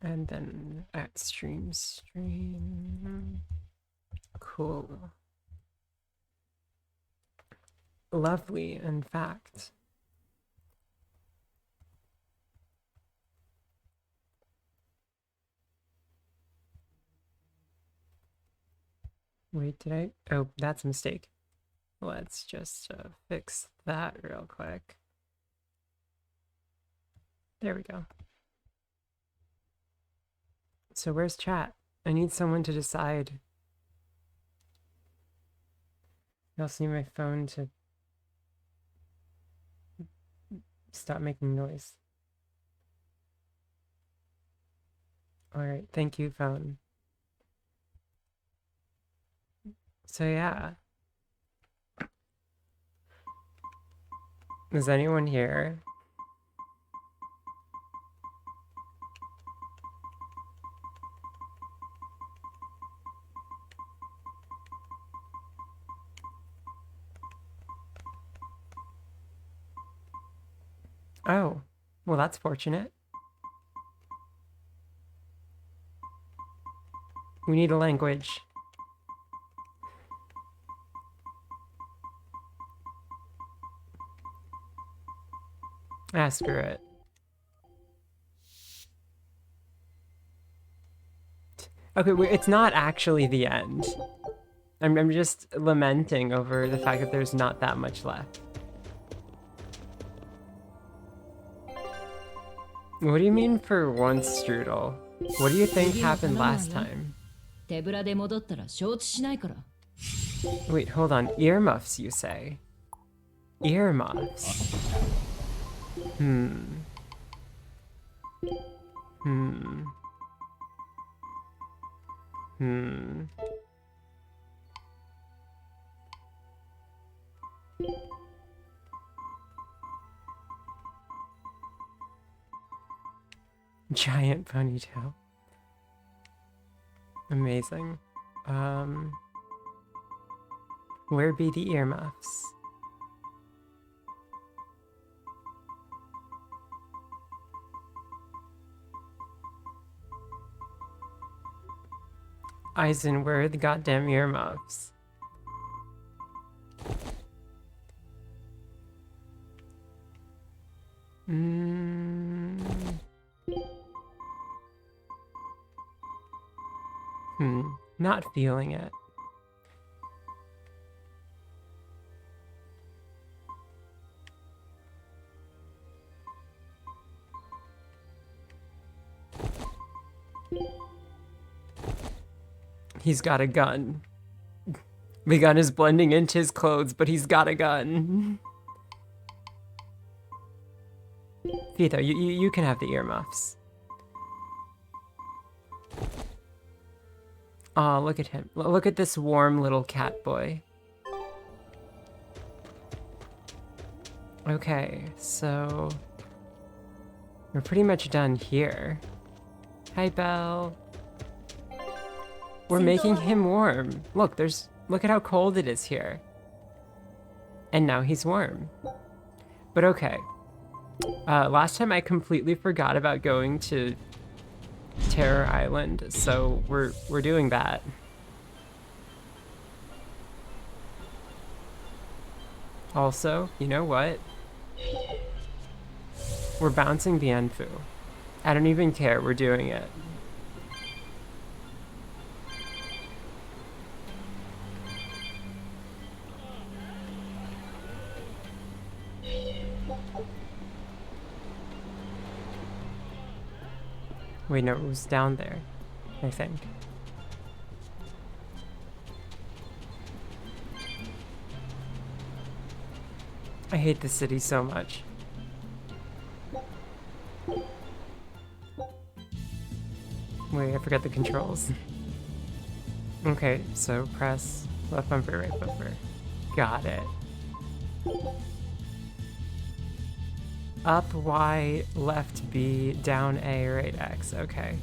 And then at stream. Cool. Lovely, in fact. Wait, did I? Oh, that's a mistake. Let's just fix that real quick. There we go. So where's chat? I need someone to decide. I also need my phone to stop making noise. Alright, thank you, phone. So yeah. Is anyone here? Oh, well, that's fortunate. We need a language. Ah, screw it. Okay, it's not actually the end. I'm just lamenting over the fact that there's not that much left. What do you mean for once, Strudel? What do you think happened last time? Wait, hold on. Earmuffs, you say? Earmuffs? Giant ponytail. Amazing. Where be the earmuffs? Eisen, where are the goddamn earmuffs? Not feeling it. He's got a gun. The gun is blending into his clothes, but he's got a gun. Vito, you can have the earmuffs. Aw, look at him. Look at this warm little cat boy. Okay, so we're pretty much done here. Hi, Belle. We're making him warm. Look at how cold it is here. And now he's warm. But okay. Last time I completely forgot about going to Terror Island, so we're doing that. Also, you know what? We're bouncing the Enfu. I don't even care, we're doing it. Wait, no, it was down there, I think. I hate the city so much. Wait, I forgot the controls. Okay, so press left bumper, right bumper. Got it. Up Y, left B, down A, right X. Okay.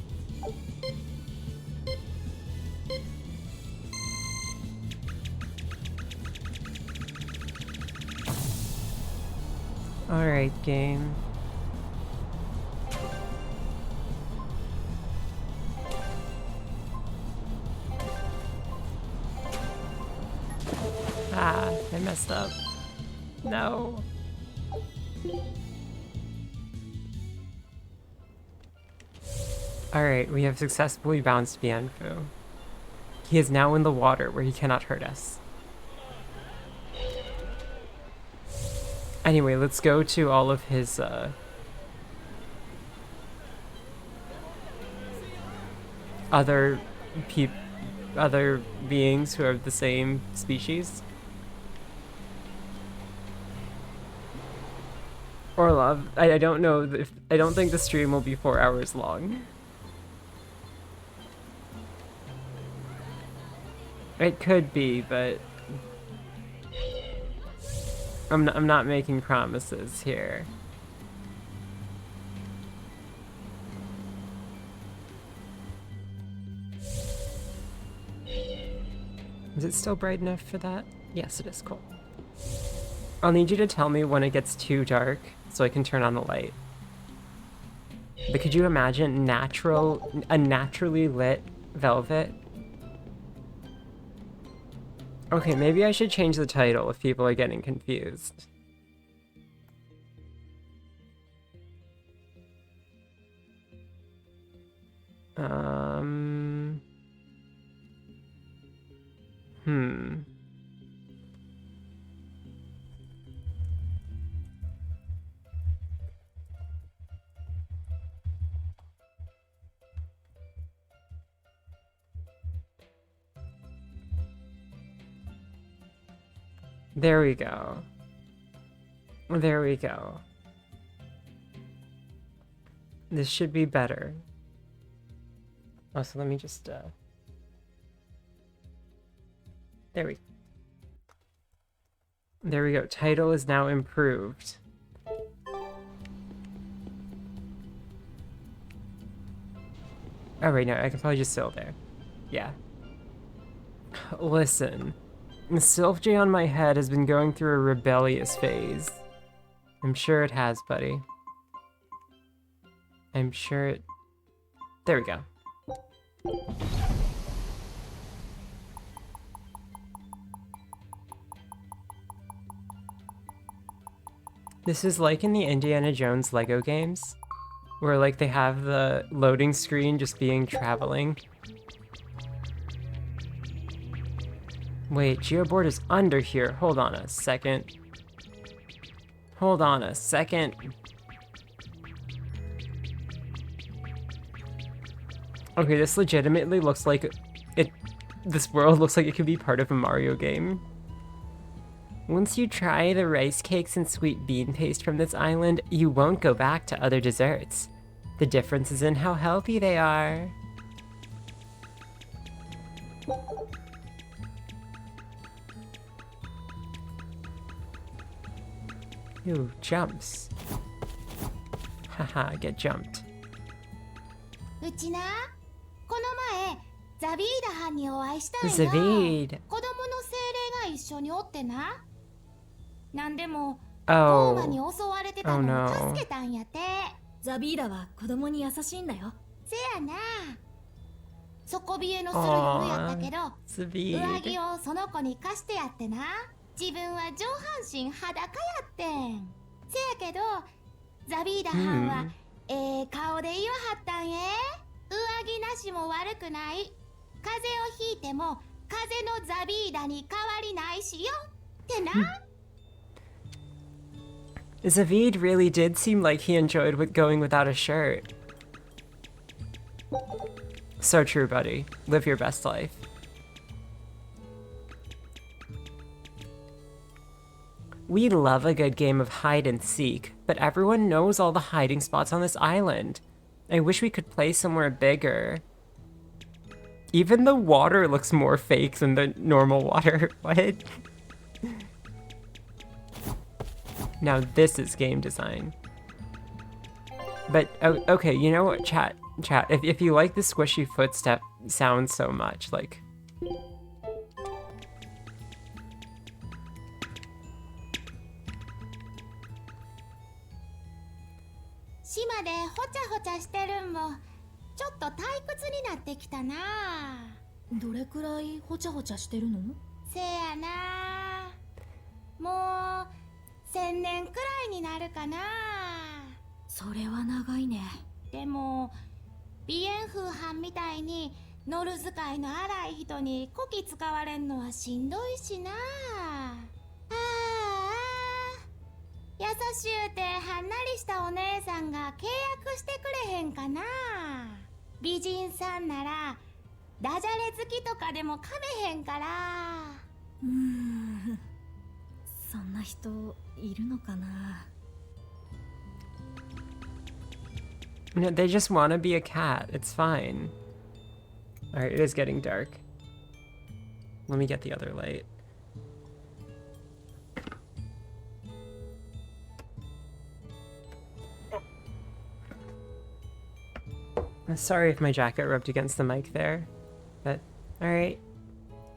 Alright, game. I messed up. No. Alright, we have successfully bounced Bianfu. He is now in the water where he cannot hurt us. Anyway, let's go to all of his other beings who are of the same species. Orlov, I don't know if I don't think the stream will be 4 hours long. It could be, but I'm not making promises here. Is it still bright enough for that? Yes, it is. Cool. I'll need you to tell me when it gets too dark so I can turn on the light. But could you imagine a naturally lit velvet? Okay, maybe I should change the title if people are getting confused. There we go. There we go. This should be better. Oh, so let me just, There we go. Title is now improved. Oh, wait, no, I can probably just still there. Yeah. Listen. The Sylph J on my head has been going through a rebellious phase. I'm sure it has, buddy. I'm sure it... There we go. This is like in the Indiana Jones Lego games, where like they have the loading screen just being traveling. Wait, Geoboard is under here. Hold on a second. Hold on a second. Okay, this legitimately looks like it. This world looks like it could be part of a Mario game. Once you try the rice cakes and sweet bean paste from this island, you won't go back to other desserts. The difference is in how healthy they are. Ooh, jumps. Haha, get jumped. うちな、この前ザビーダ班にお会いしたんよ。 Zavid. 子供の精霊が一緒におってな。なんでも、ゴ Oh. ーマに襲われてたのを助けたんやって。ザビーダは子供に優しいんだよ。せやな。底冷えのする夜やったけど、 Zavid. 上着をその子に貸してやってな。自分は上半身裸やってん。せやけど、ザビーダ班は、顔で言わはったんえ。上着なしも悪くない。風邪をひいても風のザビーダに変わりないしよってな。Zavid really did seem like he enjoyed going without a shirt. So true, buddy. Live your best life. We love a good game of hide and seek, but everyone knows all the hiding spots on this island. I wish we could play somewhere bigger. Even the water looks more fake than the normal water. What? Now this is game design. But, oh, okay, you know what, chat, if you like the squishy footstep sound so much, like...島でほちゃほちゃしてるんもちょっと退屈になってきたな。どれくらいほちゃほちゃしてるの？せやな。もう1000年くらいになるかな。それは長いね。でも鼻炎風犯みたいにノル使いの荒い人にこき使われんのはしんどいしな。優しゅうてはんなりしたお姉さんが契約してくれへんかな。美人さんならダジャレ好きとかでもかめへんから。そんな人いるのかな。No, they just want to be a cat. It's fine. Alright, it is getting dark. Let me get the other light. I'm sorry if my jacket rubbed against the mic there. But, alright.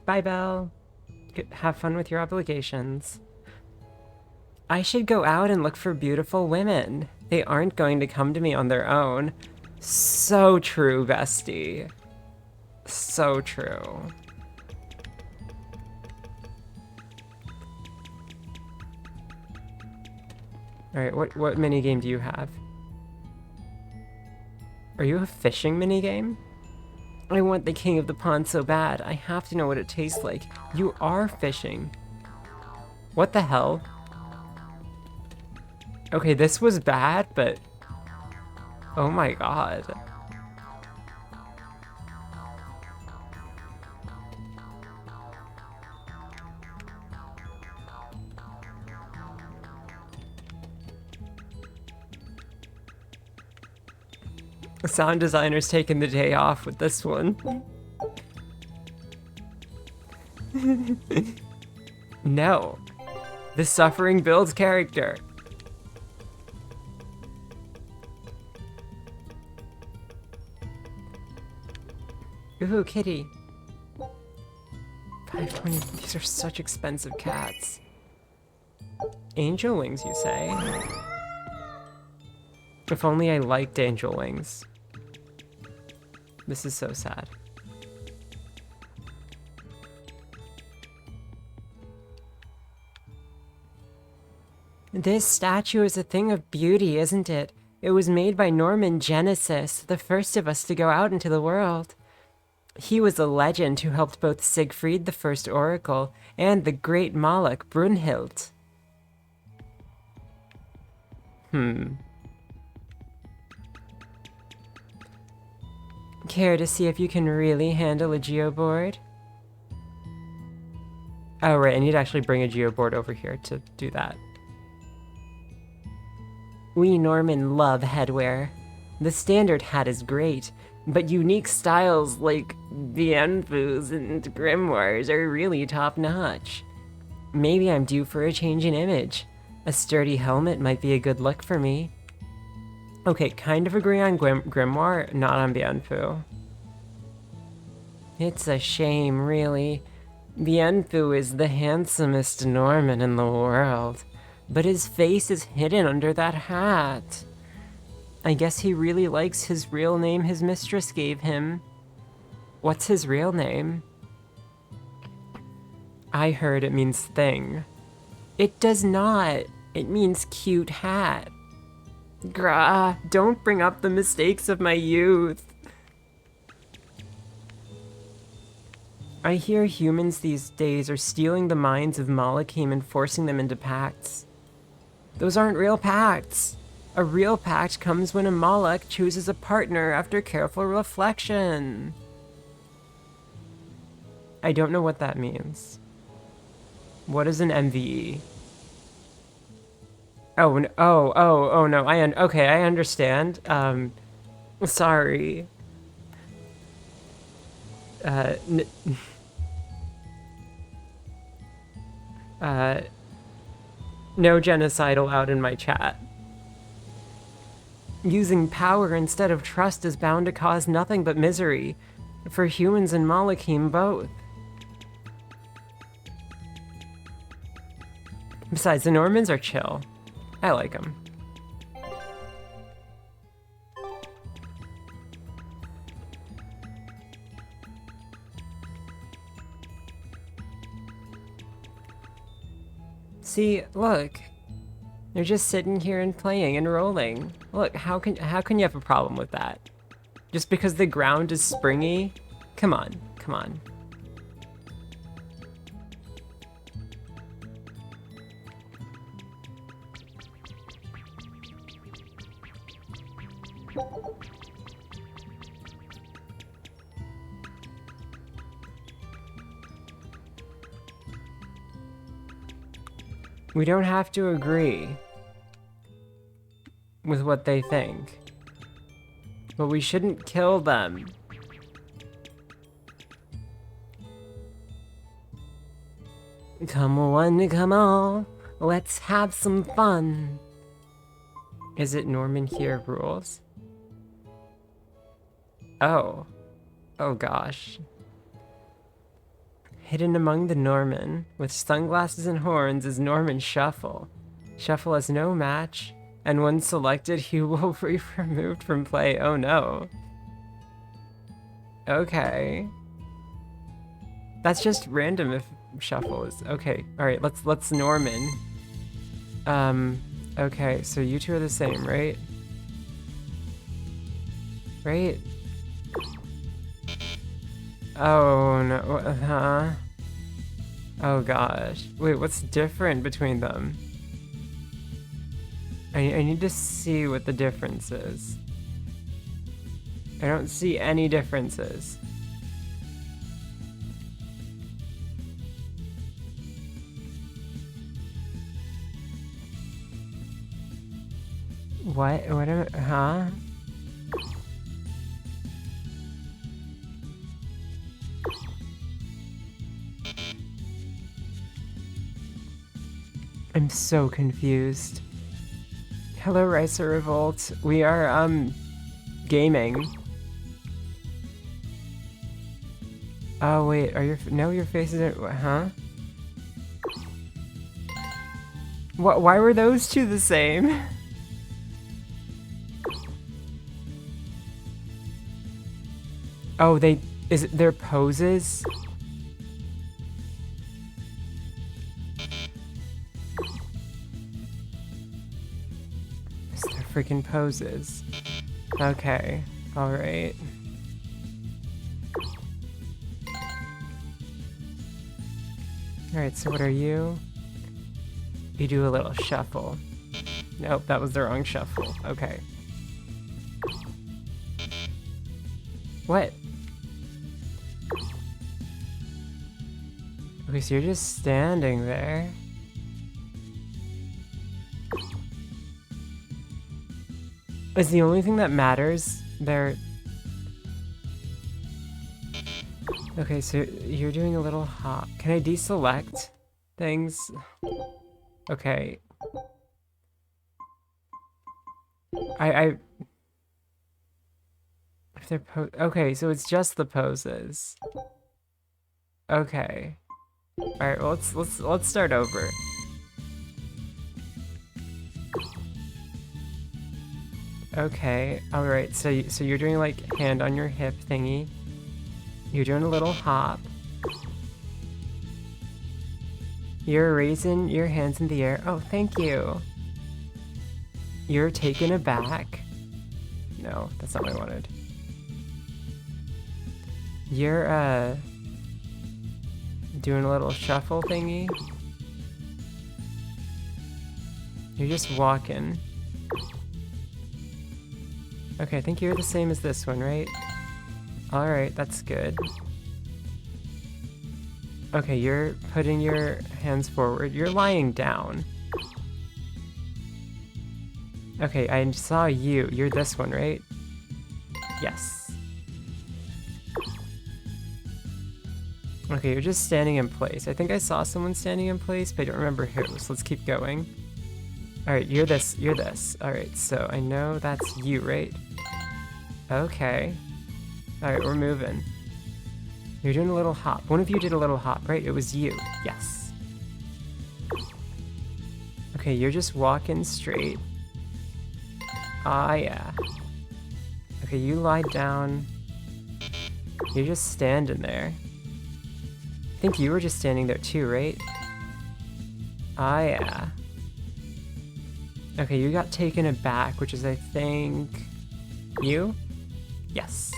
Bye, Belle. Have fun with your obligations. I should go out and look for beautiful women. They aren't going to come to me on their own. So true, bestie. So true. Alright, what minigame do you have? Are you a fishing minigame? I want the king of the pond so bad. I have to know what it tastes like. You are fishing. What the hell? Okay, this was bad, but... Oh my god. The sound designer's taking the day off with this one. No. The suffering builds character. Ooh, kitty. 520. These are such expensive cats. Angel wings, you say? If only I liked angel wings. This is so sad. This statue is a thing of beauty, isn't it? It was made by Norman Genesis, the first of us to go out into the world. He was a legend who helped both Siegfried, the first oracle, and the great Moloch, Brunhild. Care to see if you can really handle a geoboard? Oh, right, I need to actually bring a geoboard over here to do that. We Norman love headwear. The standard hat is great, but unique styles like Bienfus and grimoires are really top-notch. Maybe I'm due for a change in image. A sturdy helmet might be a good look for me. Okay, kind of agree on grimoire, not on Bienfu. It's a shame, really. Bienfu is the handsomest Norman in the world, but his face is hidden under that hat. I guess he really likes his real name his mistress gave him. What's his real name? I heard it means thing. It does not. It means cute hat. Grah, don't bring up the mistakes of my youth. I hear humans these days are stealing the minds of Malachim and forcing them into pacts. Those aren't real pacts. A real pact comes when a Malach chooses a partner after careful reflection. I don't know what that means. What is an MVE? Oh, no, okay, I understand. Sorry. No genocide allowed in my chat. Using power instead of trust is bound to cause nothing but misery, for humans and Malachim both. Besides, the Normans are chill. I like them. See, look. They're just sitting here and playing and rolling. Look, how can you have a problem with that? Just because the ground is springy? Come on, come on. We don't have to agree with what they think, but we shouldn't kill them. Come on, come on, let's have some fun. Is it Norman here rules? Oh. Oh gosh. Hidden among the Norman, with sunglasses and horns, is Norman Shuffle. Shuffle has no match, and when selected, he will be removed from play. Oh no. Okay. That's just random if Shuffle is... Okay, alright, let's Norman. Okay, so you two are the same, right? Right? Oh no, huh? Oh gosh. Wait, what's different between them? I need to see what the difference is. I don't see any differences. What am I, huh? I'm so confused. Hello, Ricer Revolt. We are, gaming. Oh, wait, are your... No, your faces are... Huh? What? Why were those two the same? Oh, they... Is it their poses? It's their freaking poses. Okay, alright. Alright, so what are you? You do a little shuffle. Nope, that was the wrong shuffle. Okay. What? Okay, so you're just standing there. Is the only thing that matters there... Okay, so you're doing a little hop. Can I deselect things? Okay. If they're okay, so it's just the poses. Okay. Alright, well, let's start over. Okay, alright, so you're doing like hand on your hip thingy. You're doing a little hop. You're raising your hands in the air. Oh, thank you. You're taken aback. No, that's not what I wanted. You're, doing a little shuffle thingy. You're just walking. Okay, I think you're the same as this one, right? Alright, that's good. Okay, you're putting your hands forward. You're lying down. Okay, I saw you. You're this one, right? Yes. Okay, you're just standing in place. I think I saw someone standing in place, but I don't remember who, so let's keep going. Alright, you're this. Alright, so I know that's you, right? Okay. Alright, we're moving. You're doing a little hop. One of you did a little hop, right? It was you. Yes. Okay, you're just walking straight. Ah, yeah. Okay, you lie down. You're just standing there. I think you were just standing there too, right? Ah, yeah. Okay, you got taken aback, which is, I think, you? Yes.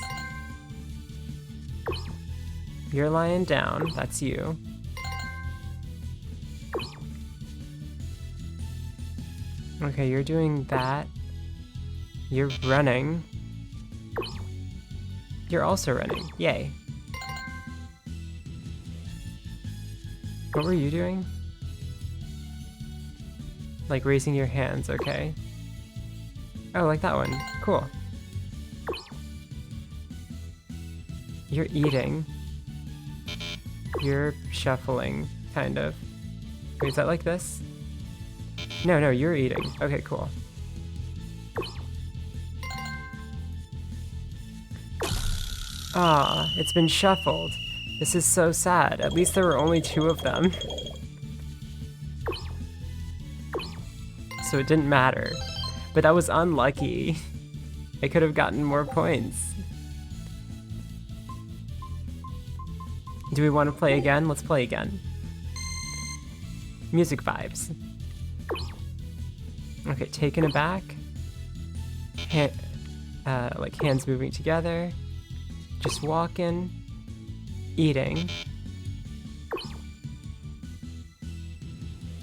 You're lying down. That's you. Okay, you're doing that. You're running. You're also running. Yay. What were you doing? Like raising your hands, okay. Oh, like that one. Cool. You're eating. You're shuffling, kind of. Wait, is that like this? No, you're eating. Okay, cool. Ah, it's been shuffled. This is so sad. At least there were only 2 of them. So it didn't matter. But that was unlucky. I could have gotten more points. Do we want to play again? Let's play again. Music vibes. Okay, taken aback. Like hands moving together. Just walking. Eating.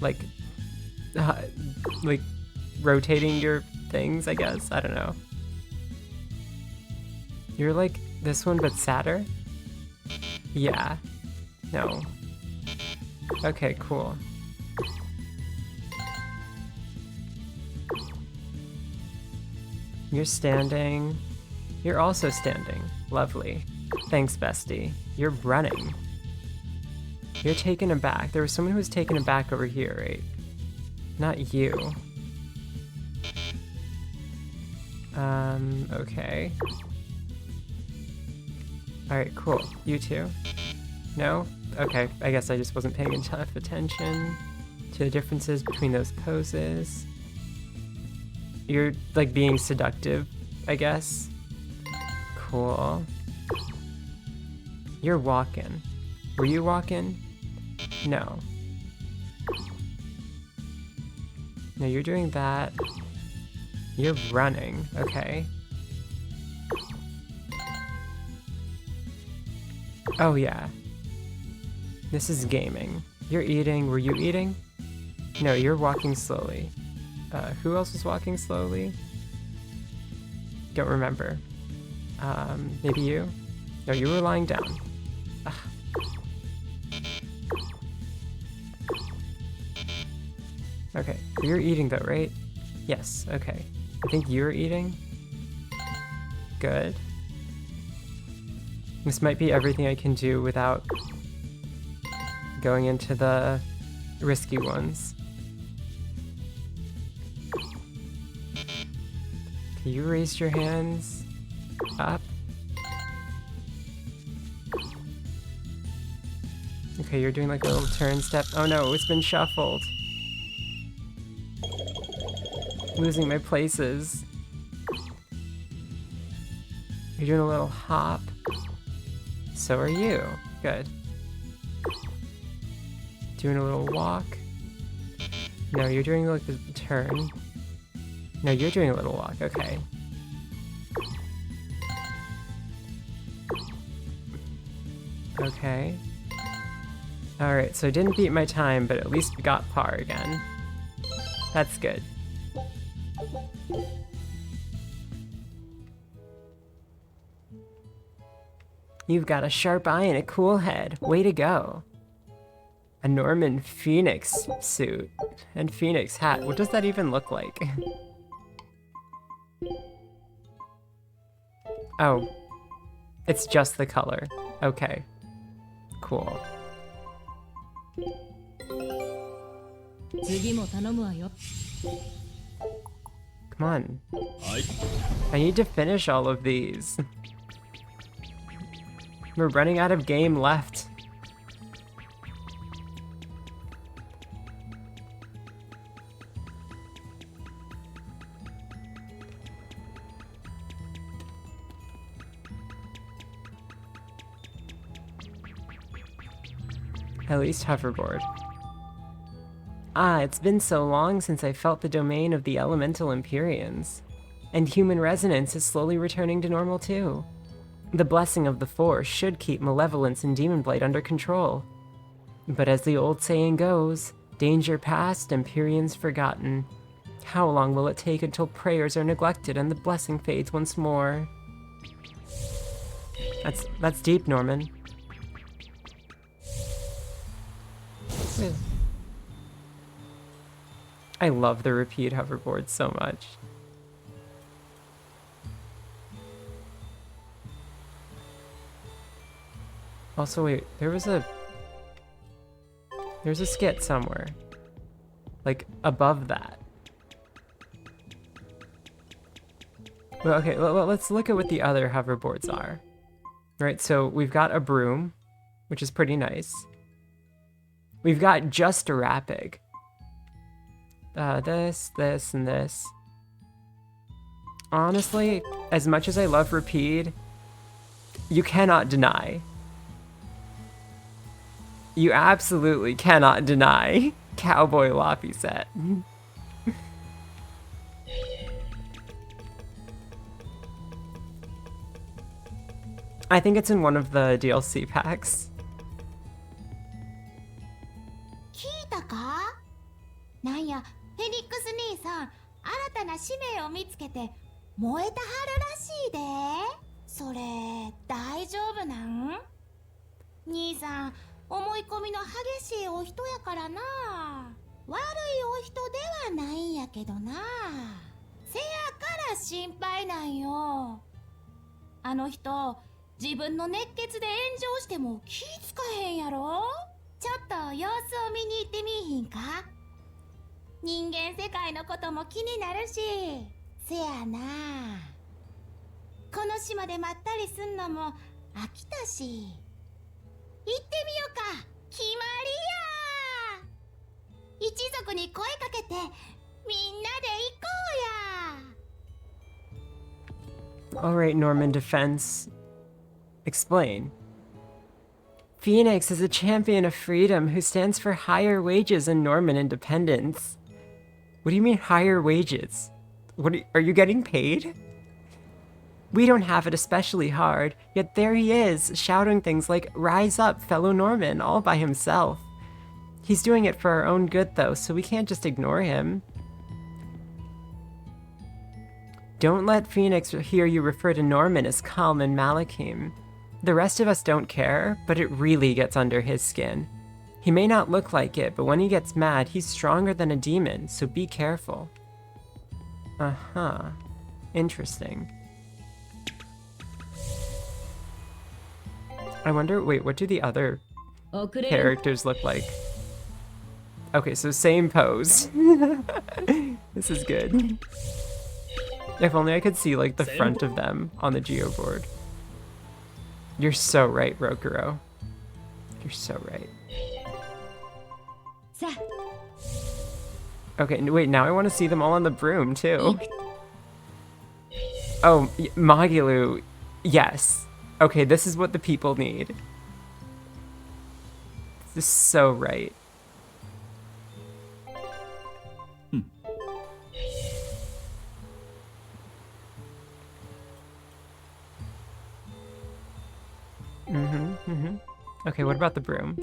Like rotating your things, I guess. I don't know. You're like this one, but sadder? Yeah. No. Okay, cool. You're standing. You're also standing. Lovely. Thanks, bestie. You're running. You're taken aback. There was someone who was taken aback over here, right? Not you. Okay. Alright, cool. You too? No? Okay, I guess I just wasn't paying enough attention to the differences between those poses. You're, like, being seductive, I guess. Cool. You're walking. Were you walking? No. No, you're doing that. You're running. Okay. Oh, yeah. This is gaming. You're eating. Were you eating? No, you're walking slowly. Who else was walking slowly? Don't remember. Maybe you? No, you were lying down. Ugh. Okay, you're eating though, right? Yes, okay. I think you're eating. Good. This might be everything I can do without going into the risky ones. Okay, you raised your hands up. Okay, you're doing like a little turn step. Oh no, it's been shuffled. Losing my places. You're doing a little hop. So are you. Good. Doing a little walk. No, you're doing like a turn. No, you're doing a little walk. Okay. Okay. Alright, so I didn't beat my time, but at least we got par again. That's good. You've got a sharp eye and a cool head. Way to go. A Norman Phoenix suit and Phoenix hat. What does that even look like? Oh. It's just the color. Okay. Cool. Come on. I need to finish all of these. We're running out of game left. At least hoverboard. Ah, it's been so long since I felt the domain of the elemental Empyreans. And human resonance is slowly returning to normal too. The blessing of the Force should keep malevolence and demon blight under control. But as the old saying goes, danger past, Empyreans forgotten. How long will it take until prayers are neglected and the blessing fades once more? That's deep, Norman. I love the repeat hoverboard so much. Also, wait, there's a skit somewhere. Like, above that. Well, okay, let's look at what the other hoverboards are. Right, so we've got a broom, which is pretty nice. We've got just a Rapig. This, and this. Honestly, as much as I love Rapide, you cannot deny. You absolutely cannot deny Cowboy Loppy set. I think it's in one of the DLC packs. 聞いたか？なんや、フェニックス兄さん、新たな使命を見つけて燃えたはるらしいで。それ、大丈夫なん？兄さん、思い込みの激しいお人やからな。悪いお人ではないんやけどな。せやから心配なんよ。あの人、自分の熱血で炎上しても気つかへんやろ？ちょっと様子を見に行ってみいひんか？人間世界のことも気になるし。せやな。この島でまったりすんのも飽きたし。行ってみようか。決まりや。一族に声かけてみんなで行こうや。 Alright, Norman Defense. Explain. Phoenix is a champion of freedom who stands for higher wages and Norman independence. What do you mean higher wages? Are you getting paid? We don't have it especially hard, yet there he is, shouting things like, "Rise up, fellow Norman," all by himself. He's doing it for our own good though, so we can't just ignore him. Don't let Phoenix hear you refer to Norman as Calm and Malakim. The rest of us don't care, but it really gets under his skin. He may not look like it, but when he gets mad, he's stronger than a demon, so be careful. Uh-huh. Interesting. I wonder, wait, what do the other characters look like? Okay, so same pose. This is good. If only I could see, like, the front of them on the geoboard. You're so right, Rokuro. You're so right. Okay, wait, now I want to see them all on the broom, too. Oh, Magilu, yes. Okay, this is what the people need. This is so right. Okay, what about the broom?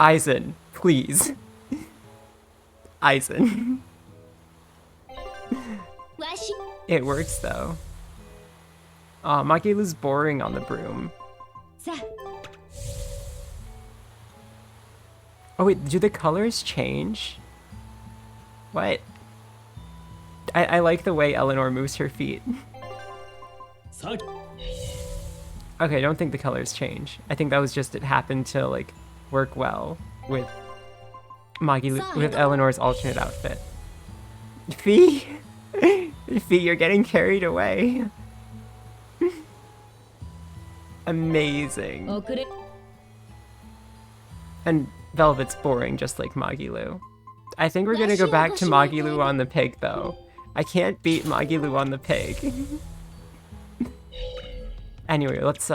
Aizen, please. Aizen. It works though. Aw, Magilu's boring on the broom. Oh wait, do the colors change? What? I like the way Eleanor moves her feet. Okay, I don't think the colors change. I think that was just, it happened to like work well with Magilu, with Eleanor's alternate outfit. Fee? Fee, you're getting carried away. Amazing. And Velvet's boring just like Magilu. I think we're gonna go back to Magilu on the pig though. I can't beat Magilu on the pig. Anyway, let's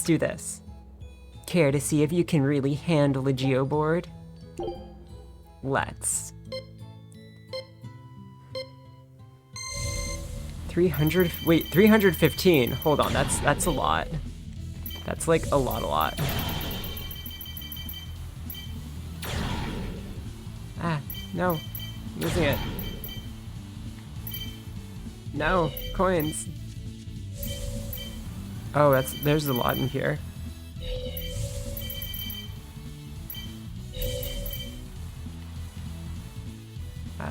do this. Care to see if you can really handle a geoboard? Let's. 300, wait, 315. Hold on, that's a lot. That's like a lot. Ah, no. I'm losing it. No, coins. Oh, there's a lot in here.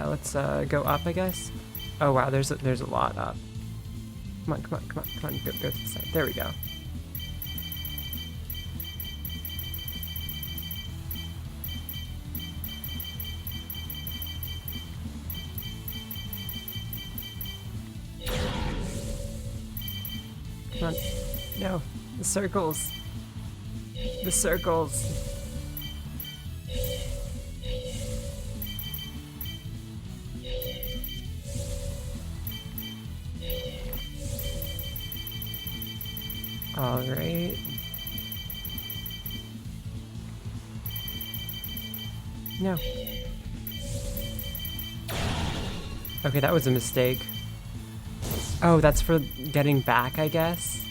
Let's go up, I guess. Oh wow, there's a lot up. Come on, go to the side. There we go. Come on. No, the circles. The circles. All right. No. Okay, that was a mistake. Oh, that's for getting back, I guess.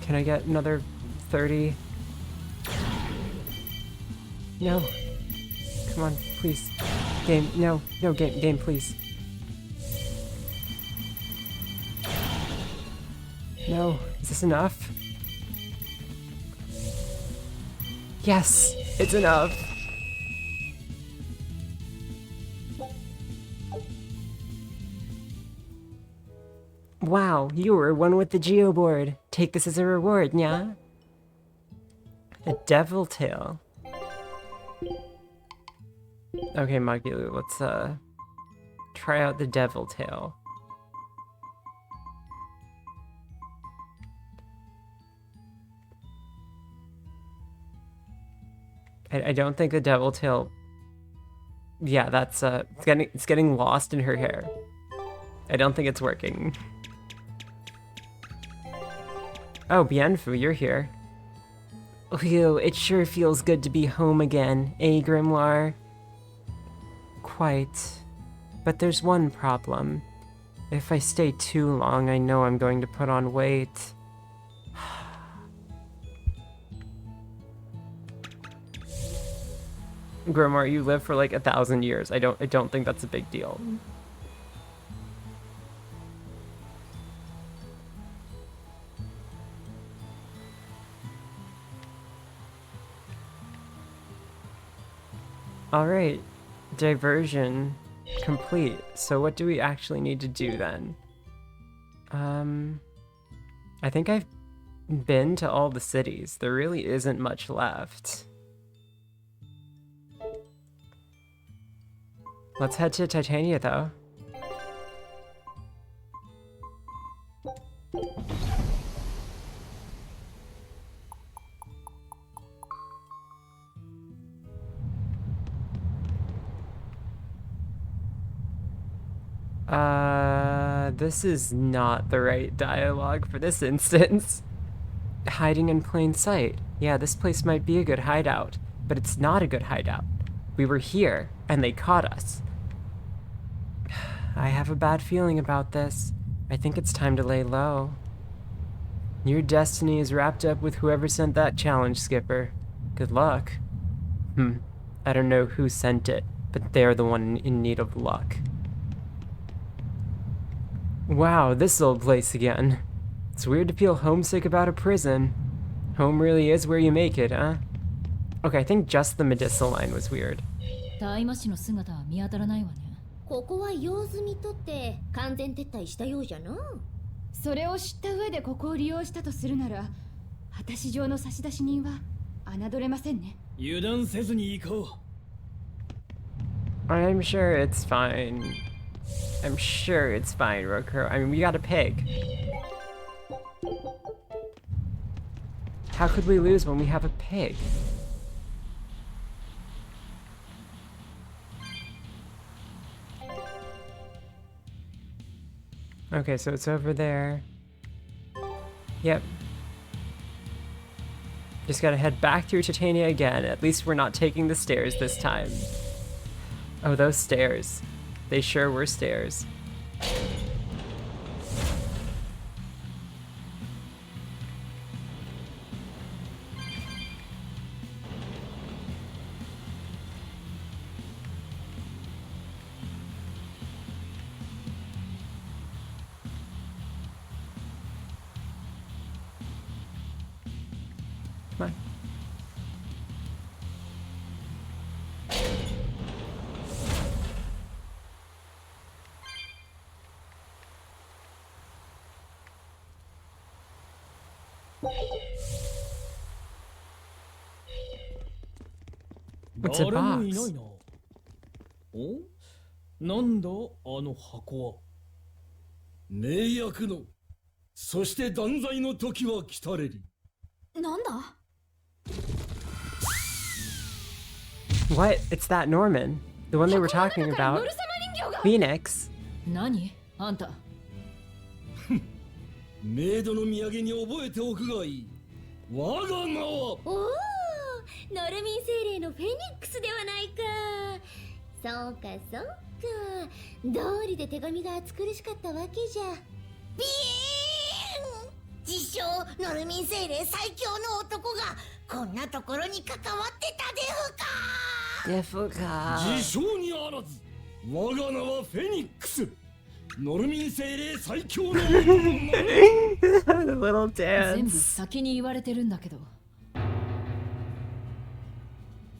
Can I get another 30? No. Come on, please. Game, no, game, please. No, is this enough? Yes, it's enough. Wow, you were one with the geoboard. Take this as a reward, nya? A devil tail. Okay, Magilu, let's try out the devil tail. I don't think the devil tail. Yeah, that's it's getting lost in her hair. I don't think it's working. Oh, Bienfu, you're here. Phew, it sure feels good to be home again, eh, Grimoire? Quite. But there's one problem. If I stay too long, I know I'm going to put on weight. Grimoire, you live for like 1,000 years. I don't think that's a big deal. Alright, diversion complete. So what do we actually need to do then? I think I've been to all the cities. There really isn't much left. Let's head to Titania though. This is not the right dialogue for this instance. Hiding in plain sight. Yeah, this place might be a good hideout, but it's not a good hideout. We were here, and they caught us. I have a bad feeling about this. I think it's time to lay low. Your destiny is wrapped up with whoever sent that challenge, Skipper. Good luck. I don't know who sent it, but they're the one in need of luck. Wow, this old place again. It's weird to feel homesick about a prison. Home really is where you make it, huh? Okay, I think just the medicinal line was weird. 大魔師の姿は見当たらないわね。ここは用済みとって完全撤退したようじゃな。それを知った上でここを利用したとするなら、果たし状の差出人は侮れませんね。油断せずに行こう。I'm sure it's fine. I'm sure it's fine, Rokuro. I mean, we got a pig. How could we lose when we have a pig? Okay, so it's over there. Yep. Just gotta head back through Titania again. At least we're not taking the stairs this time. Oh, those stairs. They sure were stairs. Come on. What's a 誰もいな box? いな。お、なんだあの箱は。名役の、そして断罪の時は来たれり。なんだ What? It's that Norman. The one they were talking ノ about. ル様人形が Phoenix. 何あんたメイドの土産に覚えておくがいい。我が名は。おお、ノルミン精霊のフェニックスではないか。そうかそうか。道理で手紙が暑苦しかったわけじゃ。ビーン！自称ノルミン精霊最強の男がこんなところに関わってたでふか。自称にあらず。我が名はフェニックス。ノルミン精霊最強の男 The little 全部 dance. 先に言われてるんだけど。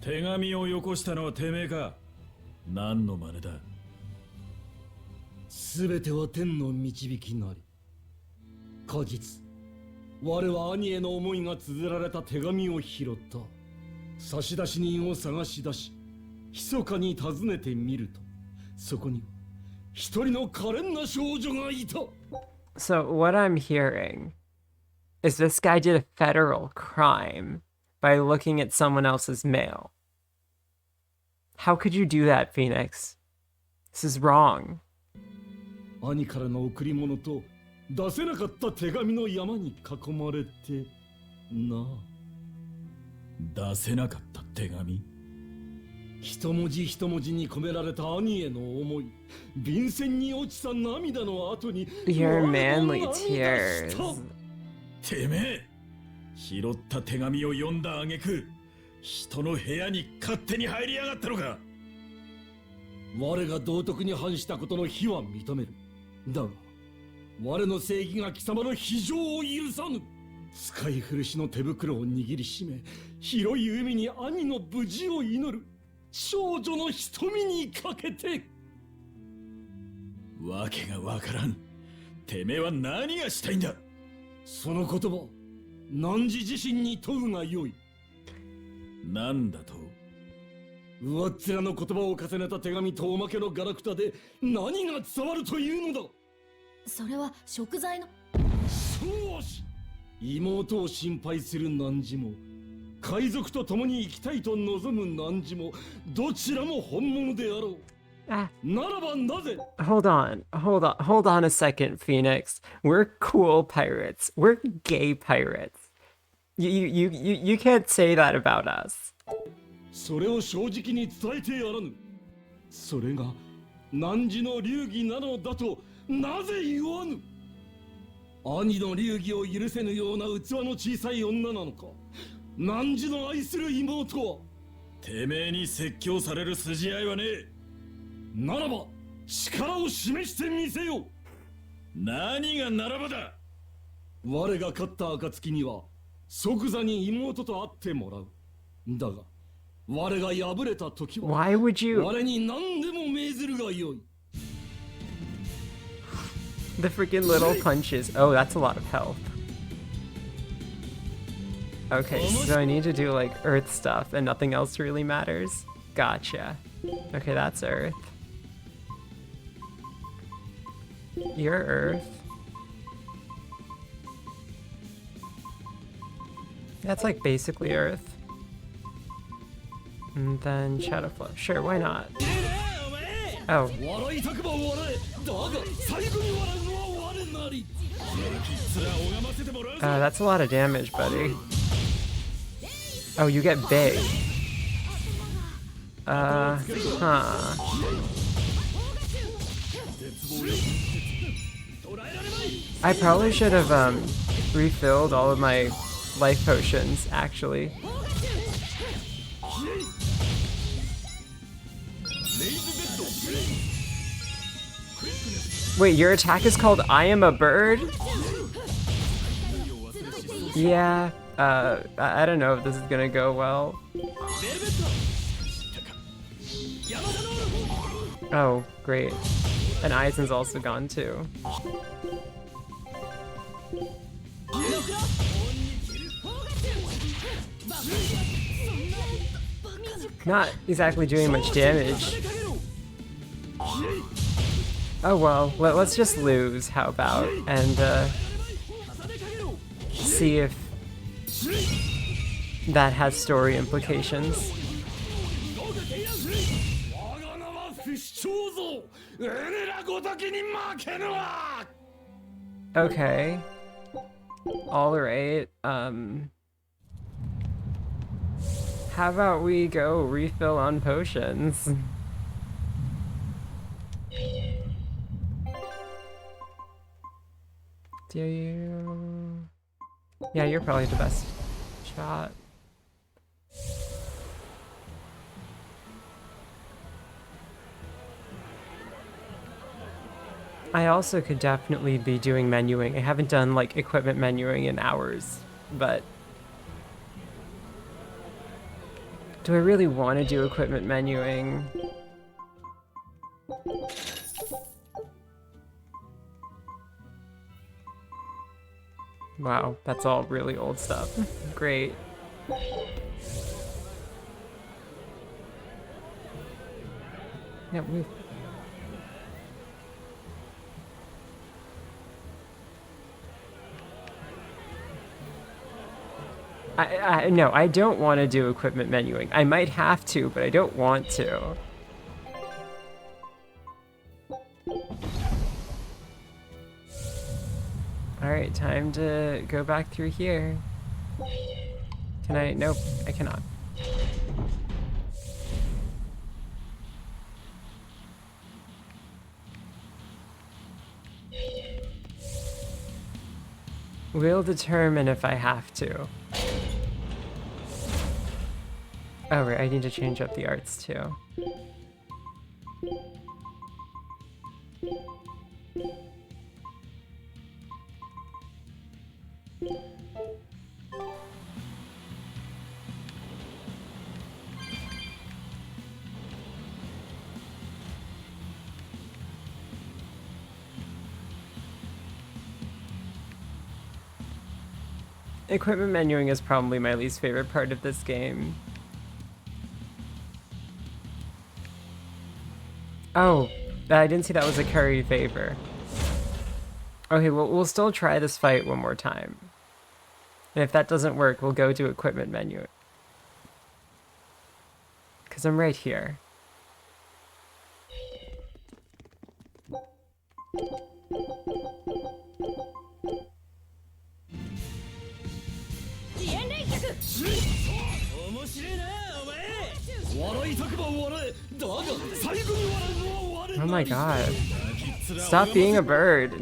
手紙をよこしたのはてめえか。何の真似だ。すべては天の導きなり。果実、我は兄への思いが綴られた手紙を拾った。差出人を探し出し、密かに訪ねてみると、そこには一人の可憐な少女がいた。 So what I'm hearing is this guy did a federal crime by looking at someone else's mail. How could you do that, Phoenix? This is wrong. 兄からの贈り物と出せなかった手紙の山に囲まれてな。出せなかった手紙。一文字一文字に込められた兄への思い、便箋に落ちた涙の後に Your 我も manly 涙した tears. てめえ、拾った手紙を読んだ挙句、人の部屋に勝手に入りやがったのか。我が道徳に反したことの非は認める。だが我の正義が貴様の非情を許さぬ。使い古しの手袋を握りしめ、広い海に兄の無事を祈る少女の瞳にかけて。わけがわからん。てめえは何がしたいんだ。その言葉、汝自身に問うがよい。なんだと。上っ面の言葉を重ねた手紙とおまけのガラクタで何が伝わるというのだ。それは食材のそうし、妹を心配する汝も海賊と共に生きたいと望む汝もどちらも本物であろう。 Ah, ならばなぜ。 hold on a second, Phoenix. We're cool pirates. We're gay pirates. You can't say that about us. それを正直に伝えてやらぬ。それが汝の流儀なのだとなぜ言わぬ。兄の流儀を許せぬような器の小さい女なのか。汝の愛する妹は。てめえに説教される筋合いはねえ。ならば力を示してみせよ。何がならばだ。我が勝った暁には即座に妹と会ってもらう。だが我が敗れた時は Why would you? 我に何でも命ずるがよい。 The freaking little punches. Oh, that's a lot of health. Okay, so I need to do like earth stuff and nothing else really matters. Gotcha. Okay, that's earth. You're earth. That's like basically earth. And then shadow flow. Sure, why not? Oh, 笑いたくば笑え。だが最後に笑うのは That's a lot of damage, buddy. Oh, you get big. Huh. I probably should have refilled all of my life potions, actually. Wait, your attack is called I Am a Bird? Yeah, I don't know if this is gonna go well. Oh, great. And Aizen's also gone too. Not exactly doing much damage. Oh well, let's just lose, how about? And see if that has story implications. Okay. Alright, how about we go refill on potions? Do you... Yeah, you're probably the best shot. I also could definitely be doing menuing. I haven't done like equipment menuing in hours, but do I really want to do equipment menuing? Wow, that's all really old stuff. Great. Yeah, we... No, I don't want to do equipment menuing. I might have to, but I don't want to. Alright, time to go back through here. Can I? Nope, I cannot. We'll determine if I have to. Oh right, I need to change up the arts too. Equipment menuing is probably my least favorite part of this game. Oh, I didn't see that was a curry favor. Okay, well, we'll still try this fight one more time. And if that doesn't work, we'll go to equipment menu. Because I'm right here. Oh my god. Stop being a bird.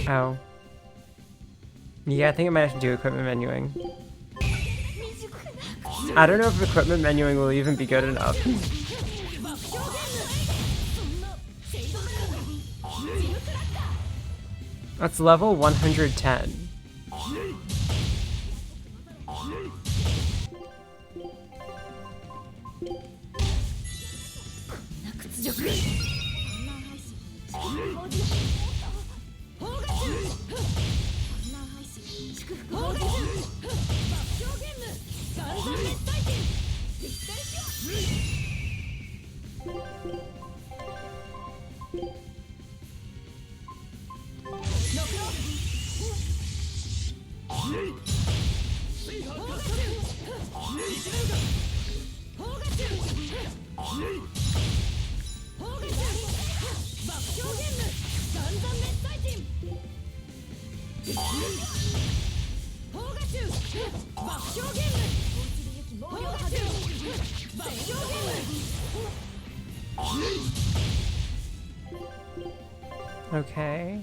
Oh. Yeah, I think I might have to do equipment menuing. I don't know if equipment menuing will even be good enough. That's level 110. Okay.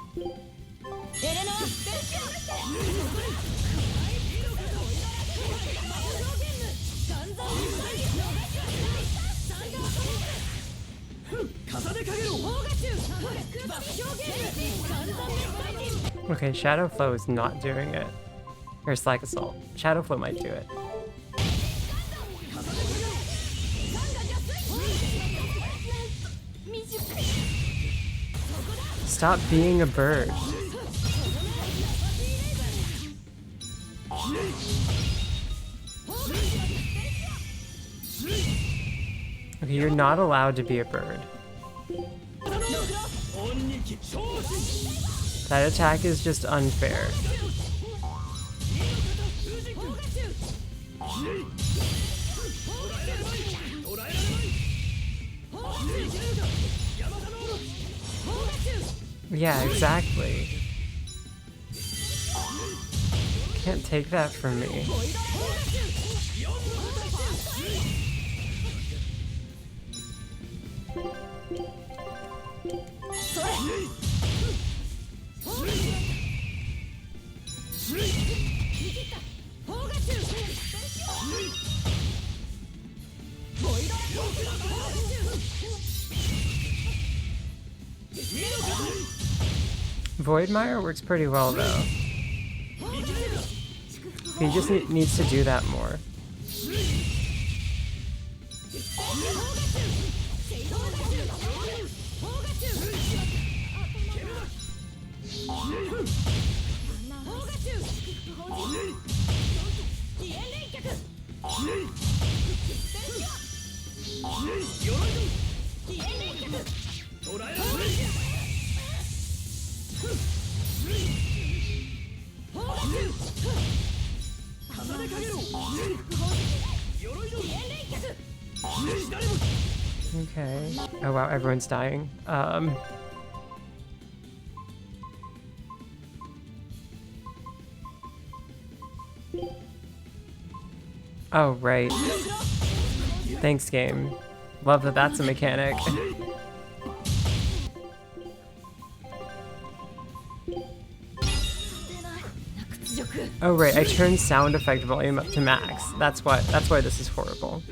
Okay, Shadow Flow is not doing it. Or Slack Assault. Shadow Flow might do it. Stop being a bird. Okay, you're not allowed to be a bird. That attack is just unfair. Yeah, exactly. Can't take that from me. Voidmire works pretty well though. He just needs to do that more. Okay. Oh wow, everyone's dying. Oh, right. Thanks, game. Love that that's a mechanic. Oh right, I turned sound effect volume up to max. That's why this is horrible.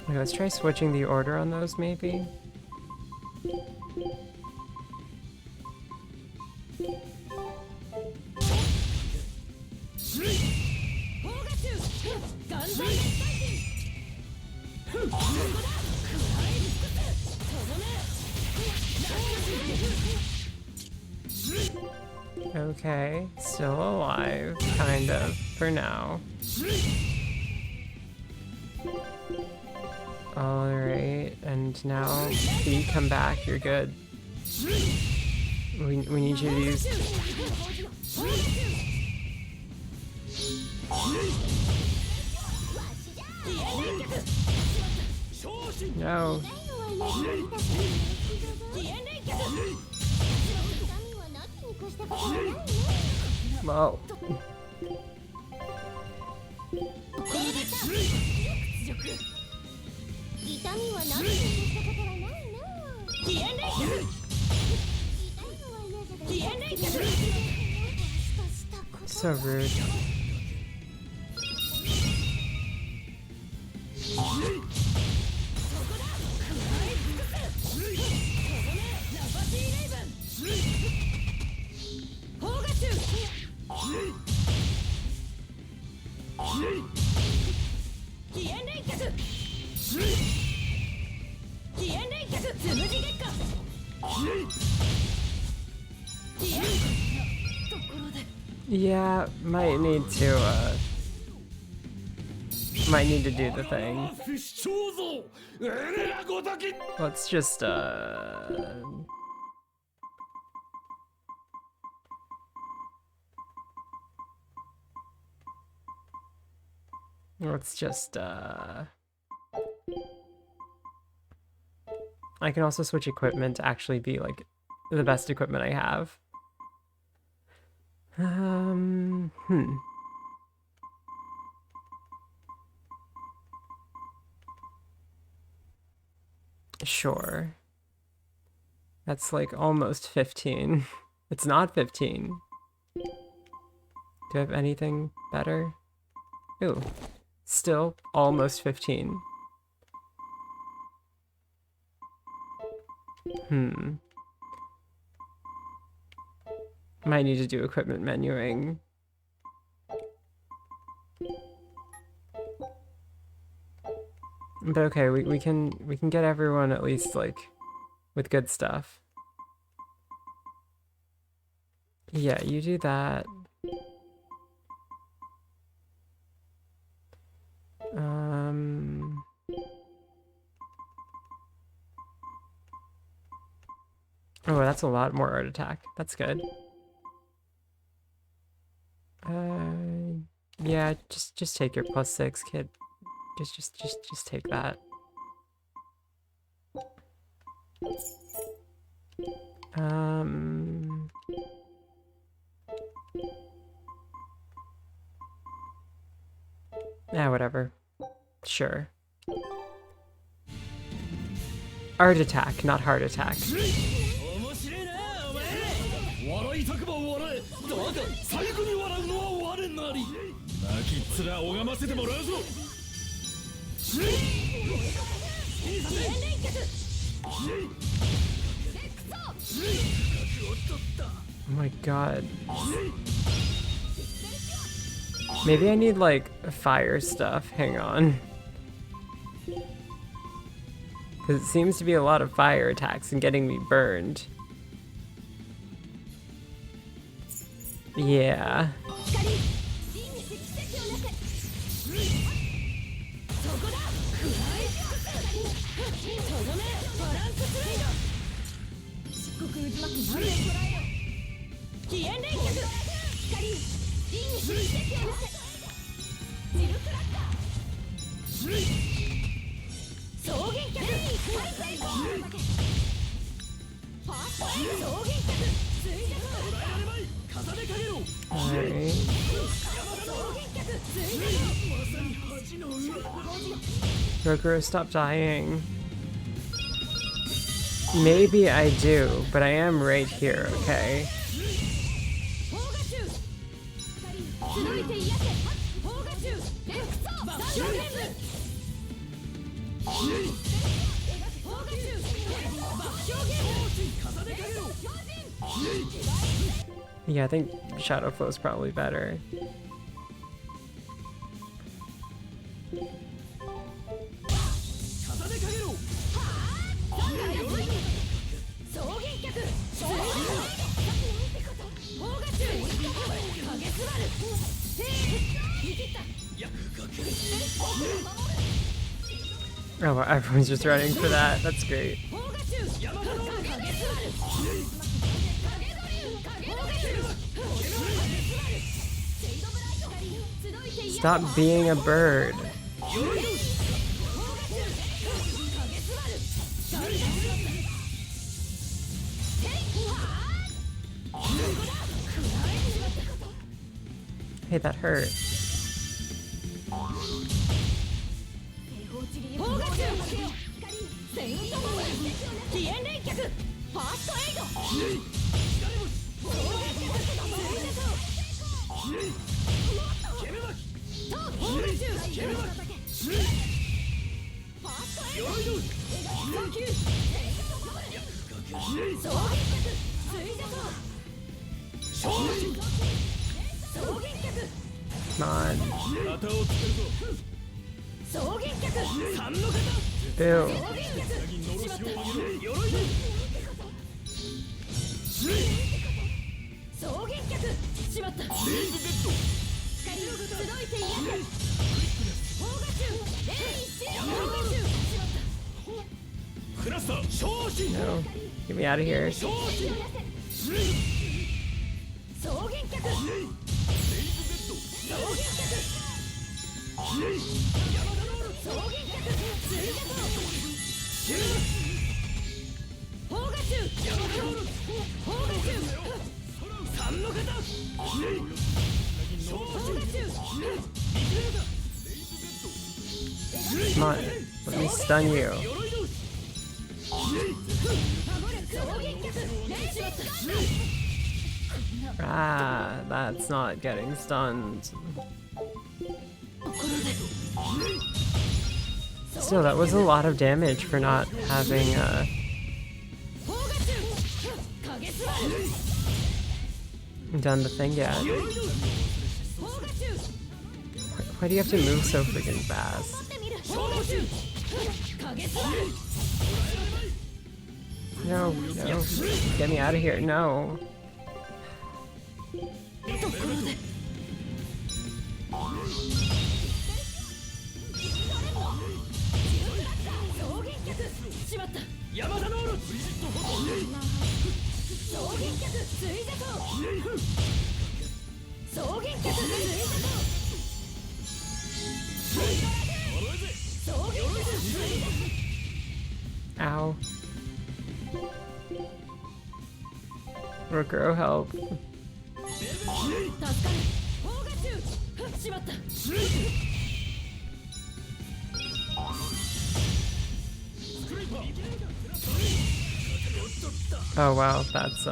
Okay, let's try switching the order on those maybe. Okay, still alive, kind of, for now. Alright, and now B, come back, you're good. We need you to use... No. Whoa. So rude. Yeah, might need to do the thing. Let's just Let's just, I can also switch equipment to actually be, like, the best equipment I have. Sure. That's, like, almost 15. It's not 15. Do I have anything better? Ooh. Still almost 15. Might need to do equipment menuing. But okay, we can get everyone at least like with good stuff. Yeah, you do that. Oh, that's a lot more art attack. That's good. Yeah, just take your +6, kid. Just take that. Yeah, whatever. Sure. Art attack, not heart attack. 笑いたくば笑え。だが最後に笑うのは我なり。泣きっ面拝ませてもらうぞ。Oh my god. Maybe I need like fire stuff. Hang on. Because it seems to be a lot of fire attacks and getting me burned. Yeah. Alright. Rokuro, stop dying. Maybe I do, but I am right here, okay? Yeah, I think Shadow Flow is probably better. Oh, well, everyone's just running for that. That's great. Stop being a bird. Hey, that hurt. Come on. Boo. No. Get me out of here. Come on, let me stun you. Ah, that's not getting stunned. Still, that was a lot of damage for not having done the thing yet. Why do you have to move so freaking fast? No, no. Get me out of here, no. Ow. Rokuro, help. Oh wow, that's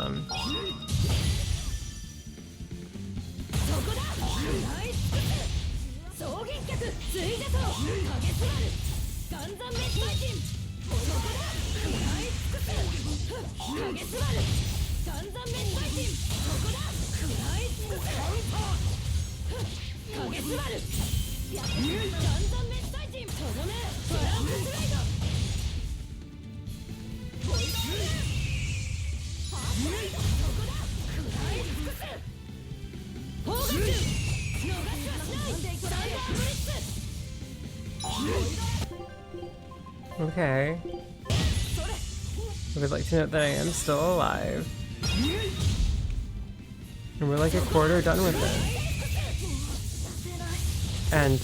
okay. I would like to note that I am still alive. And we're like a quarter done with it. And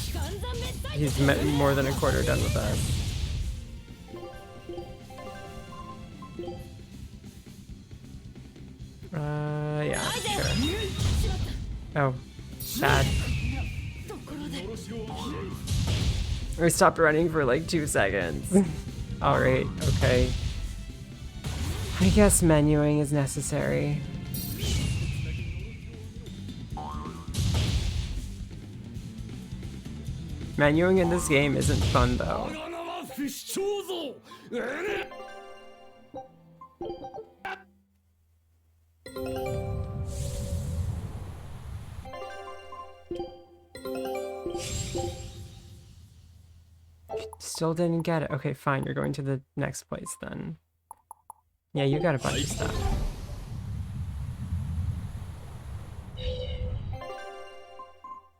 he's more than a quarter done with us. Yeah, sure. Oh, bad. We stopped running for like 2 seconds. Alright, okay. I guess menuing is necessary. Menuing in this game isn't fun though. Still didn't get it. Okay, fine. You're going to the next place then. Yeah, you got a bunch of stuff.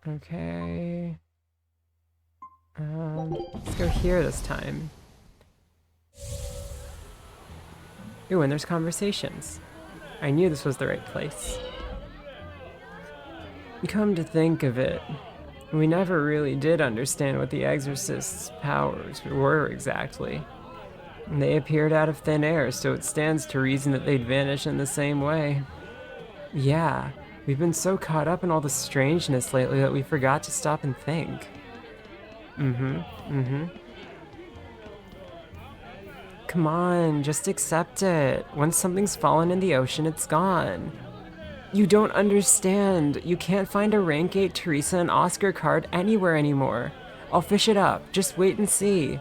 Okay. Let's go here this time. Ooh, and there's conversations. I knew this was the right place. Come to think of it, we never really did understand what the Exorcist's powers were exactly. They appeared out of thin air, so it stands to reason that they'd vanish in the same way. Yeah, we've been so caught up in all the strangeness lately that we forgot to stop and think. Come on, just accept it. Once something's fallen in the ocean, it's gone. You don't understand. You can't find a rank 8 Teresa and Oscar card anywhere anymore. I'll fish it up. Just wait and see.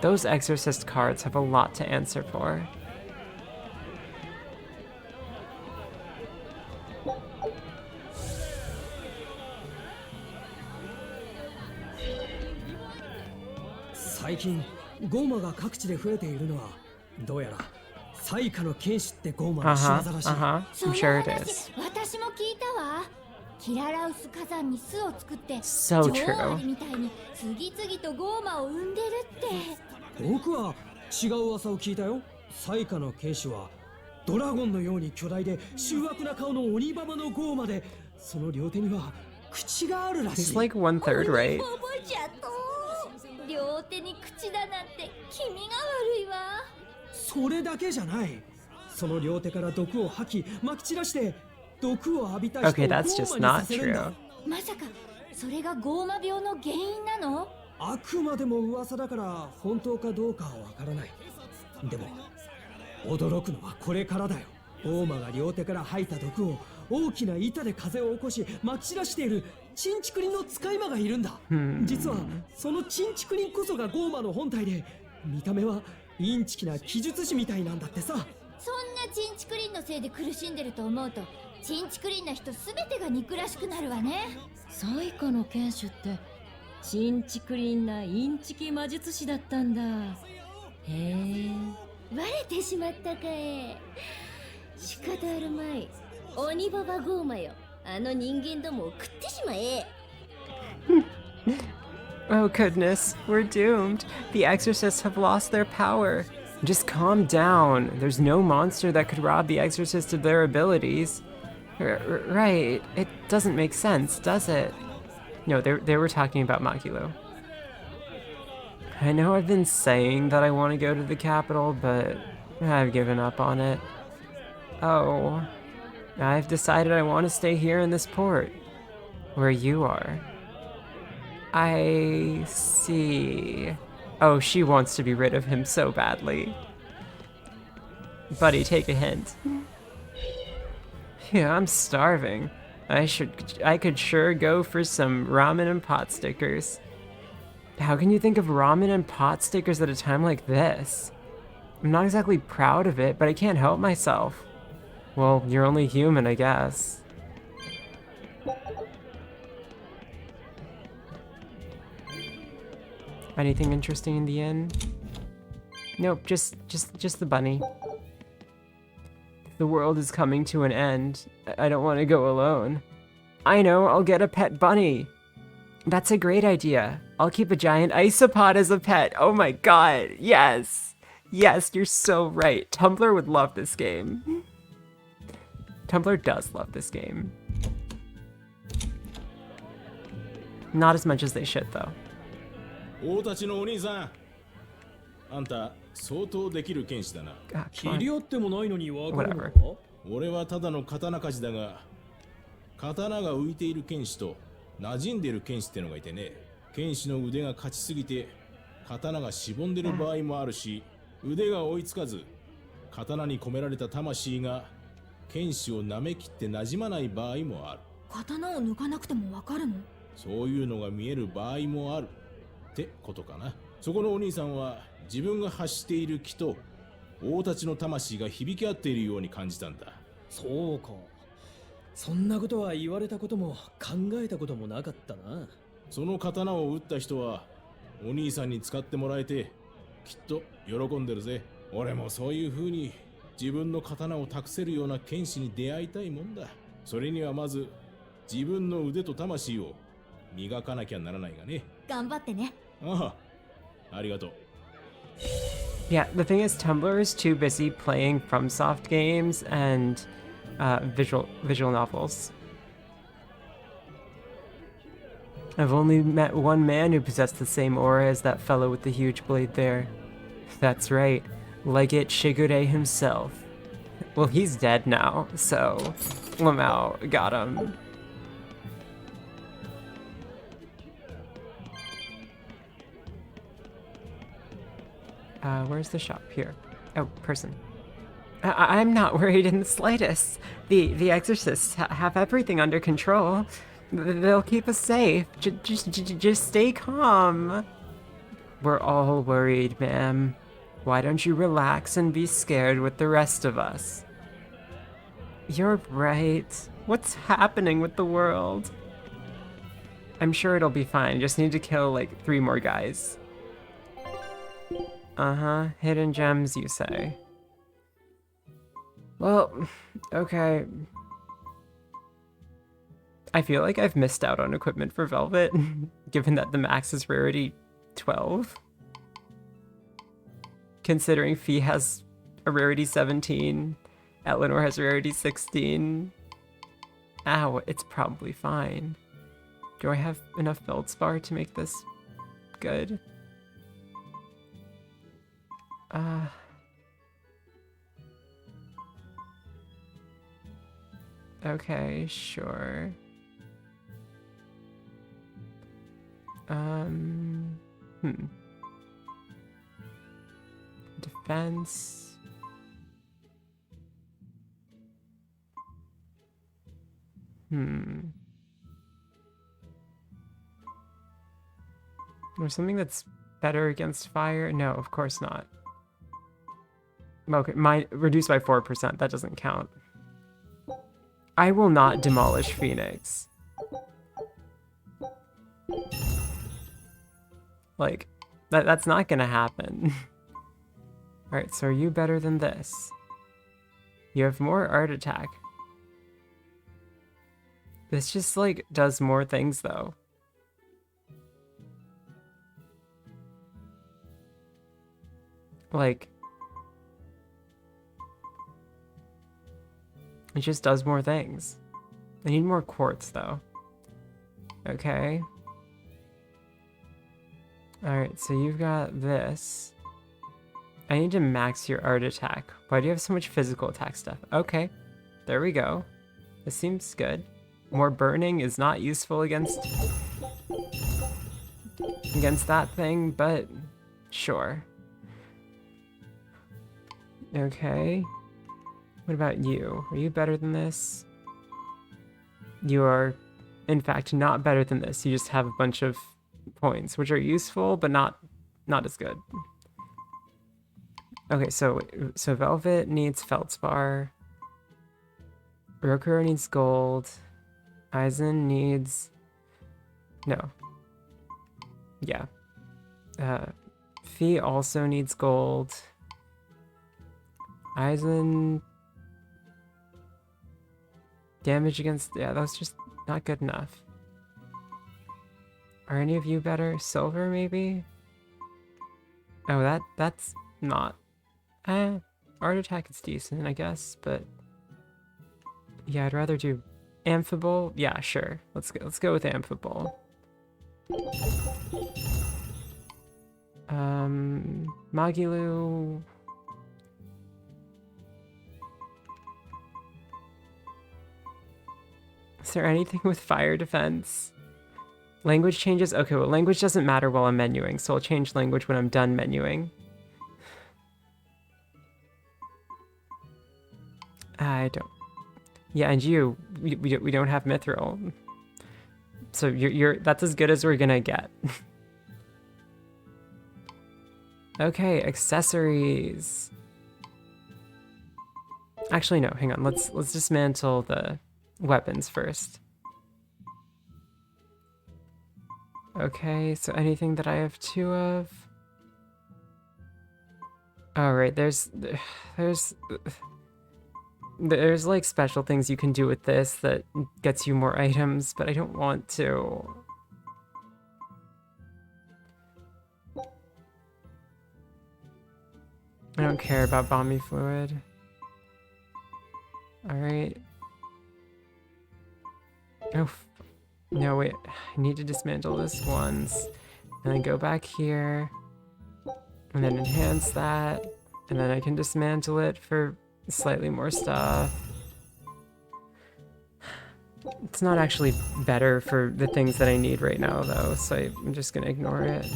Those Exorcist cards have a lot to answer for. Lately, ゴーマが各地で増えているのはどうやら最下の剣士ってゴーマの仕業らしい。I'm sure it is. 私も聞いたわ。キララウス火山に巣を作って、 So 女 true. 王アリみたいに次々とゴーマを生んでるって。僕は違う噂を聞いたよ。最下の剣士はドラゴンのように巨大で醜悪な顔の鬼ババのゴーマで、その両手には口があるらし He's い。 like 1/3, right? 覚えちゃった。両手に口だなんて気味が悪いわ。それだけじゃない。その両手から毒を吐き、撒き散らして、毒を浴びた人を Okay, ゴ that's ー just マに not させるんだ true.。まさかそれがゴーマ病の原因なの？あくまでも噂だから本当かどうかはわからない。でも驚くのはこれからだよ。ゴーマが両手から吐いた毒を大きな板で風を起こし撒き散らしているチンチクリンの使い魔がいるんだ。実はそのチンチクリンこそがゴーマの本体で、見た目はインチキな奇術師みたいなんだってさ。そんなチンチクリンのせいで苦しんでると思うと、チンチクリンな人すべてが憎らしくなるわね。サイカの剣士ってチンチクリンなインチキ魔術師だったんだ。へえ。バレてしまったかい。仕方あるまい。鬼ババゴーマよ、あの人間どもを食ってしまえ。Oh goodness, we're doomed. The exorcists have lost their power. Just calm down. There's no monster that could rob the exorcists of their abilities. Right, it doesn't make sense, does it? No, they were talking about Makilo. I know I've been saying that I want to go to the capital, but I've given up on it. Oh, I've decided I want to stay here in this port, where you are. I see. Oh, she wants to be rid of him so badly. Buddy, take a hint. Yeah, I'm starving. I could sure go for some ramen and pot stickers. How can you think of ramen and pot stickers at a time like this? I'm not exactly proud of it, but I can't help myself. Well, you're only human, I guess. Anything interesting in the inn? Nope, just the bunny. The world is coming to an end. I don't want to go alone. I know, I'll get a pet bunny. That's a great idea. I'll keep a giant isopod as a pet. Oh my god, yes. Yes, you're so right. Tumblr would love this game. Tumblr does love this game. Not as much as they should, though. 大たちのお兄さん、あんた相当できる剣士だな。切り合ってもないのにわかるのか？俺はただの刀鍛冶だが、刀が浮いている剣士と馴染んでいる剣士ってのがいてね。剣士の腕が勝ちすぎて刀がしぼんでる場合もあるし、腕が追いつかず刀に込められた魂が剣士を舐めきって馴染まない場合もある。刀を抜かなくてもわかるの？そういうのが見える場合もあるってことかな。そこのお兄さんは自分が発している気と大たちの魂が響き合っているように感じたんだ。そうか。そんなことは言われたことも考えたこともなかったな。その刀を撃った人はお兄さんに使ってもらえてきっと喜んでるぜ。俺もそういう風に自分の刀を託せるような剣士に出会いたいもんだ。それにはまず自分の腕と魂を磨かなきゃならないがね。頑張ってね。ああ、ありがとう。Yeah, the thing is, Tumblr is too busy playing FromSoft games and visual novels. I've only met one man who possessed the same aura as that fellow with the huge blade there. That's right, Legate Shigure himself. Well, he's dead now, so Lamau got him. Where's the shop? Here. Oh, person. I'm not worried in the slightest. The exorcists have everything under control. They'll keep us safe. Just stay calm. We're all worried, ma'am. Why don't you relax and be scared with the rest of us? You're right. What's happening with the world? I'm sure it'll be fine. Just need to kill like 3 more guys. Uh-huh. Hidden gems, you say. Well, okay. I feel like I've missed out on equipment for Velvet, given that the max is rarity 12. Considering Fee has a rarity 17, Eleanor has rarity 16. Ow, it's probably fine. Do I have enough feldspar to make this good? Okay, sure. Defense. There's something that's better against fire? No, of course not. Okay, mine reduced by 4%. That doesn't count. I will not demolish Phoenix. Like, that's not gonna happen. Alright, so are you better than this? You have more art attack. This just, like, does more things, though. Like, it just does more things. I need more quartz, though. Okay. Alright, so you've got this. I need to max your art attack. Why do you have so much physical attack stuff? Okay, there we go. This seems good. More burning is not useful against that thing, but sure. Okay. What about you? Are you better than this? You are, in fact, not better than this. You just have a bunch of points, which are useful, but not as good. Okay, so Velvet needs Feldspar. Rokuro needs gold. Aizen needs... No. Yeah. Fee also needs gold. Aizen... Damage against... Yeah, that's just not good enough. Are any of you better? Silver, maybe? Oh, that's not... art attack is decent, I guess, but... Yeah, I'd rather do Amphibole. Yeah, sure. Let's go with Amphibole. Magilu... Is there anything with fire defense? Language changes? Okay, well, language doesn't matter while I'm menuing, so I'll change language when I'm done menuing. I don't... Yeah, and we don't have Mithril. So that's as good as we're gonna get. Okay, accessories. Actually, no, hang on. Let's dismantle the weapons first. Okay, so anything that I have 2 of. Oh, right, there's like special things you can do with this that gets you more items, but I don't want to. I don't care about Bomby Fluid. Alright. Oh, no, wait. I need to dismantle this once. And then go back here. And then enhance that. And then I can dismantle it for slightly more stuff. It's not actually better for the things that I need right now, though, so I'm just gonna ignore it.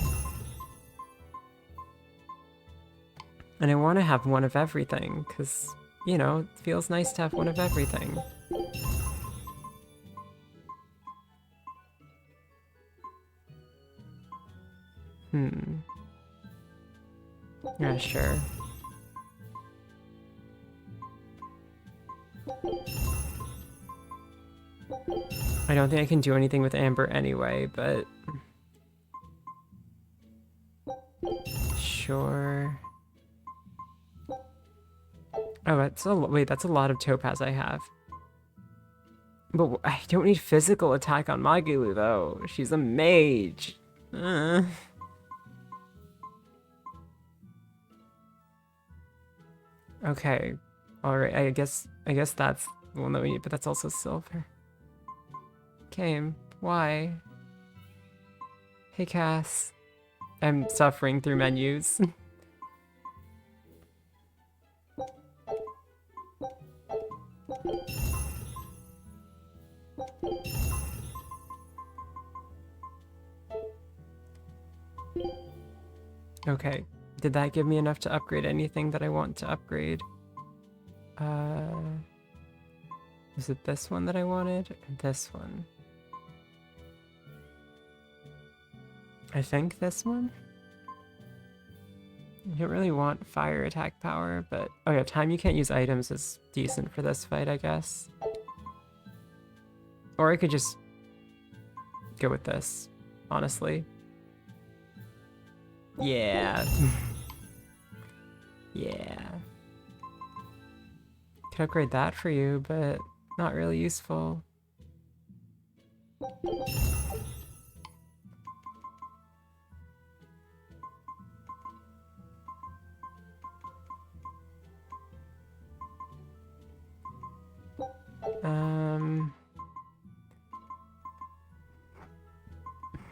And I want to have one of everything, because, you know, it feels nice to have one of everything. Yeah, sure. I don't think I can do anything with Amber anyway, but... Sure. Oh, wait, that's a lot of topaz I have. But I don't need physical attack on Magilu, though. She's a mage. Okay. Alright, I guess that's the one that we need, but that's also silver. Okay, why? Hey, Cass. I'm suffering through menus. Okay. Did that give me enough to upgrade anything that I want to upgrade? Was it this one that I wanted? Or this one? I think this one? You don't really want fire attack power, but... Oh yeah, time you can't use items is decent for this fight, I guess. Or I could just go with this, honestly. Yeah. Yeah. Could upgrade that for you, but not really useful.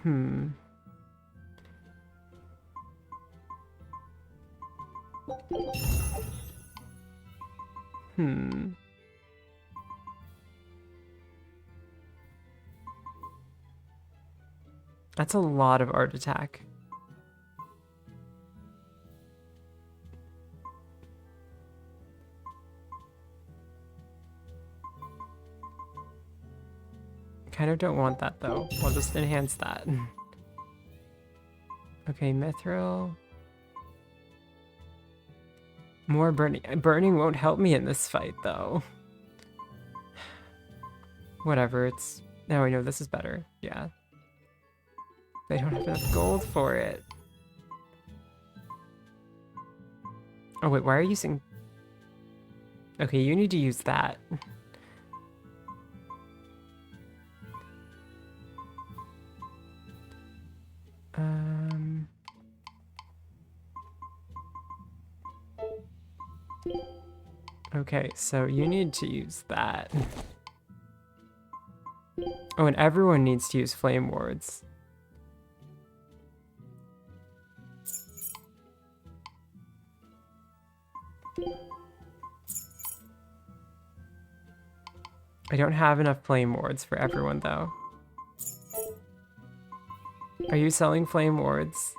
Hmm. Hmm. That's a lot of art attack. Kind of don't want that though. I'll just enhance that. Okay, mithril. More burning. Burning won't help me in this fight though. Whatever, it's... Now I know this is better. Yeah. They don't have enough gold for it. Oh wait, why are you using... Okay, you need to use that. Okay, so you need to use that. Oh, and everyone needs to use flame wards. I don't have enough flame wards for everyone though. Are you selling flame wards?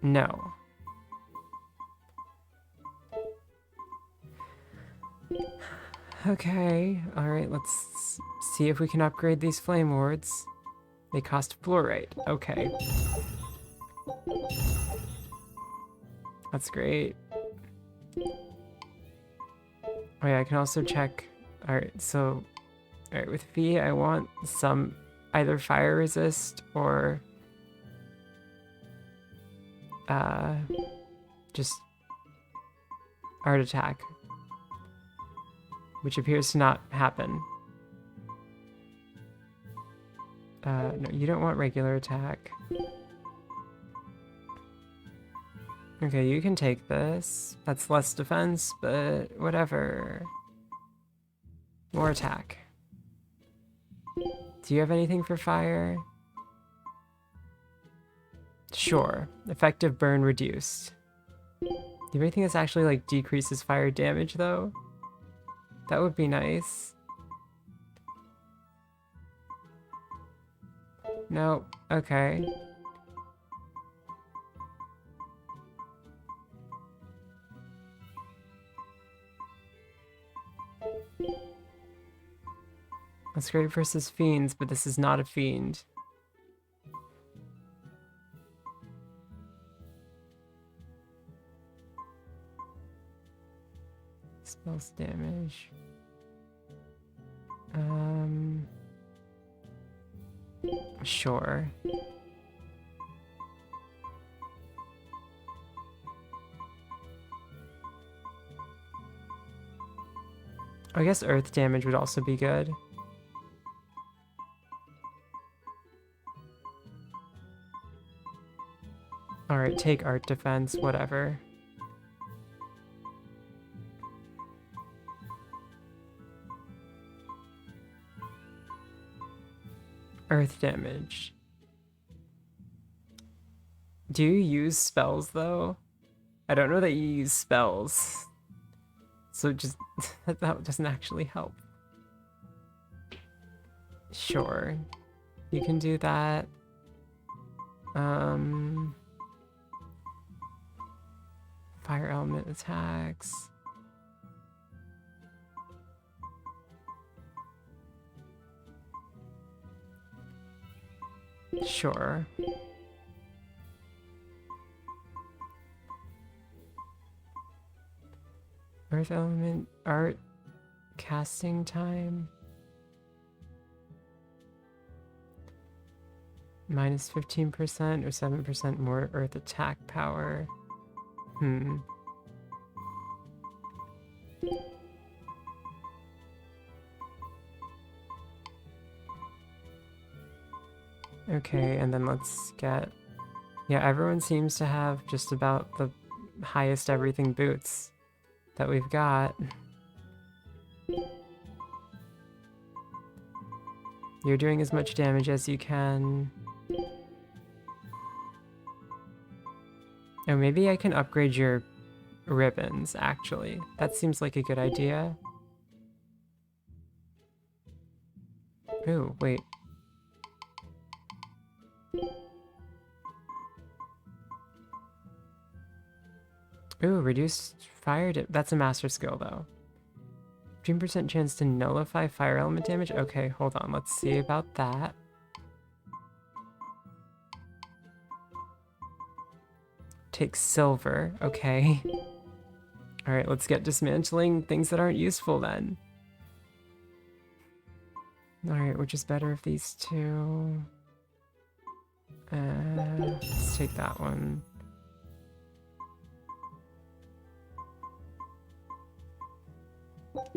No. Okay, alright, let's see if we can upgrade these flame wards. They cost fluorite. Okay. That's great. Oh yeah, I can also check. Alright, so... Alright, with V, I want some either fire resist or... just... art attack. Which appears to not happen. No, you don't want regular attack. Okay, you can take this. That's less defense, but whatever. More attack. Do you have anything for fire? Sure. Effective burn reduced. Do you have anything that's actually like decreases fire damage though? That would be nice. Nope. Okay. That's great versus fiends, but this is not a fiend. Spells damage. Sure. I guess earth damage would also be good. Alright, take art defense, whatever. Earth damage. Do you use spells though? I don't know that you use spells. So just that doesn't actually help. Sure. You can do that. Fire element attacks. Sure. Earth element art casting time. Minus 15% or 7% more earth attack power. Okay, and then let's get... Yeah, everyone seems to have just about the highest everything boots that we've got. You're doing as much damage as you can. Oh, maybe I can upgrade your ribbons, actually. That seems like a good idea. Ooh, wait. Ooh, reduced fire that's a master skill, though. 15% chance to nullify fire element damage? Okay, hold on. Let's see about that. Take silver. Okay. Alright, let's get dismantling things that aren't useful then. Alright, which is better of these two? Let's take that one.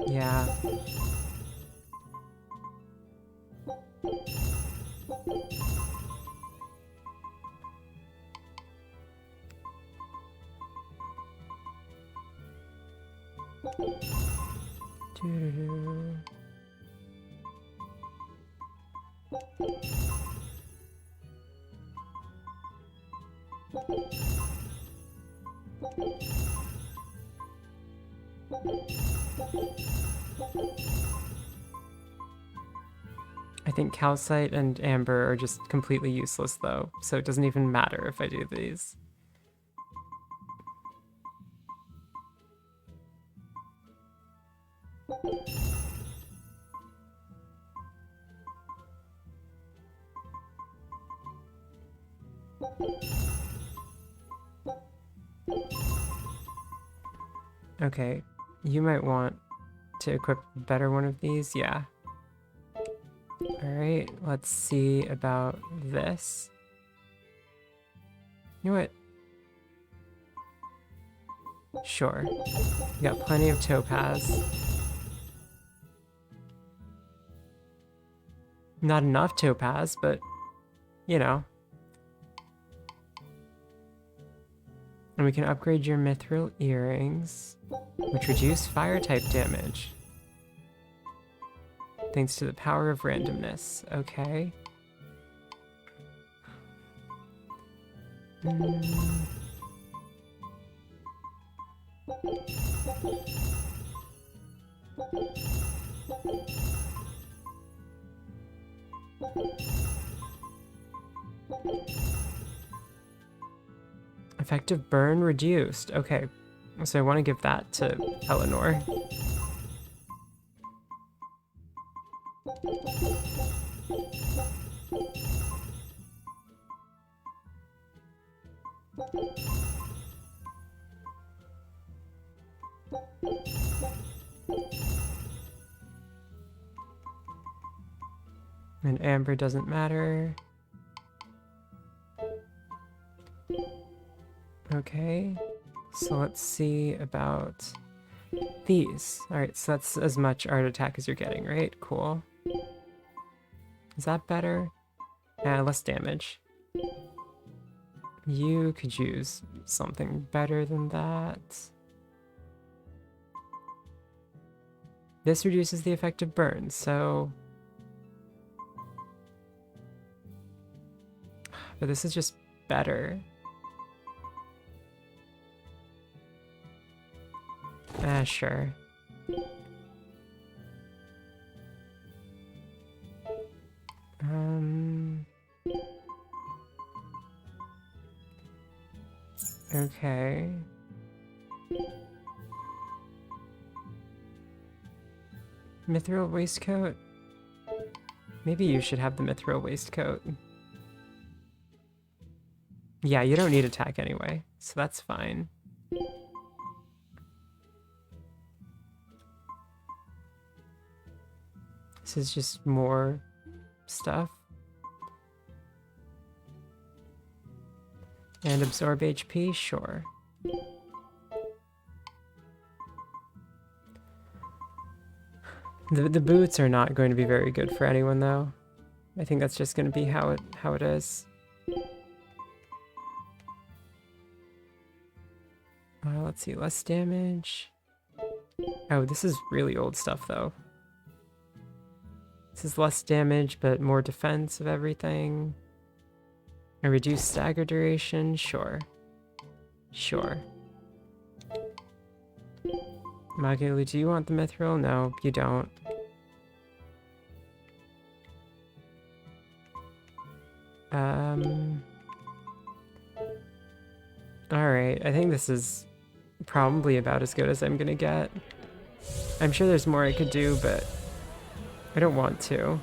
Yeah. Doo-doo-doo. I think calcite and amber are just completely useless though, so it doesn't even matter if I do these. Okay, you might want to equip a better one of these, yeah. Alright, let's see about this. You know what? Sure. We got plenty of topaz. Not enough topaz, but, you know. And we can upgrade your mithril earrings, which reduce fire type damage. Thanks to the power of randomness. Okay. Effective burn reduced. Okay. So I want to give that to Eleanor. And amber doesn't matter. Okay, so let's see about these. Alright, so that's as much art attack as you're getting, right? Cool. Is that better? Less damage. You could use something better than that. This reduces the effect of burn, so... But this is just better. Sure. Okay. Mithril waistcoat? Maybe you should have the mithril waistcoat. Yeah, you don't need attack anyway, so that's fine. This is just more stuff. And absorb HP? Sure. The boots are not going to be very good for anyone though. I think that's just going to be how it is. Let's see, less damage. Oh, this is really old stuff though. This is less damage, but more defense of everything. A reduced stagger duration, sure. Sure. Magulu, do you want the mithril? No, you don't. Alright, I think this is probably about as good as I'm gonna get. I'm sure there's more I could do, but I don't want to.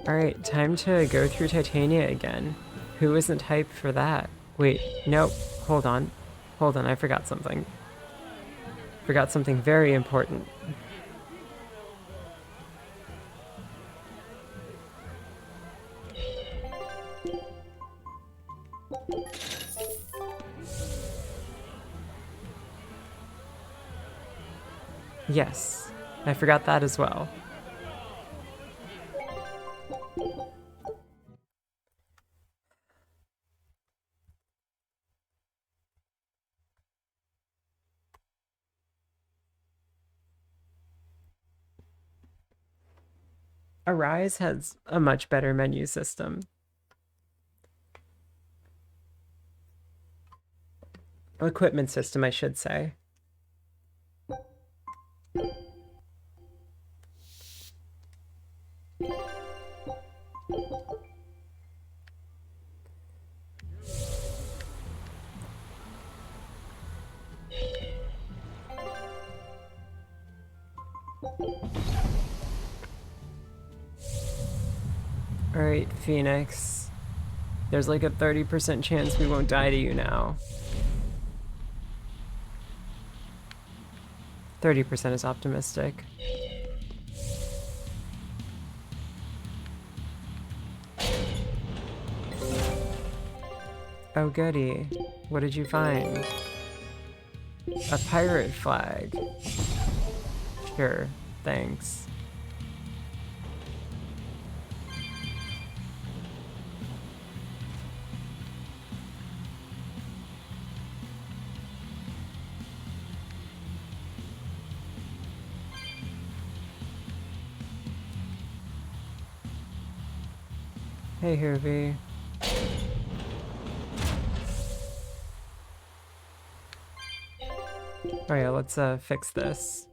Alright, time to go through Titania again. Who isn't hyped for that? Wait, nope, hold on. Hold on, I forgot something. Forgot something very important. Yes, I forgot that as well. Arise has a much better menu system. Equipment system, I should say. Alright, Phoenix. There's like a 30% chance we won't die to you now. 30% is optimistic. Oh goody. What did you find? A pirate flag. Sure, thanks. Hey, Hervey. Oh yeah, let's fix this.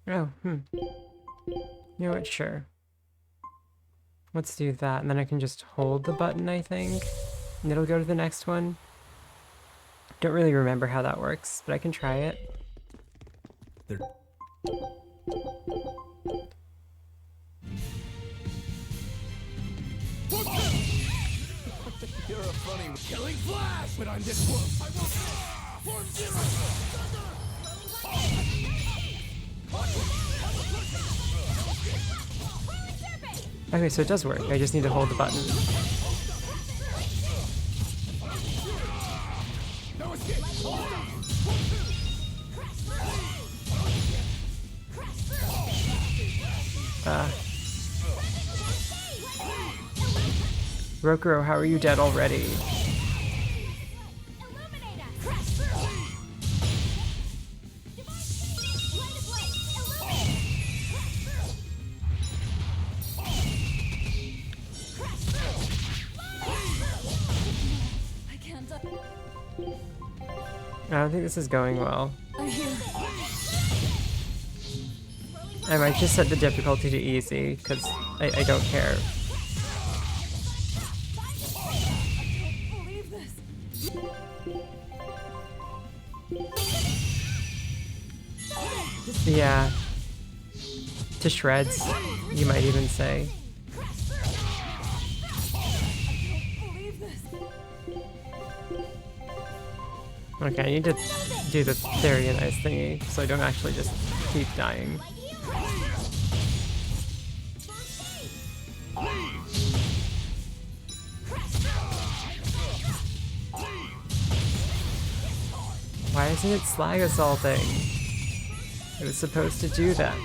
Oh, You know what, sure. Let's do that, and then I can just hold the button, I think, and it'll go to the next one. Don't really remember how that works, but I can try it. There. You're a funny killing flash, but I'm this one. I will form zero. Okay, so it does work. I just need to hold the button. No escape. Rokuro, how are you dead already? I don't think this is going well. I might just set the difficulty to easy, because I don't care. Yeah. To shreds, you might even say. Okay, I need to do the Berseria nice thingy, so I don't actually just keep dying. Why isn't it slag assaulting? It was supposed to do that.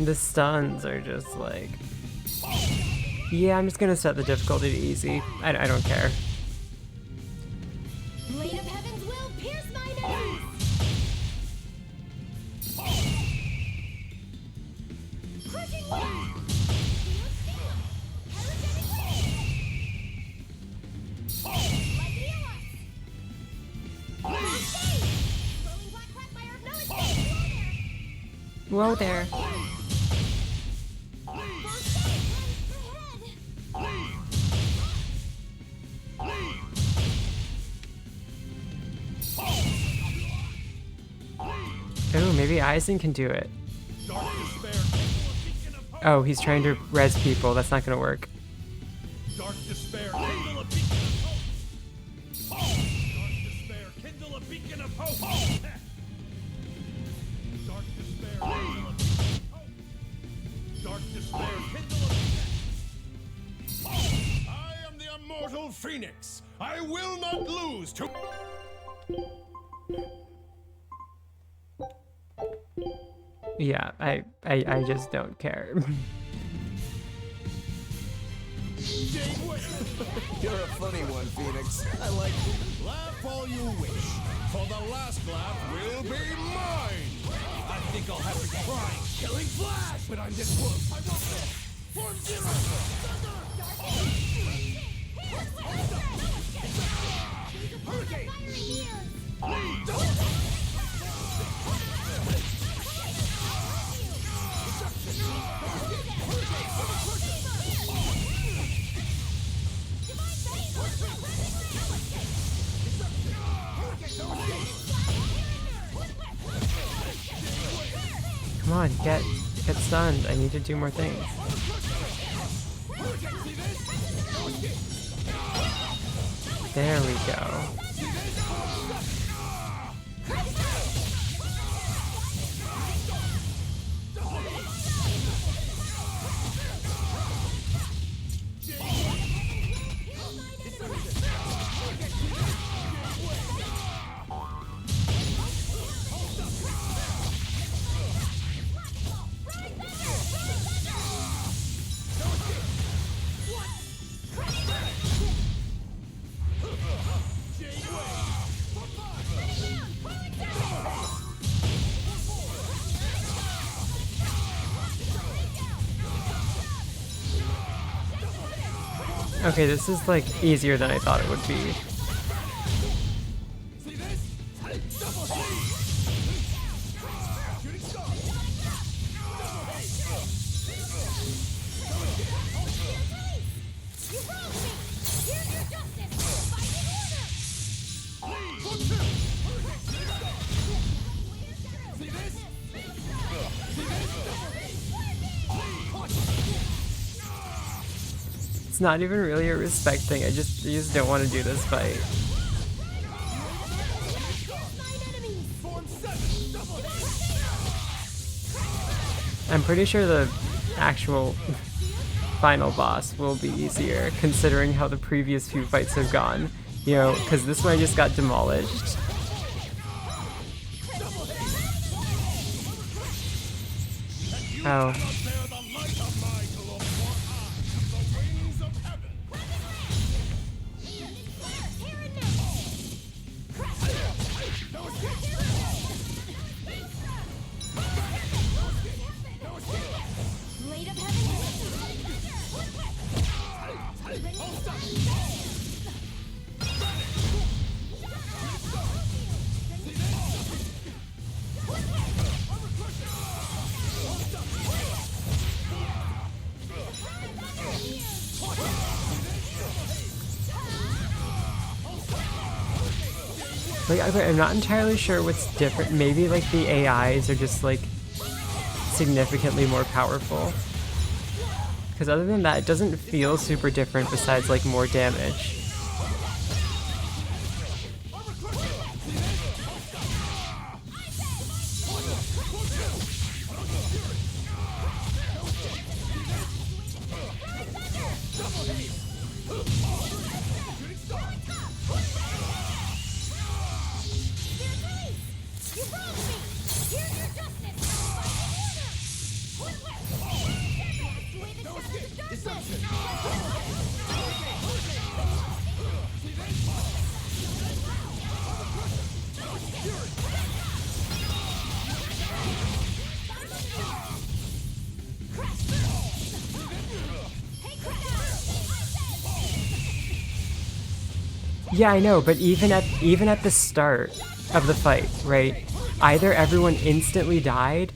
The stuns are just like... Yeah, I'm just gonna set the difficulty to easy. I don't care. Blade of Heavens will pierce my nose! Crushing wind! Whoa there. Oh, maybe Aizen can do it. Oh, he's trying to res people. That's not gonna work. Dark despair, kindle a beacon of hope. Dark despair, kindle a beacon of hope. Dark despair, kindle a beacon of hope. Dark despair, kindle a beacon. I am the immortal Phoenix. I will not lose to. Yeah, I just don't care. You're a funny one, Phoenix. I like it. Laugh all you wish, for the last laugh will be mine. I think I'll have to cry. Killing Flash, but I'm this wolf. I won't miss. Form Zero. Come on, get stunned. I need to do more things. There we go. Okay, this is like easier than I thought it would be. It's not even really a respect thing. I just don't want to do this fight. I'm pretty sure the actual final boss will be easier, considering how the previous few fights have gone. You know, because this one I just got demolished. Oh. Like, I'm not entirely sure what's different. Maybe, like, the AIs are just, like, significantly more powerful. Because other than that, it doesn't feel super different besides, like, more damage. Yeah, I know, but even at the start of the fight, right? Either everyone instantly died,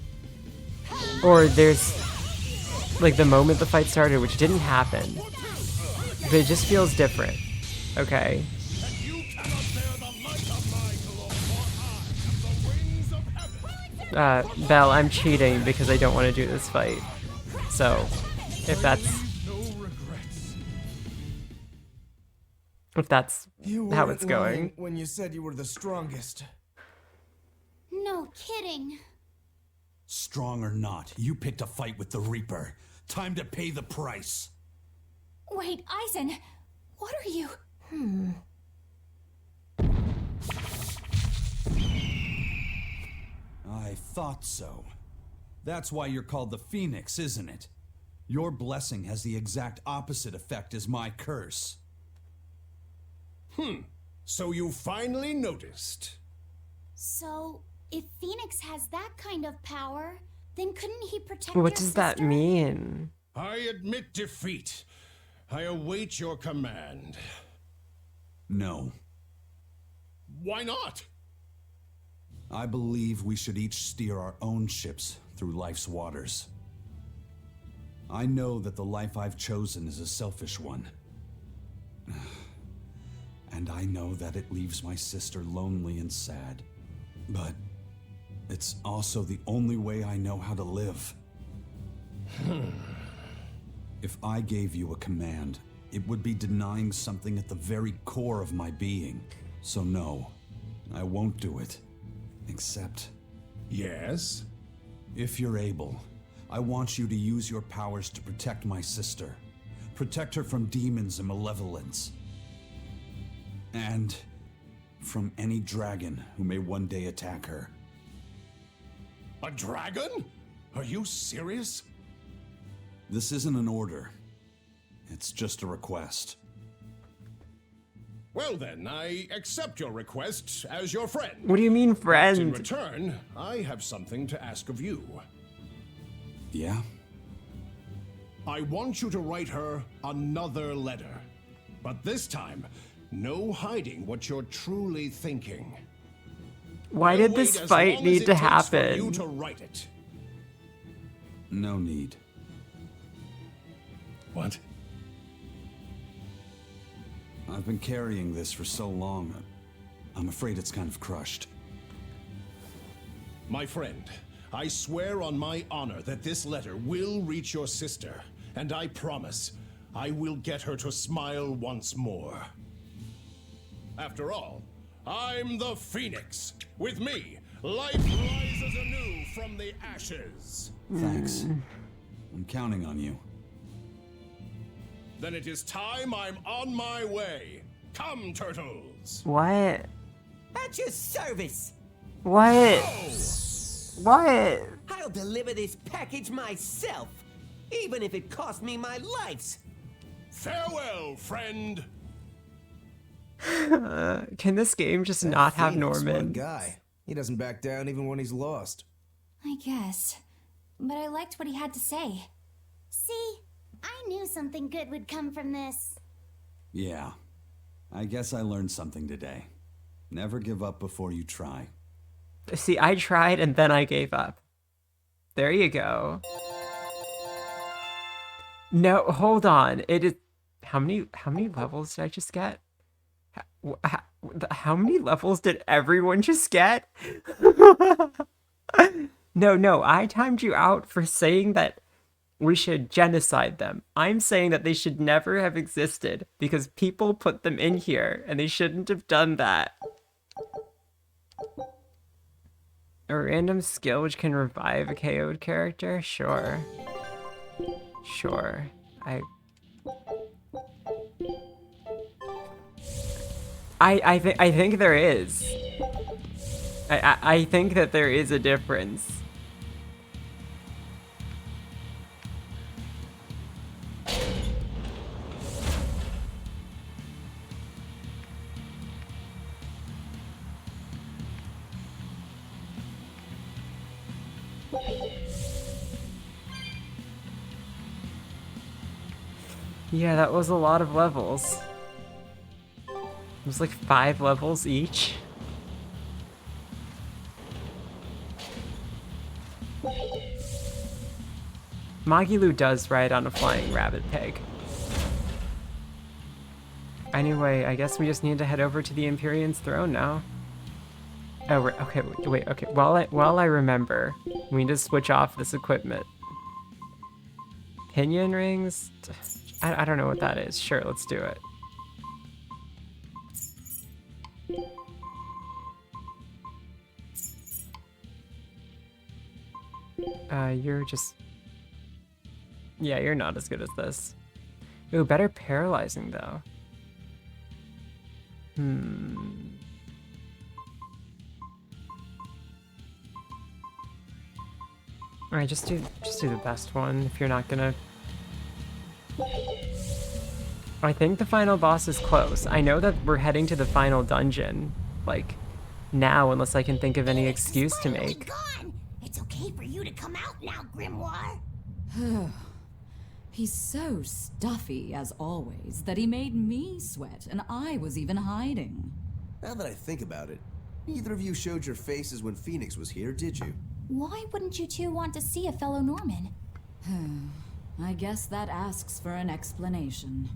or there's like the moment the fight started, which didn't happen. But it just feels different. Okay. Belle, I'm cheating because I don't want to do this fight. So, if that's how it's going. When you said you were the strongest. No kidding. Strong or not, you picked a fight with the Reaper. Time to pay the price. Wait, Aizen, what are you? I thought so. That's why you're called the Phoenix, isn't it? Your blessing has the exact opposite effect as my curse. So you finally noticed. So, if Phoenix has that kind of power, then couldn't he protect What your does that sister? mean? I admit defeat. I await your command. No. Why not? I believe we should each steer our own ships through life's waters. I know that the life I've chosen is a selfish one. And I know that it leaves my sister lonely and sad. But it's also the only way I know how to live. If I gave you a command, it would be denying something at the very core of my being. So no, I won't do it. Except... Yes? If you're able, I want you to use your powers to protect my sister. Protect her from demons and malevolence. And from any dragon who may one day attack her. A dragon? Are you serious? This isn't an order. It's just a request. Well then, I accept your request as your friend. What do you mean, In friend? return, I have something to ask of you. Yeah? I want you to write her another letter. But this time, no hiding what you're truly thinking. Why did this Wait as fight long as need it to takes for happen? you to write it. No need. What? I've been carrying this for so long, I'm afraid it's kind of crushed. My friend, I swear on my honor that this letter will reach your sister, and I promise I will get her to smile once more. After all, I'm the Phoenix. With me, Life rises anew from the ashes. Thanks. I'm counting on you. Then it is time I'm on my way. Come, turtles. What? At your service. What? What? I'll deliver this package myself, even if it costs me my lives. Farewell, friend. Can this game just not have Phoenix, Norman? One guy. He doesn't back down even when he's lost. I guess. But I liked what he had to say. See, I knew something good would come from this. Yeah. I guess I learned something today. Never give up before you try. See, I tried and then I gave up. There you go. No, hold on. It is how many levels did I just get? How many levels did everyone just get? No, I timed you out for saying that we should genocide them. I'm saying that they should never have existed because people put them in here and they shouldn't have done that. A random skill which can revive a KO'd character? Sure. Sure. I think there is. I think that there is a difference. Yeah, that was a lot of levels. It was like 5 levels each. Magilu does ride on a flying rabbit pig. Anyway, I guess we just need to head over to the Empyrean's throne now. Oh, okay, wait, okay. While I remember, we need to switch off this equipment. Pinion rings? I don't know what that is. Sure, let's do it. You're just... Yeah, you're not as good as this. Ooh, better paralyzing, though. Alright, just do the best one if you're not gonna... I think the final boss is close. I know that we're heading to the final dungeon, like, now, unless I can think of any excuse to make. Gone. It's okay for you to come out now, Grimoire. He's so stuffy, as always, that he made me sweat, and I was even hiding. Now that I think about it, neither of you showed your faces when Phoenix was here, did you? Why wouldn't you two want to see a fellow Norman? I guess that asks for an explanation.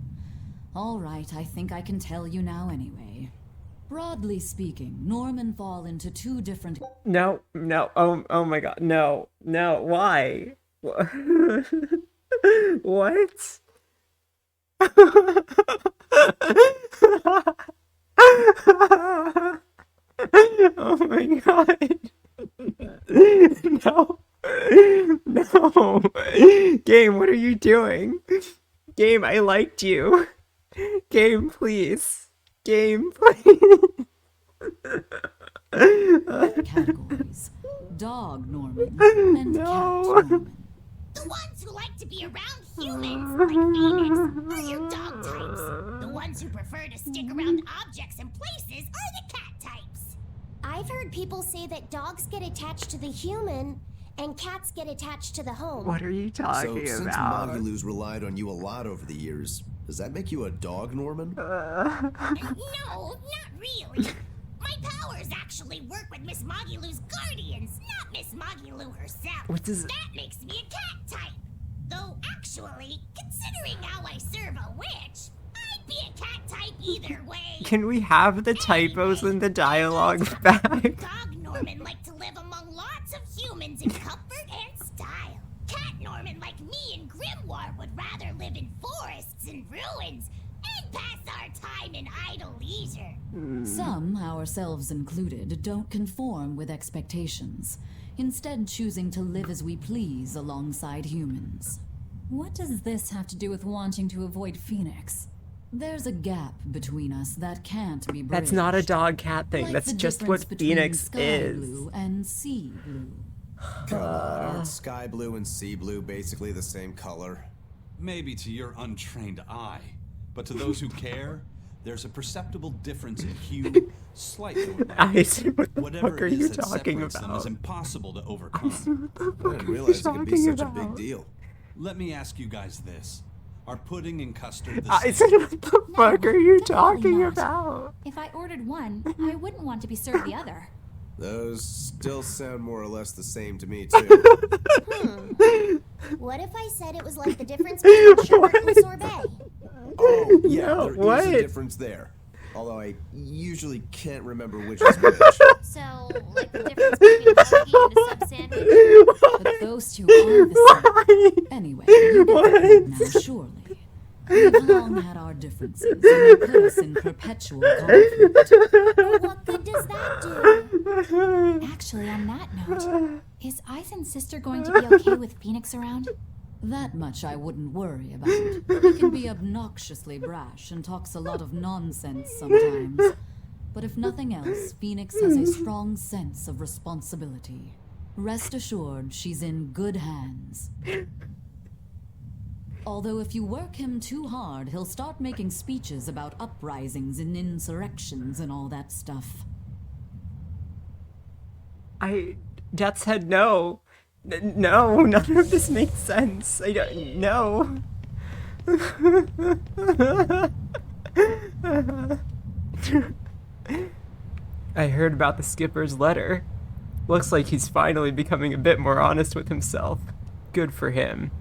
All right, I think I can tell you now anyway. Broadly speaking, Norman fall into 2 different... No, oh my god, no, why? What? Oh my god. No. Game, what are you doing? Game, I liked you. Game, please. Game, please. Categories. Dog Norman and cat Norman. The ones who like to be around humans, like Phoenix, are your dog types. The ones who prefer to stick around objects and places are the cat types. I've heard people say that dogs get attached to the human and cats get attached to the home. What are you talking So, since about? Magilu's relied on you a lot over the years, does that make you a dog, Norman? No, not really. My powers actually work with Miss Magilu's guardians, not Miss Magilu herself. What does... That makes me a cat type. Though actually, considering how I serve a witch, I'd be a cat type either way. Can we have the typos in the dialogue back? Dog Norman like to live among lots of humans in comfort and style. Cat Norman like me and Grimoire would rather live in forests and ruins and pass our time in idle leisure. Some, ourselves included, don't conform with expectations, instead choosing to live as we please alongside humans. What does this have to do with wanting to avoid Phoenix? There's a gap between us that can't be bridged. That's not a dog-cat thing. Like That's the just difference what between Phoenix sky is. blue and sea blue. Come on, aren't sky blue and sea blue basically the same color? Maybe to your untrained eye, but to those who care, there's a perceptible difference in hue, slight though it might be. What the Whatever fuck are it is you that talking separates them about? is impossible to overcome. I didn't realize it could be such a big deal. Let me ask you guys this. Are pudding and custard the I same? said, what the fuck are you definitely talking not. about? If I ordered one, I wouldn't want to be served the other. Those still sound more or less the same to me, too. What if I said it was like the difference between sherbet and sorbet? Oh, yeah, No, there is what? a difference there. Although I usually can't remember which is which. So, like the difference between a hoagie and a sub sandwich? But those two are the same. Anyway, you get the point now, surely. We've long had our differences, and they put us in perpetual conflict. What good does that do? Actually, on that note, is Aizen's sister going to be okay with Phoenix around? That much I wouldn't worry about. He can be obnoxiously brash and talks a lot of nonsense sometimes. But if nothing else, Phoenix has a strong sense of responsibility. Rest assured, she's in good hands. Although if you work him too hard, he'll start making speeches about uprisings and insurrections and all that stuff. Jet said no. No, none of this makes sense. I don't, no. I heard about the skipper's letter. Looks like he's finally becoming a bit more honest with himself. Good for him.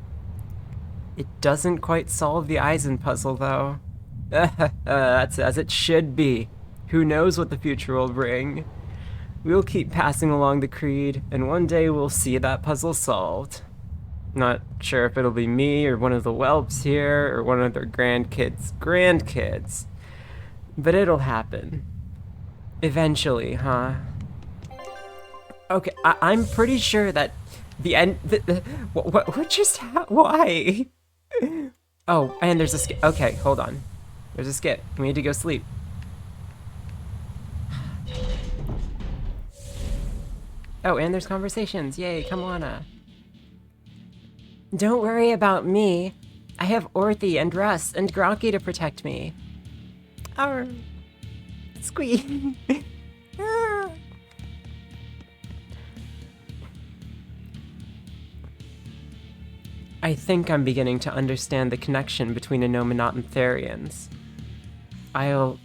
It doesn't quite solve the Eisen puzzle, though. That's as it should be. Who knows what the future will bring? We'll keep passing along the creed, and one day we'll see that puzzle solved. Not sure if it'll be me, or one of the whelps here, or one of their grandkids. But it'll happen. Eventually, huh? Okay, I'm pretty sure that the end... What just happened? Why? Oh, and there's a skip. Okay, hold on. There's a skip. We need to go sleep. Oh, and there's conversations. Yay, come on. Don't worry about me. I have Orthy and Russ and Grokky to protect me. Arr. Squee. I think I'm beginning to understand the connection between Anominat and Therians. I'll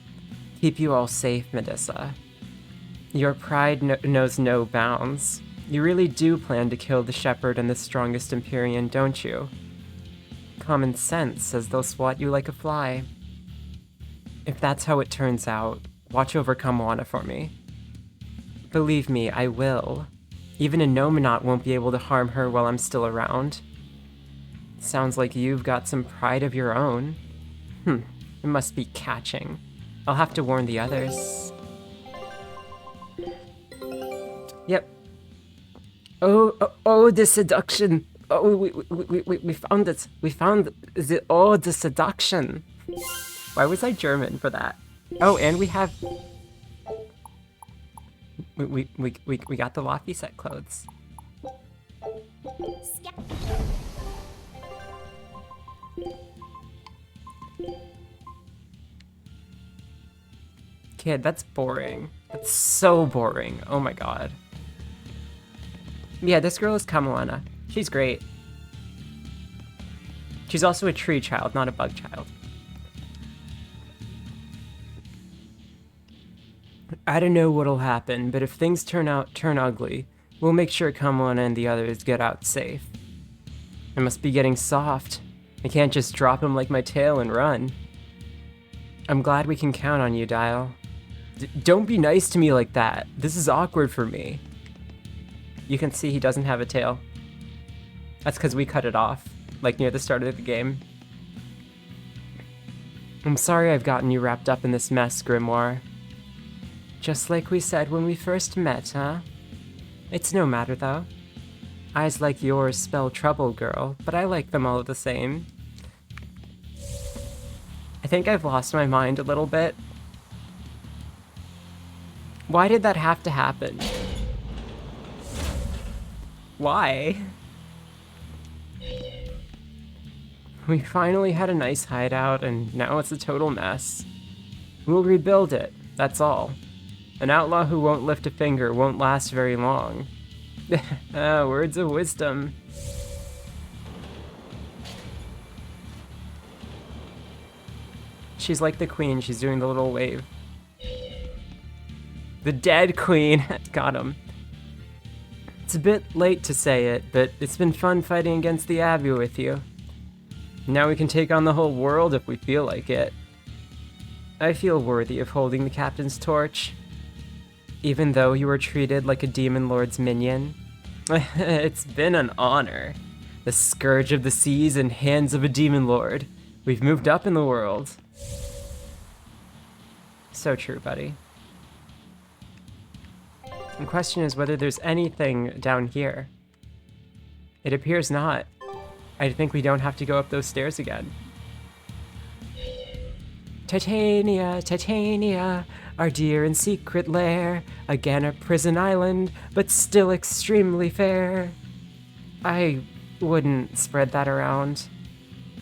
keep you all safe, Medusa. Your pride knows no bounds. You really do plan to kill the Shepherd and the strongest Empyrean, don't you? Common sense says they'll swat you like a fly. If that's how it turns out, watch over Kamwana for me. Believe me, I will. Even Anominat won't be able to harm her while I'm still around. Sounds like you've got some pride of your own. It must be catching. I'll have to warn the others. Yep. Oh, the seduction. Oh, we found it. We found the seduction. Why was I German for that? Oh, and we have... We got the Locky set clothes. Kid, that's boring. That's so boring. Oh my god. Yeah, this girl is Kamwana. She's great. She's also a tree child, not a bug child. I don't know what'll happen, but if things turn ugly, we'll make sure Kamwana and the others get out safe. I must be getting soft. I can't just drop him like my tail and run. I'm glad we can count on you, Dial. Don't be nice to me like that. This is awkward for me. You can see he doesn't have a tail. That's because we cut it off, like near the start of the game. I'm sorry I've gotten you wrapped up in this mess, Grimoire. Just like we said when we first met, huh? It's no matter, though. Eyes like yours spell trouble, girl, but I like them all the same. I think I've lost my mind a little bit. Why did that have to happen? Why? We finally had a nice hideout, and now it's a total mess. We'll rebuild it, that's all. An outlaw who won't lift a finger won't last very long. Words of wisdom. She's like the queen, she's doing the little wave. The dead queen! Got him. It's a bit late to say it, but it's been fun fighting against the Abbey with you. Now we can take on the whole world if we feel like it. I feel worthy of holding the captain's torch. Even though you were treated like a demon lord's minion. It's been an honor. The scourge of the seas and hands of a demon lord. We've moved up in the world. So true, buddy. The question is whether there's anything down here. It appears not. I think we don't have to go up those stairs again. Titania, Titania, our dear and secret lair, again a prison island, but still extremely fair. I wouldn't spread that around,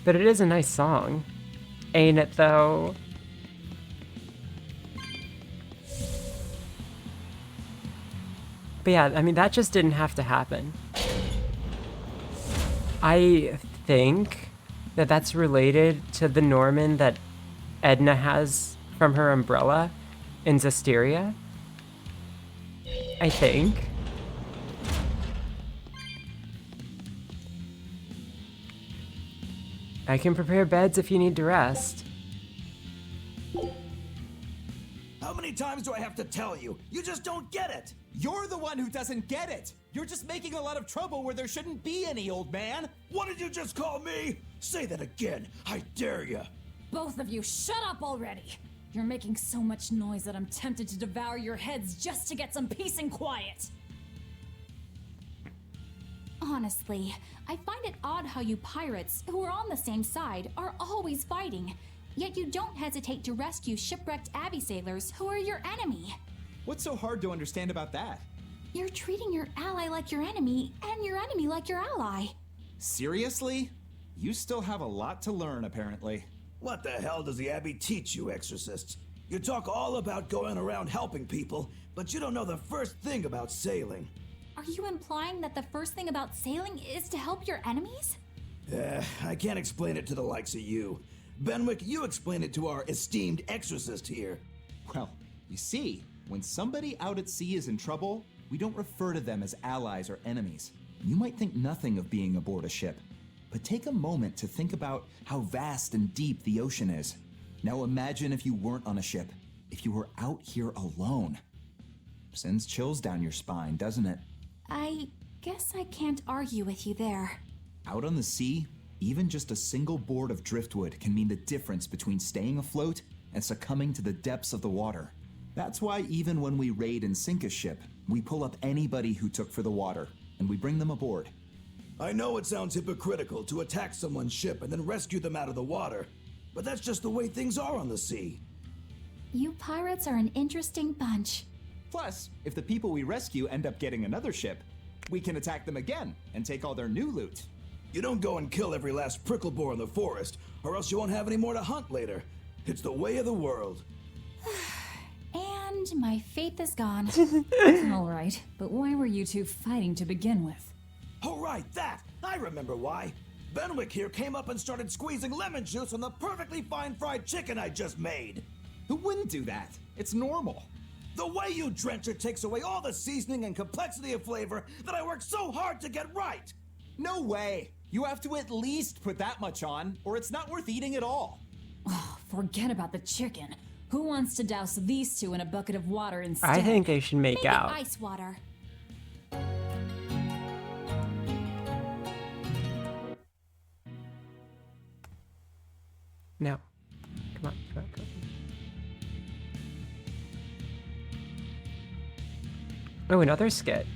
but it is a nice song. Ain't it, though? But yeah, I mean, that just didn't have to happen. I think that that's related to the Norman that Edna has from her umbrella in Zestiria. I think. I can prepare beds if you need to rest. How many times do I have to tell you? You just don't get it! You're the one who doesn't get it! You're just making a lot of trouble where there shouldn't be any, old man! What did you just call me? Say that again, I dare you! Both of you, shut up already! You're making so much noise that I'm tempted to devour your heads just to get some peace and quiet! Honestly, I find it odd how you pirates, who are on the same side, are always fighting. Yet you don't hesitate to rescue shipwrecked Abbey sailors who are your enemy. What's so hard to understand about that? You're treating your ally like your enemy, and your enemy like your ally. Seriously? You still have a lot to learn, apparently. What the hell does the Abbey teach you, exorcists? You talk all about going around helping people, but you don't know the first thing about sailing. Are you implying that the first thing about sailing is to help your enemies? I can't explain it to the likes of you. Benwick, you explain it to our esteemed exorcist here. Well, you see, when somebody out at sea is in trouble, we don't refer to them as allies or enemies. You might think nothing of being aboard a ship, but take a moment to think about how vast and deep the ocean is. Now imagine if you weren't on a ship, if you were out here alone. Sends chills down your spine, doesn't it? I guess I can't argue with you there. Out on the sea, even just a single board of driftwood can mean the difference between staying afloat and succumbing to the depths of the water. That's why even when we raid and sink a ship, we pull up anybody who took for the water, and we bring them aboard. I know it sounds hypocritical to attack someone's ship and then rescue them out of the water, but that's just the way things are on the sea. You pirates are an interesting bunch. Plus, if the people we rescue end up getting another ship, we can attack them again and take all their new loot. You don't go and kill every last prickle boar in the forest, or else you won't have any more to hunt later. It's the way of the world. And my faith is gone. Alright, but why were you two fighting to begin with? Oh right, that! I remember why. Benwick here came up and started squeezing lemon juice on the perfectly fine fried chicken I just made. Who wouldn't do that? It's normal. The way you drench it takes away all the seasoning and complexity of flavor that I worked so hard to get right. No way! You have to at least put that much on, or it's not worth eating at all. Oh, forget about the chicken. Who wants to douse these two in a bucket of water instead? I think they should make out. Ice water. No. Come on, come on, come on. Oh, another skit.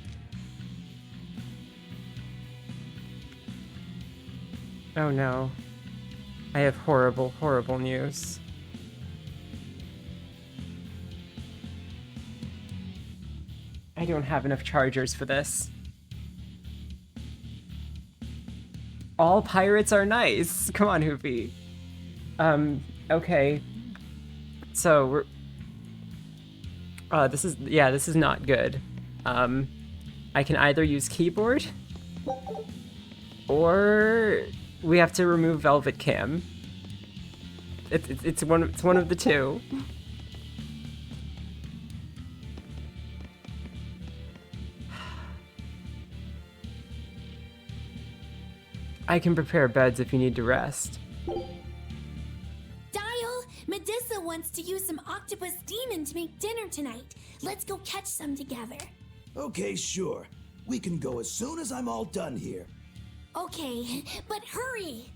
Oh no. I have horrible, horrible news. I don't have enough chargers for this. All pirates are nice. Come on, Hoopy. Okay. So we're this is not good. I can either use keyboard or we have to remove Velvet Cam. It's one of the two. I can prepare beds if you need to rest. Dial, Medusa wants to use some octopus demon to make dinner tonight. Let's go catch some together. Okay, sure. We can go as soon as I'm all done here. Okay, but hurry!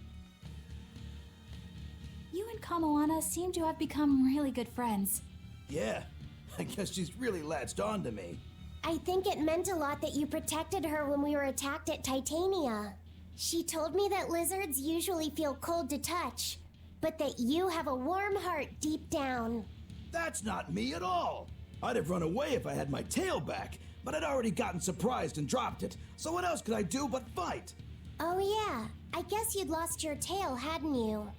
You and Kamoana seem to have become really good friends. Yeah, I guess she's really latched on to me. I think it meant a lot that you protected her when we were attacked at Titania. She told me that lizards usually feel cold to touch, but that you have a warm heart deep down. That's not me at all. I'd have run away if I had my tail back, but I'd already gotten surprised and dropped it, so what else could I do but fight? Oh yeah, I guess you'd lost your tail, hadn't you?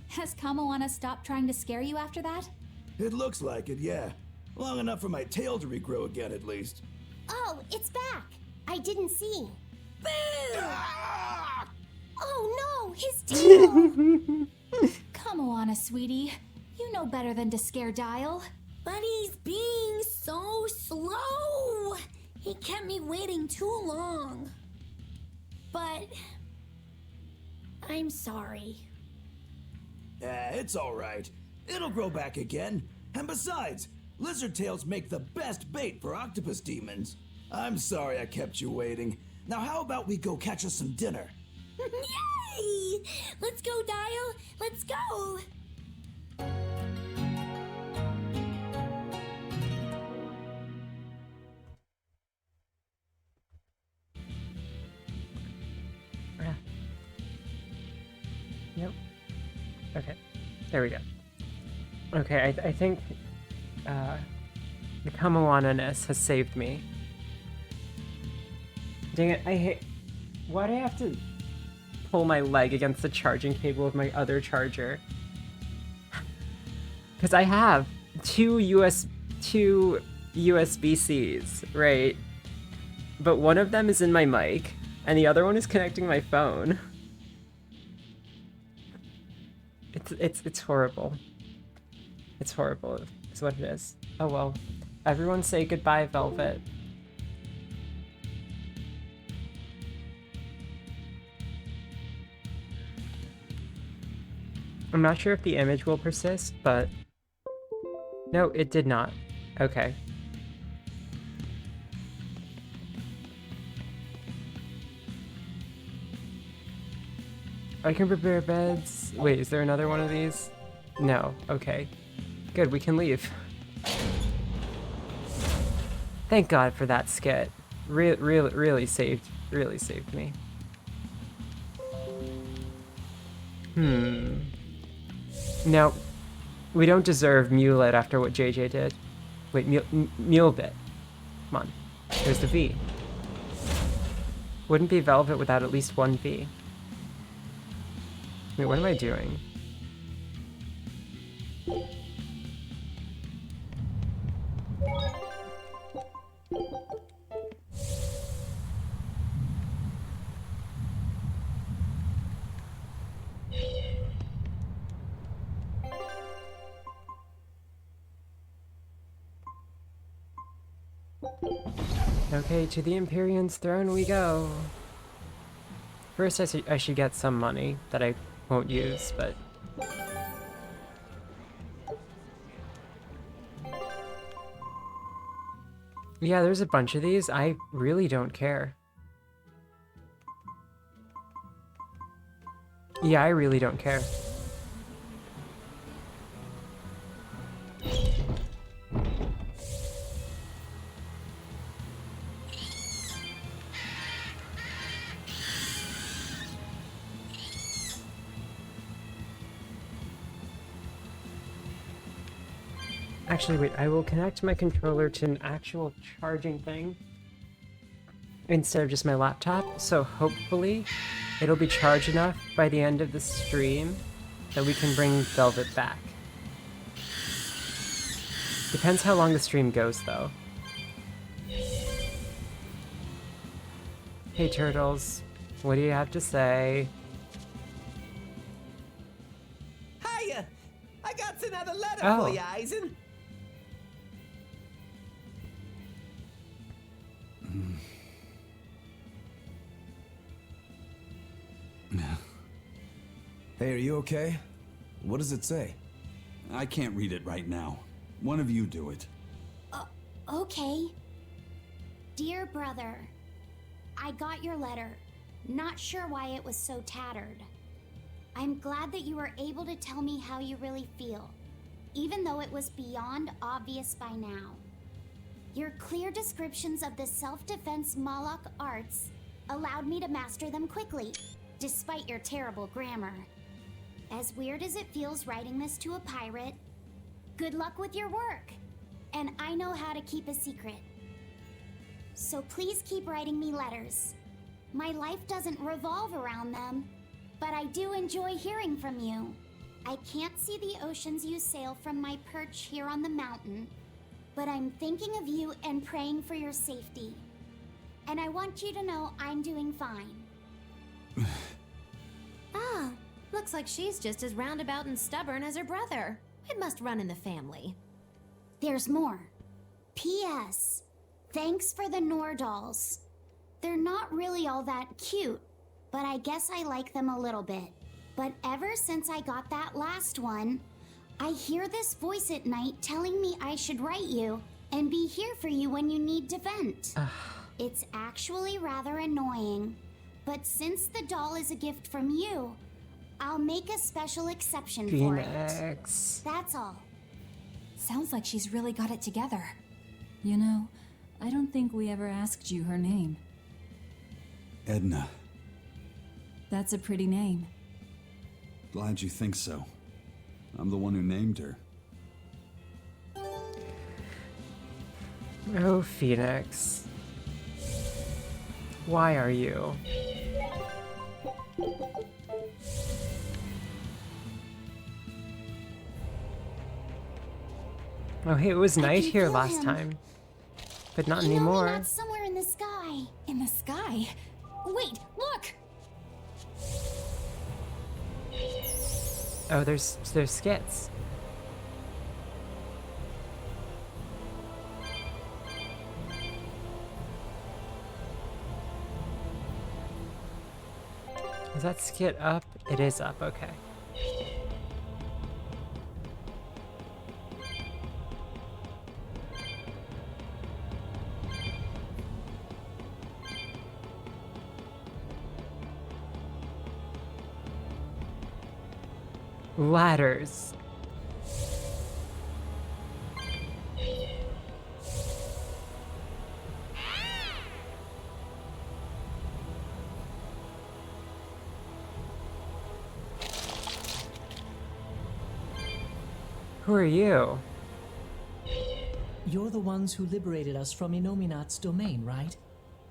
Has Kamoana stopped trying to scare you after that? It looks like it, yeah. Long enough for my tail to regrow again, at least. Oh, it's back! I didn't see. Boo! Ah! Oh no, his tail! Kamoana, sweetie. You know better than to scare Dial. But he's being so slow! He kept me waiting too long. But I'm sorry. It's alright. It'll grow back again. And besides, lizard tails make the best bait for octopus demons. I'm sorry I kept you waiting. Now how about we go catch us some dinner? Yay! Let's go, Dial! Let's go! Yep. Okay. There we go. Okay, I think the Kamoana-ness has saved me. Dang it, I hate... Why do I have to pull my leg against the charging cable of my other charger? Because I have two USB-Cs, right? But one of them is in my mic, and the other one is connecting my phone. It's horrible. It's horrible, is what it is. Oh well. Everyone say goodbye, Velvet. I'm not sure if the image will persist, but... No, it did not. Okay. I can prepare beds. Wait, is there another one of these? No. Okay. Good, we can leave. Thank God for that skit. Really saved me. No. We don't deserve Mulet after what JJ did. Wait, Mulebit. Come on. There's the V. Wouldn't be Velvet without at least one V. Wait, what am I doing? Okay, to the Empyrean's throne we go. First, I should get some money that I won't use, but... Yeah, there's a bunch of these. I really don't care. Yeah, I really don't care. Actually, wait, I will connect my controller to an actual charging thing instead of just my laptop, so hopefully it'll be charged enough by the end of the stream that we can bring Velvet back. Depends how long the stream goes, though. Hey, Turtles. What do you have to say? Hiya! I got another letter Oh. for you, Eisen. Hey, are you okay? What does it say? I can't read it right now. One of you do it. Okay. Dear brother, I got your letter. Not sure why it was so tattered. I'm glad that you were able to tell me how you really feel, even though it was beyond obvious by now. Your clear descriptions of the self-defense Moloch arts allowed me to master them quickly, despite your terrible grammar. As weird as it feels writing this to a pirate, good luck with your work. And I know how to keep a secret. So please keep writing me letters. My life doesn't revolve around them, but I do enjoy hearing from you. I can't see the oceans you sail from my perch here on the mountain, but I'm thinking of you and praying for your safety. And I want you to know I'm doing fine. Ah, looks like she's just as roundabout and stubborn as her brother. It must run in the family. There's more. P.S. Thanks for the Nordals. They're not really all that cute, but I guess I like them a little bit. But ever since I got that last one, I hear this voice at night telling me I should write you and be here for you when you need to vent. It's actually rather annoying, but since the doll is a gift from you, I'll make a special exception for it. Phoenix. That's all. Sounds like she's really got it together. You know, I don't think we ever asked you her name. Edna. That's a pretty name. Glad you think so. I'm the one who named her. Oh, Phoenix. Why are you? Oh, hey, it was night here feel last him. time. But not You know, anymore. not somewhere in the sky. In the sky? Wait, look! Oh, there's skits. Is that skit up? It is up, okay. Ladders. Who are you? You're the ones who liberated us from Inominat's domain, right?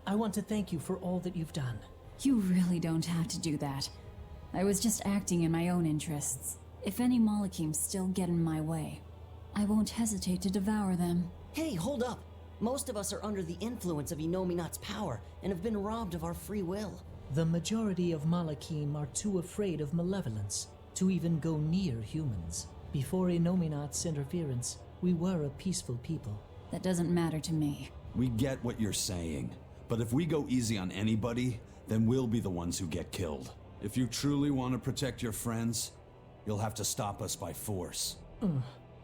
I want to thank you for all that you've done. You really don't have to do that. I was just acting in my own interests. If any Malachims still get in my way, I won't hesitate to devour them. Hey, hold up! Most of us are under the influence of Inominat's power and have been robbed of our free will. The majority of Malachim are too afraid of malevolence to even go near humans. Before Inominat's interference, we were a peaceful people. That doesn't matter to me. We get what you're saying, but if we go easy on anybody, then we'll be the ones who get killed. If you truly want to protect your friends, you'll have to stop us by force.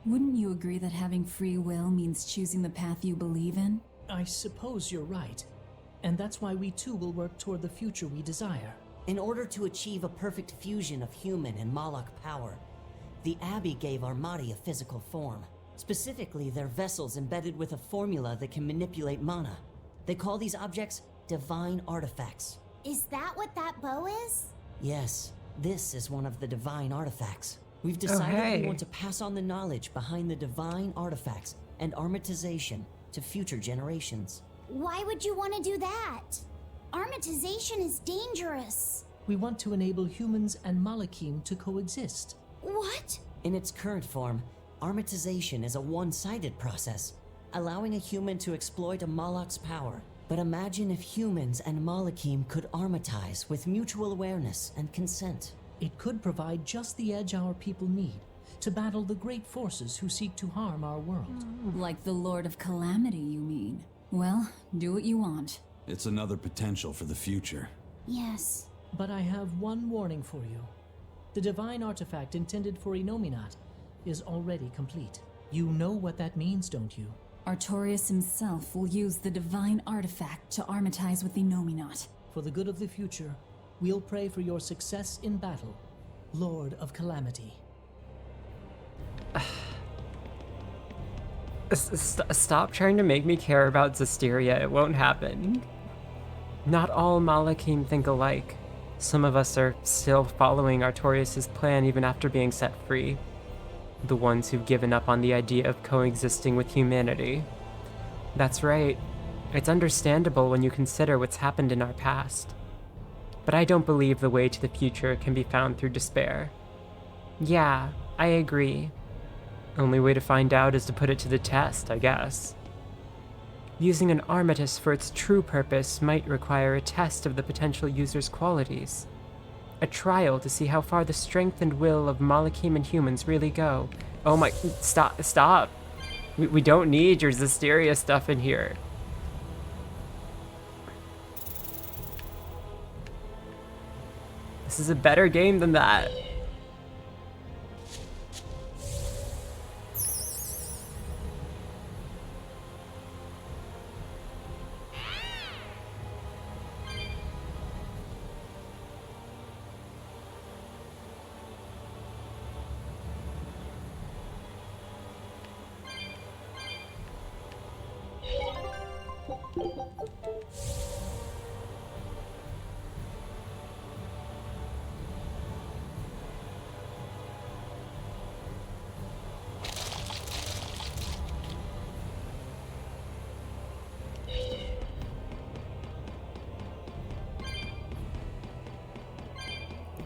Wouldn't you agree that having free will means choosing the path you believe in? I suppose you're right. And that's why we too will work toward the future we desire. In order to achieve a perfect fusion of human and Malak power, the Abbey gave Armadi a physical form. Specifically, they're vessels embedded with a formula that can manipulate mana. They call these objects divine artifacts. Is that what that bow is? Yes, this is one of the divine artifacts. We've decided hey. we want to pass on the knowledge behind the divine artifacts and armatization to future generations. Why would you want to do that? Armatization is dangerous. We want to enable humans and Malakim to coexist. What? In its current form, armatization is a one-sided process, allowing a human to exploit a Malak's power. But imagine if humans and Malakim could armatize with mutual awareness and consent. It could provide just the edge our people need to battle the great forces who seek to harm our world. Like the Lord of Calamity, you mean? Well, do what you want. It's another potential for the future. Yes. But I have one warning for you. The divine artifact intended for Inominat is already complete. You know what that means, don't you? Artorias himself will use the divine artifact to armatize with the Nominat. For the good of the future, we'll pray for your success in battle, Lord of Calamity. Stop trying to make me care about Zestiria. It won't happen. Not all Malakim think alike. Some of us are still following Artorias' plan even after being set free. The ones who've given up on the idea of coexisting with humanity. That's right. It's understandable when you consider what's happened in our past. But I don't believe the way to the future can be found through despair. Yeah, I agree. Only way to find out is to put it to the test, I guess. Using an armatus for its true purpose might require a test of the potential user's qualities. A trial to see how far the strength and will of Malakim and humans really go. Oh my, stop. We don't need your Zestiria stuff in here. This is a better game than that.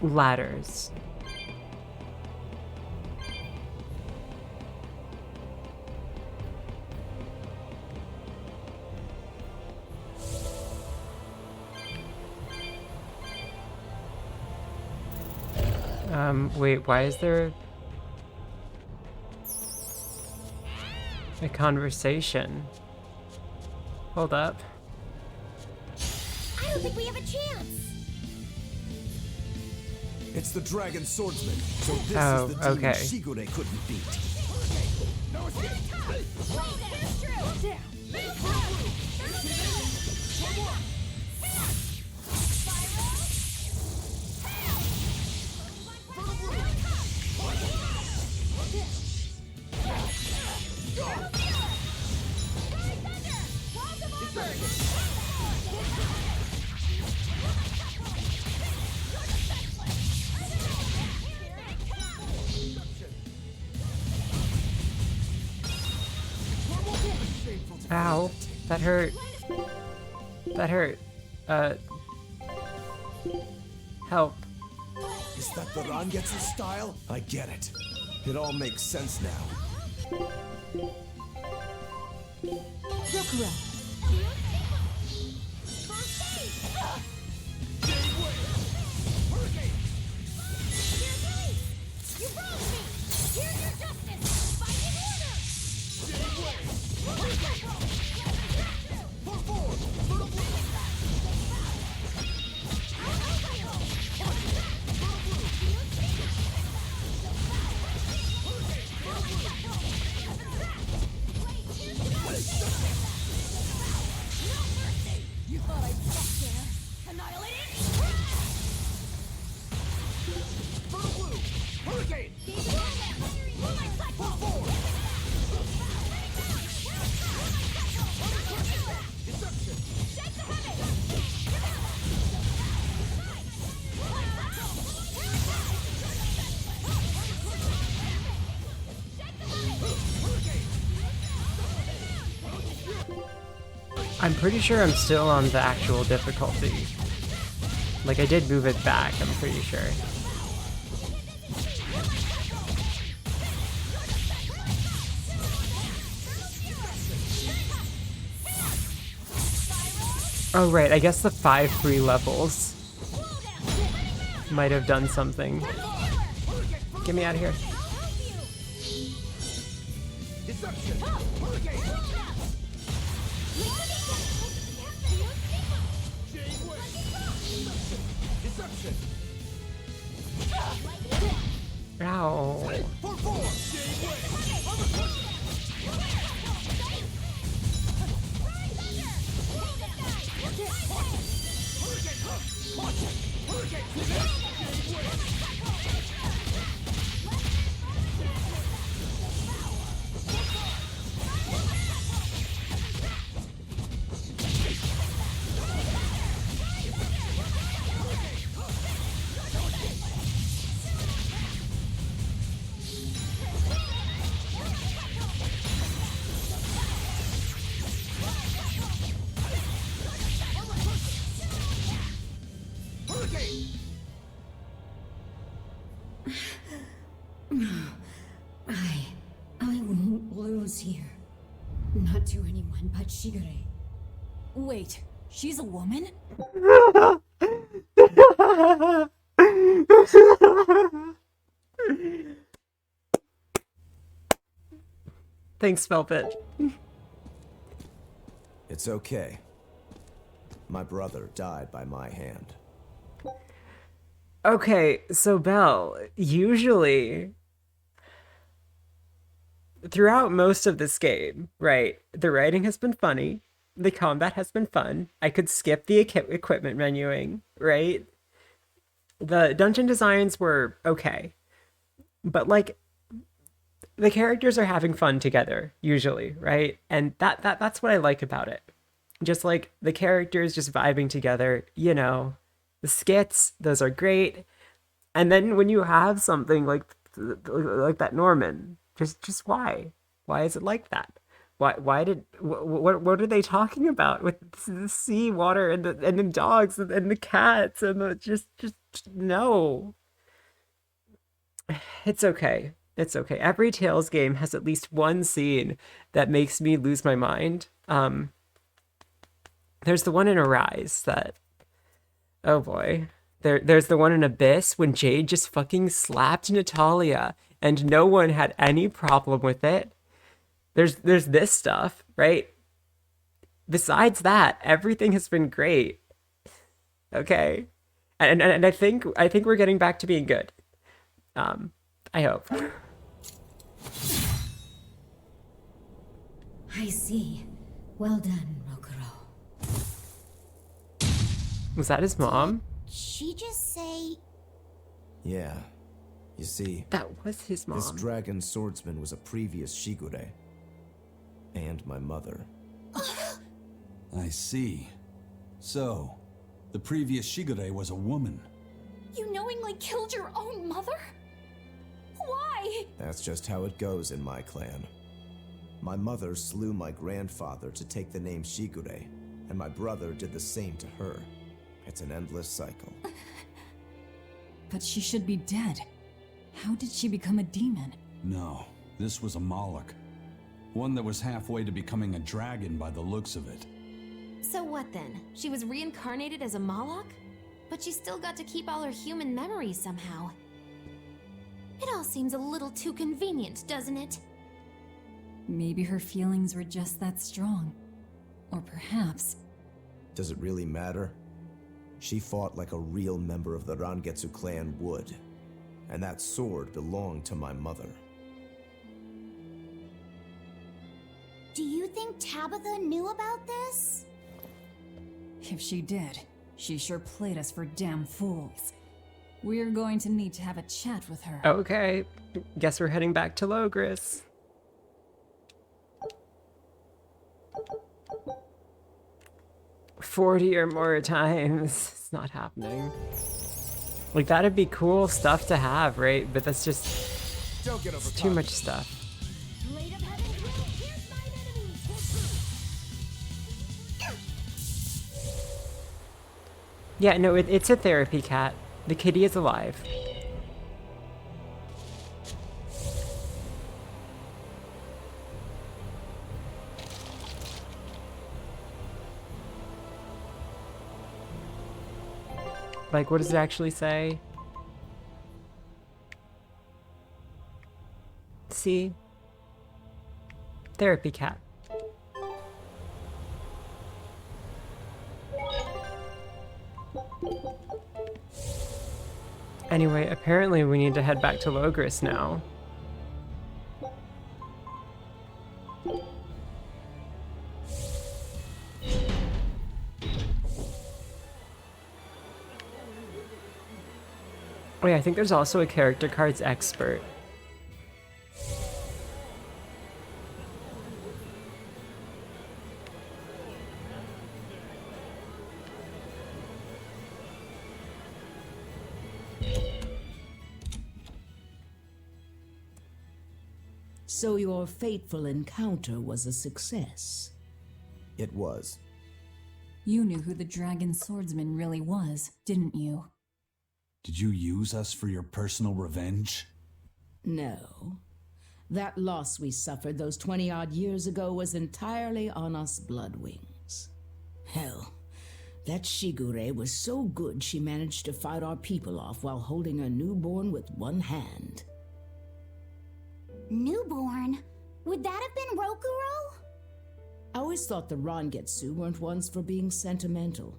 Ladders. Wait, why is there a conversation? Hold up. I don't think we have a chance. It's the Dragon Swordsman, so this Oh, is the demon okay. Shigure couldn't beat. Ow, that hurt. That hurt. Help. Is that the Rangetsu style? I get it. It all makes sense now. I'm pretty sure I'm still on the actual difficulty. Like, I did move it back, I'm pretty sure. Oh, right, I guess the 5 free levels might have done something. Get me out of here. Ow. I won't lose here. Not to anyone but Shigure. Wait, she's a woman? Thanks, Velvet. It's okay. My brother died by my hand. Okay, so Belle, usually throughout most of this game, right, the writing has been funny, the combat has been fun, I could skip the equipment menuing, right? The dungeon designs were okay, but like, the characters are having fun together, usually, right? And that's what I like about it. Just like the characters just vibing together, you know, the skits, those are great. And then when you have something like that Norman, just why? Why is it like that? Why did what are they talking about with the sea water and the dogs and the cats and the just no. It's okay. It's okay. Every Tales game has at least one scene that makes me lose my mind. There's the one in Arise that, oh boy. There's the one in Abyss when Jade just fucking slapped Natalia and no one had any problem with it. There's this stuff, right? Besides that, everything has been great. Okay. And I think we're getting back to being good. I hope. I see. Well done, Rokuro. Was that his mom? She just say... Yeah. You see... That was his mom. This dragon swordsman was a previous Shigure. And my mother. I see. So, the previous Shigure was a woman. You knowingly killed your own mother? Why? That's just how it goes in my clan. My mother slew my grandfather to take the name Shigure, and my brother did the same to her. It's an endless cycle. But she should be dead. How did she become a demon? No, this was a Moloch. One that was halfway to becoming a dragon by the looks of it. So what then? She was reincarnated as a Moloch? But she still got to keep all her human memories somehow. It all seems a little too convenient, doesn't it? Maybe her feelings were just that strong. Or perhaps... Does it really matter? She fought like a real member of the Rangetsu clan would. And that sword belonged to my mother. Do you think Tabitha knew about this? If she did, she sure played us for damn fools. We're going to need to have a chat with her. Okay, guess we're heading back to Logris. $40 or more times. It's not happening. Like, that'd be cool stuff to have, right? But that's just... it's too much stuff. Yeah, no, it's a therapy cat. The kitty is alive. Like, what does it actually say? See? Therapy cat. Anyway, apparently we need to head back to Logris now. Oh yeah, I think there's also a character cards expert. So your fateful encounter was a success. It was. You knew who the dragon swordsman really was, didn't you? Did you use us for your personal revenge? No. That loss we suffered those 20-odd years ago was entirely on us bloodwings. Hell, that Shigure was so good she managed to fight our people off while holding a newborn with one hand. Newborn? Would that have been Rokuro? I always thought the Rangetsu weren't ones for being sentimental.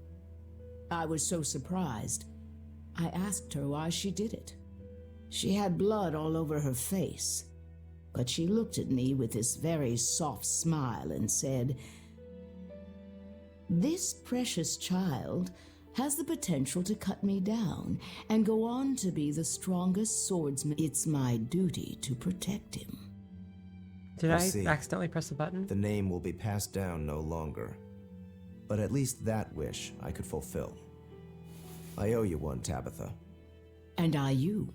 I was so surprised. I asked her why she did it. She had blood all over her face, but she looked at me with this very soft smile and said, "This precious child has the potential to cut me down and go on to be the strongest swordsman. It's my duty to protect him." Did I accidentally press the button? The name will be passed down no longer. But at least that wish I could fulfill. I owe you one, Tabitha. And I you.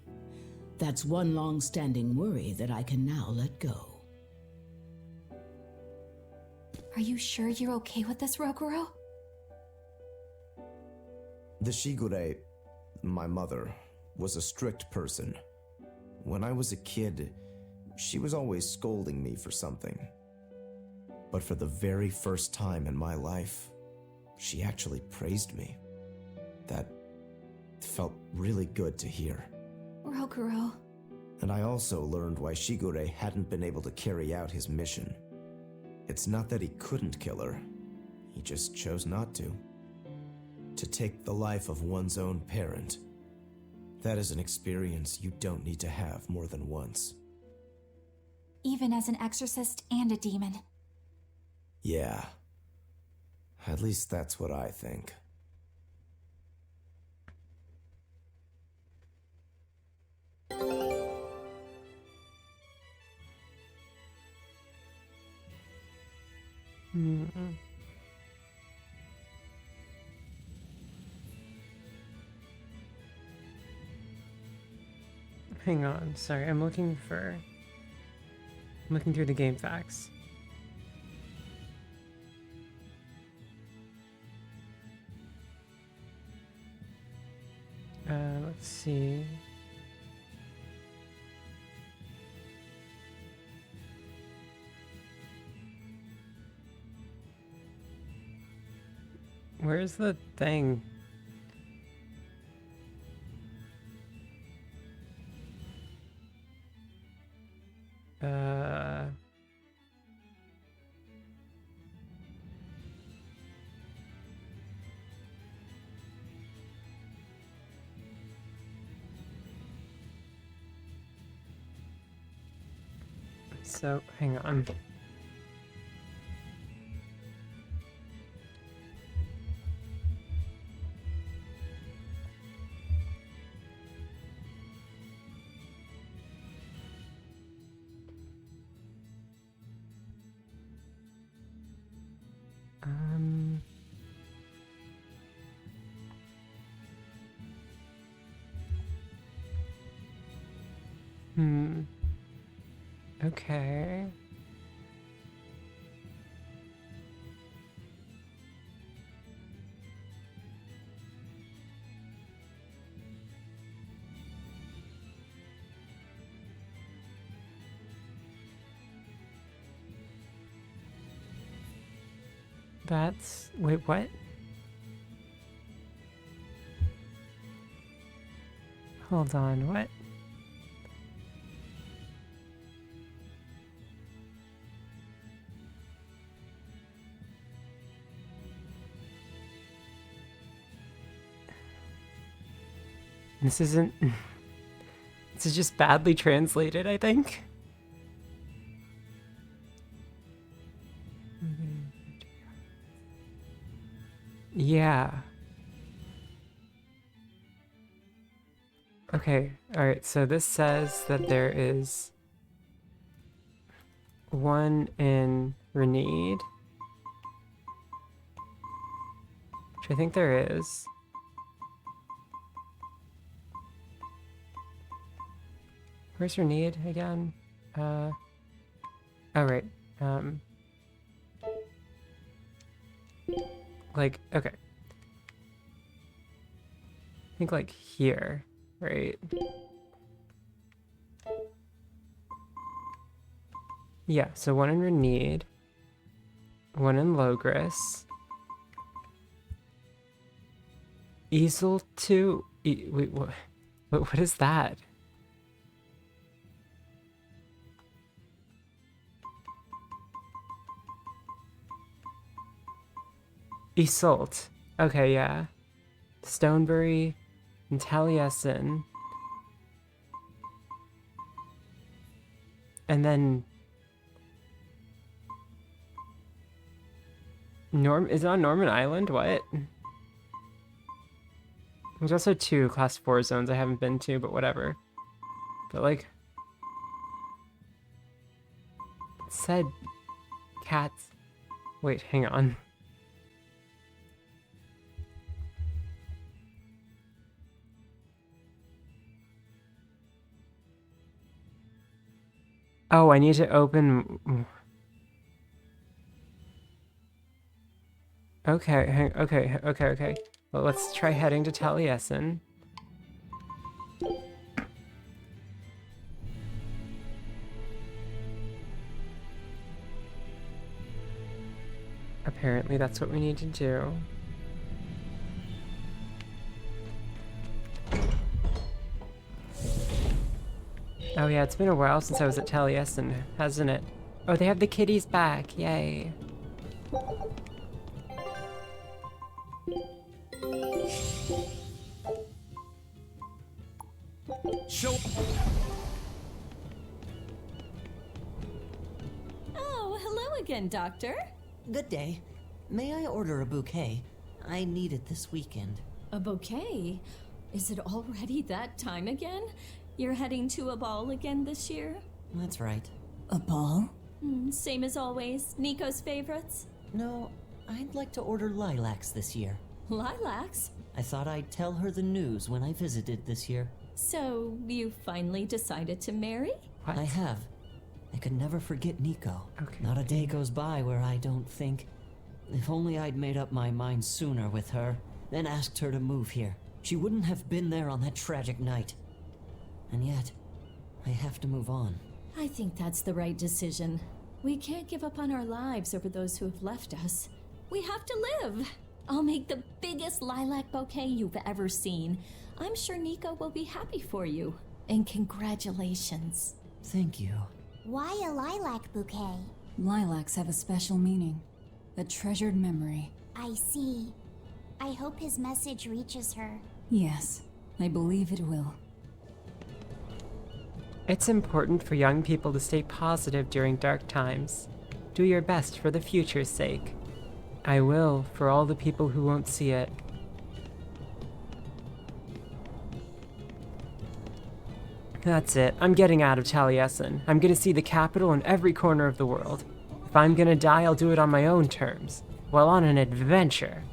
That's one long-standing worry that I can now let go. Are you sure you're okay with this, Rokuro? The Shigure, my mother, was a strict person. When I was a kid, she was always scolding me for something. But for the very first time in my life, she actually praised me. That felt really good to hear. Rokuro. And I also learned why Shigure hadn't been able to carry out his mission. It's not that he couldn't kill her, he just chose not to. To take the life of one's own parent, that is an experience you don't need to have more than once. Even as an exorcist and a demon. Yeah. At least that's what I think. Hang on, sorry, I'm looking through the game facts. Let's see. Where's the thing? So, hang on. Okay. That's... Wait, what? Hold on, what? This isn't... This is just badly translated, I think. Yeah. Okay, alright, so this says that there is one in Renede, which I think there is. Where's Renede again? Oh, right. Like, okay. I think like here, right? Yeah, so one in Renede, one in Logris. Easel 2... wait, what is that? Isolt. Okay, yeah. Stonebury and Taliesin. And then... Is it on Norman Island? What? There's also 2 class 4 zones I haven't been to, but whatever. But like... It said... Cats... Wait, hang on. Oh, I need to open... Okay. Well, let's try heading to Taliesin. Apparently that's what we need to do. Oh yeah, it's been a while since I was at Taliesin, hasn't it? Oh, they have the kitties back, yay. Oh, hello again, Doctor. Good day. May I order a bouquet? I need it this weekend. A bouquet? Is it already that time again? You're heading to a ball again this year? That's right. A ball? Same as always. Nico's favorites? No, I'd like to order lilacs this year. Lilacs? I thought I'd tell her the news when I visited this year. So, you finally decided to marry? What? I have. I could never forget Nico. Okay. Not a day goes by where I don't think, if only I'd made up my mind sooner with her, then asked her to move here. She wouldn't have been there on that tragic night. And yet, I have to move on. I think that's the right decision. We can't give up on our lives over those who have left us. We have to live. I'll make the biggest lilac bouquet you've ever seen. I'm sure Nico will be happy for you. And congratulations. Thank you. Why a lilac bouquet? Lilacs have a special meaning. A treasured memory. I see. I hope his message reaches her. Yes, I believe it will. It's important for young people to stay positive during dark times. Do your best for the future's sake. I will, for all the people who won't see it. That's it. I'm getting out of Taliesin. I'm gonna see the capital in every corner of the world. If I'm gonna die, I'll do it on my own terms. While on an adventure.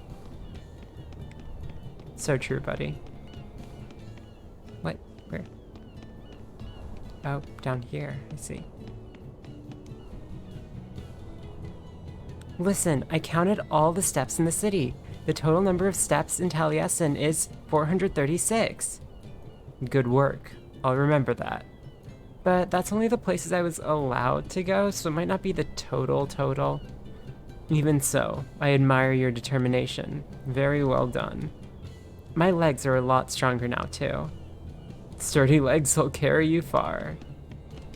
So true, buddy. What? Where? Oh, down here. I see. Listen, I counted all the steps in the city. The total number of steps in Taliesin is 436. Good work. I'll remember that. But that's only the places I was allowed to go, so it might not be the total. Even so, I admire your determination. Very well done. My legs are a lot stronger now, too. Sturdy legs will carry you far.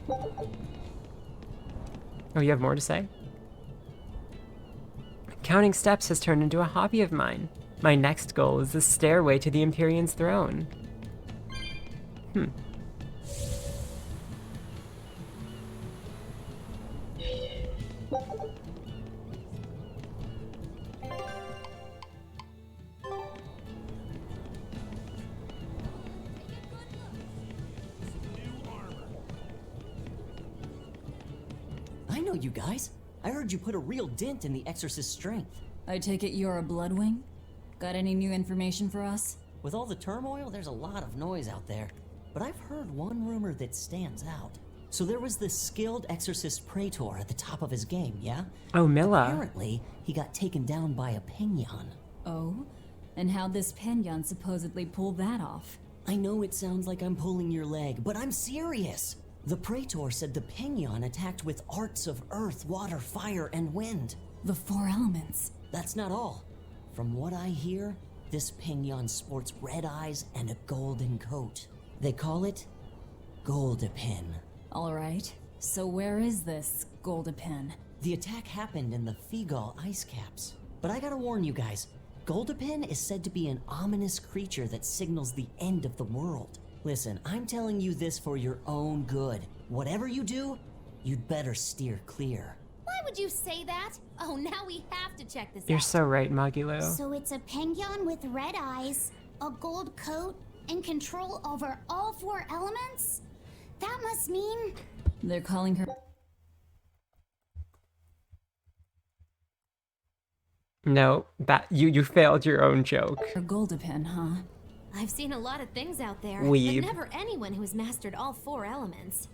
Oh, you have more to say? Counting steps has turned into a hobby of mine. My next goal is the stairway to the Empyrean's throne. I know you guys. I heard you put a real dent in the Exorcist's strength. I take it you're a Bloodwing? Got any new information for us? With all the turmoil, there's a lot of noise out there. But I've heard one rumor that stands out. So there was this skilled Exorcist Praetor at the top of his game, yeah? Oh, Milla. Apparently, he got taken down by a Penyon. Oh? And how'd this Penyon supposedly pull that off? I know it sounds like I'm pulling your leg, but I'm serious. The Praetor said the Penyon attacked with arts of earth, water, fire, and wind. The 4 elements. That's not all. From what I hear, this Penyon sports red eyes and a golden coat. They call it Goldepin. Alright, so where is this Goldepin? The attack happened in the Figal ice caps. But I gotta warn you guys, Goldepin is said to be an ominous creature that signals the end of the world. Listen, I'm telling you this for your own good. Whatever you do, you'd better steer clear. Why would you say that? Oh, now we have to check this You're out. so right, Magilo. So it's a penguin with red eyes, a gold coat, and control over all 4 elements? That must mean... They're calling her... No, that you failed your own joke. Her Goldepin, huh? I've seen a lot of things out there, Weeb. but never anyone who has mastered all 4 elements.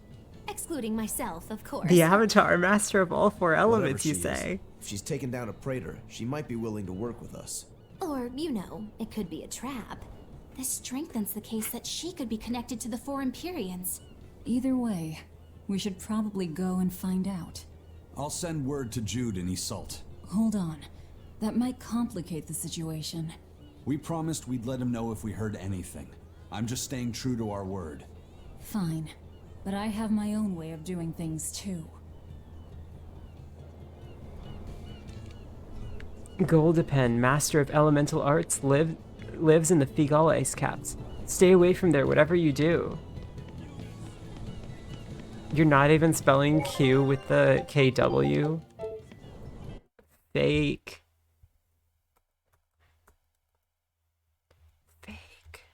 Excluding myself, of course. The Avatar, master of all 4 Whatever elements, she you is, say. if she's taken down a praetor, she might be willing to work with us. Or, you know, it could be a trap. This strengthens the case that she could be connected to the 4 Empyreans. Either way, we should probably go and find out. I'll send word to Jude in Iseult. Hold on. That might complicate the situation. We promised we'd let him know if we heard anything. I'm just staying true to our word. Fine. But I have my own way of doing things too. Goldepin, master of elemental arts, lives in the Figal ice caps. Stay away from there, whatever you do. You're not even spelling Q with the KW. Fake. Fake.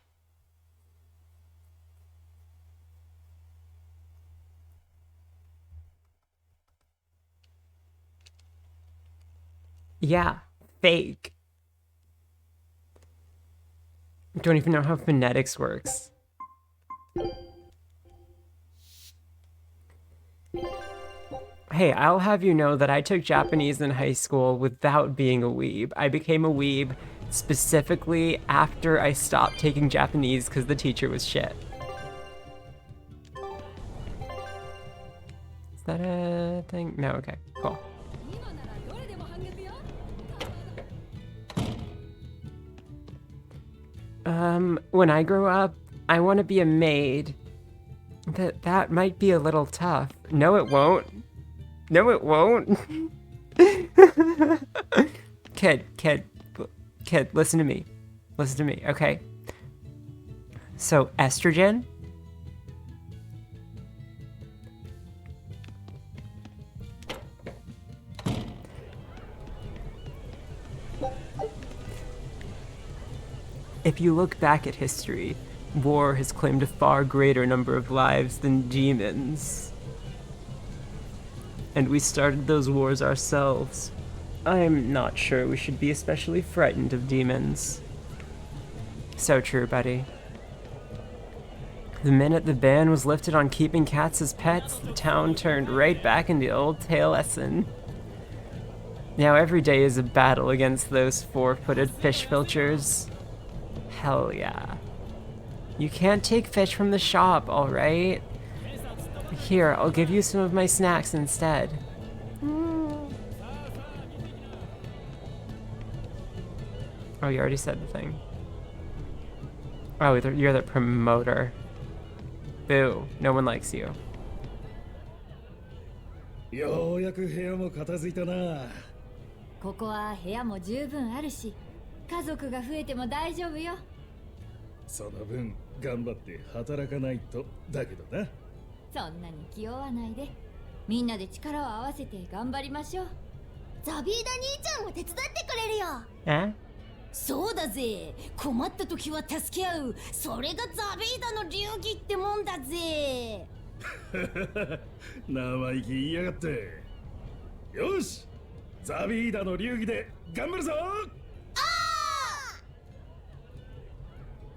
Yeah, fake. Don't even know how phonetics works. Hey, I'll have you know that I took Japanese in high school without being a weeb. I became a weeb specifically after I stopped taking Japanese because the teacher was shit. Is that a thing? No, okay, cool. When I grow up, I want to be a maid. That might be a little tough. No, it won't. No, it won't. Kid, listen to me. Listen to me, okay? So, estrogen? If you look back at history, war has claimed a far greater number of lives than demons. And we started those wars ourselves. I'm not sure we should be especially frightened of demons. So true, buddy. The minute the ban was lifted on keeping cats as pets, the town turned right back into old Tail Essen. Now every day is a battle against those 4-footed fish filchers. Hell yeah. You can't take fish from the shop, alright? Here, I'll give you some of my snacks instead. Oh, you already said the thing. Oh, you're the promoter. Boo. No one likes you. ようやく部屋も片付いたな。ここは部屋も十分あるし、家族が増えても大丈夫よ。その分頑張って働かないとだけどな。そんなに気負わないで、みんなで力を合わせて頑張りましょう。ザビーダ兄ちゃんも手伝ってくれるよ。え？そうだぜ。困った時は助け合う。それがザビーダの流儀ってもんだぜ。生意気言いやがって。よし、ザビーダの流儀で頑張るぞ。あ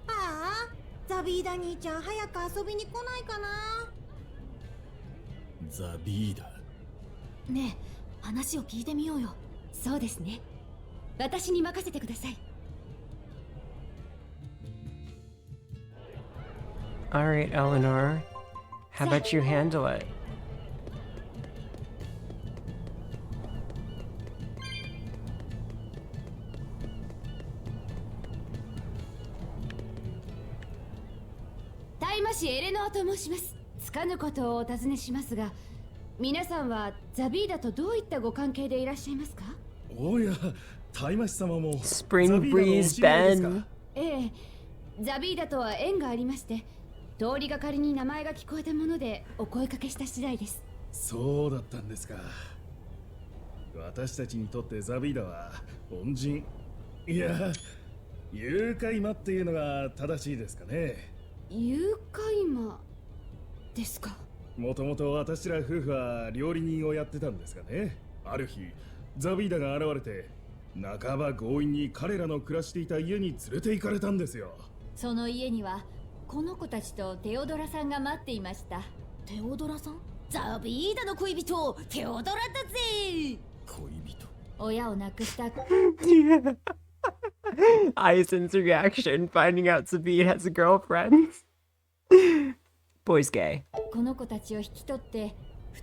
あ、ザビーダ兄ちゃん早く遊びに来ないかな。ザビーダ。ねえ、話を聞いてみようよ。そうですね。私に任せてください。All right, Eleanor. How about you handle it?大魔師エレノアと申します。つかぬことをお尋ねしますが、皆さんはザビーダとどういったご関係でいらっしゃいますか？おや、大魔師様も Spring Breeze Ben。ええ、ザビーダとは縁がありまして、通りがかりに名前が聞こえたものでお声かけした次第です。そうだったんですか。私たちにとってザビーダは恩人、いや誘拐魔っていうのが正しいですかね。誘拐魔ですか。もともと私ら夫婦は料理人をやってたんですがね、ある日ザビーダが現れて半ば強引に彼らの暮らしていた家に連れて行かれたんですよ。その家にはこの子たちとテオドラさんが待っていました。テオドラさん？ザビーダの恋人テオドラだぜ。恋人。親を亡くした。Aizen's reaction finding out Zabid has a girlfriend. Boy's gay. この子たちを引き取って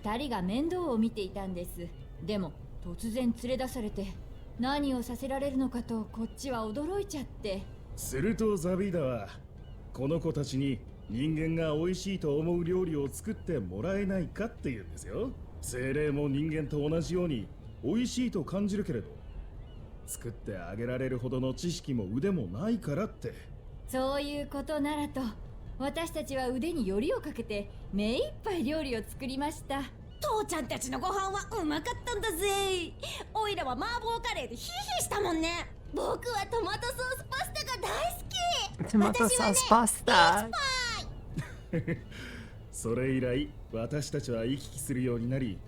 2人が面倒を見ていたんです。でも突然連れ出されて何をさせられるのかとこっちは驚いちゃって。するとザビーダはこの子たちに人間が美味しいと思う料理を作ってもらえないかって言うんですよ。精霊も人間と同じように美味しいと感じるけれど、作ってあげられるほどの知識も腕もないからって。そういうことならと、私たちは腕によりをかけて目いっぱい料理を作りました。父ちゃんたちのご飯はうまかったんだぜ。おいらは麻婆カレーでヒーヒーしたもんね。僕はトマトソースパスタが大好き。トマトソースパスタ。それ以来私たちは行き来するようになり、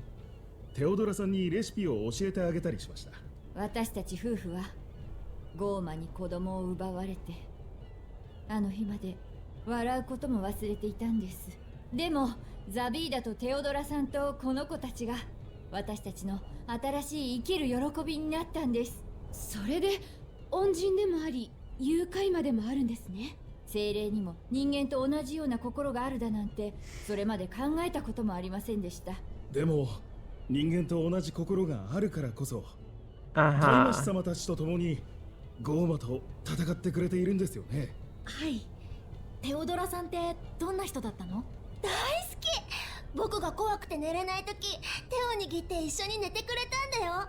テオドラさんにレシピを教えてあげたりしました。私たち夫婦はゴーマに子供を奪われて、あの日まで笑うことも忘れていたんです。でもザビーダとテオドラさんとこの子たちが私たちの新しい生きる喜びになったんです。それで恩人でもあり誘拐魔でもあるんですね。精霊にも人間と同じような心があるだなんて、それまで考えたこともありませんでした。でも人間と同じ心があるからこそ、大魔師様たちと共にゴーマと戦ってくれているんですよね。はい。テオドラさんってどんな人だったの？大好き。僕が怖くて寝れない時、手を握って一緒に寝てくれたんだよ。あ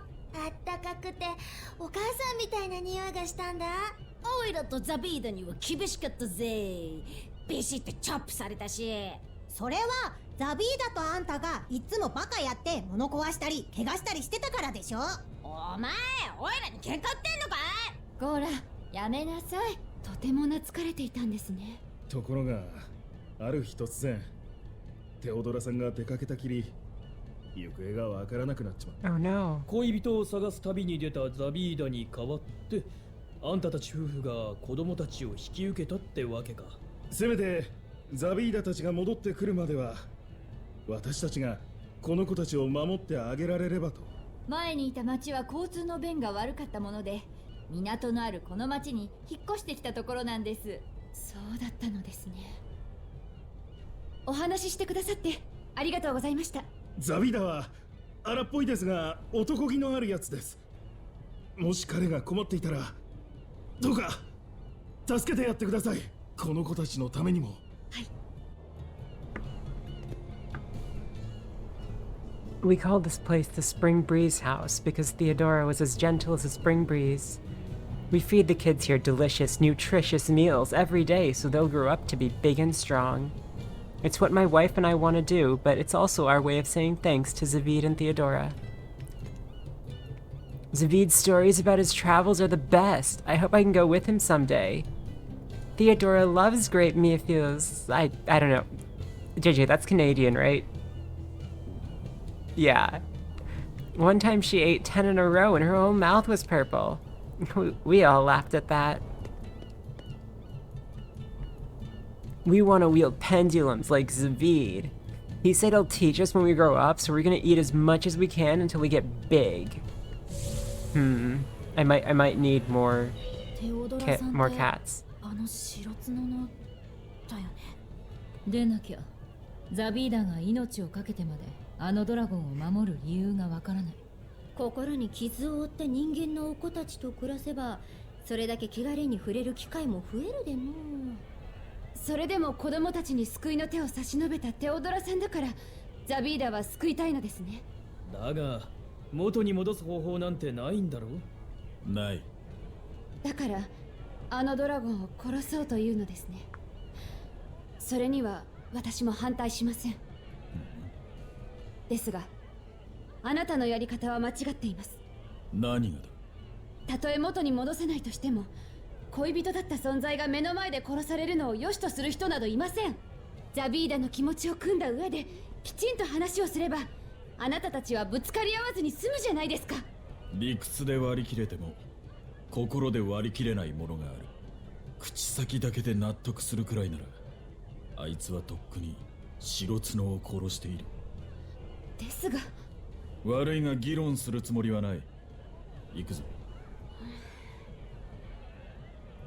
ったかくてお母さんみたいな匂いがしたんだ。オイラとザビーダには厳しかったぜ。ビシってチョップされたし。それはザビーダとあんたがいつもバカやって物壊したり怪我したりしてたからでしょ。お前、オイラに喧嘩売ってんのかい？ゴーラ、やめなさい。とても懐かれていたんですね。ところがある日突然テオドラさんが出かけたきり、行方がわからなくなっちまった。Oh no. 恋人を探す旅に出たザビーダに代わってあんたたち夫婦が子供たちを引き受けたってわけか。せめてザビーダたちが戻ってくるまでは私たちがこの子たちを守ってあげられればと。前にいた町は交通の便が悪かったもので、港のあるこの町に引っ越してきたところなんです。そうだったのですね。お話ししてくださってありがとうございました。ザビーダは荒っぽいですが男気のあるやつです。もし彼が困っていたらどうか助けてやってください。この子たちのためにも。We called this place the Spring Breeze House because Theodora was as gentle as a spring breeze. We feed the kids here delicious, nutritious meals every day so they'll grow up to be big and strong. It's what my wife and I want to do, but it's also our way of saying thanks to Zavid and Theodora. Zavid's stories about his travels are the best. I hope I can go with him someday. Theodora loves great meals. I don't know. JJ, that's Canadian, right? Yeah. One time she ate 10 in a row and her whole mouth was purple. We all laughed at that. We want to wield pendulums like Zavid. He said he'll teach us when we grow up, so we're gonna eat as much as we can until we get big. I might need more cats. でなきゃザビーダが命を懸けてまであのドラゴンを守る理由がわからない。心に傷を負った人間のお子たちと暮らせば、それだけ汚れに触れる機会も増えるでの。それでも子供たちに救いの手を差し伸べたテオドラさんだから、ザビーダは救いたいのですね。だが元に戻す方法なんてないんだろう。ない。だからあのドラゴンを殺そうというのですね。それには私も反対しません。ですがあなたのやり方は間違っています。何がだ。たとえ元に戻せないとしても、恋人だった存在が目の前で殺されるのを良しとする人などいません。ザビーダの気持ちを汲んだ上できちんと話をすれば、あなたたちはぶつかり合わずに済むじゃないですか。理屈で割り切れても心で割り切れないものがある。口先だけで納得するくらいなら、あいつはとっくに白角を殺している。ですが悪いが議論するつもりはない。行くぞ。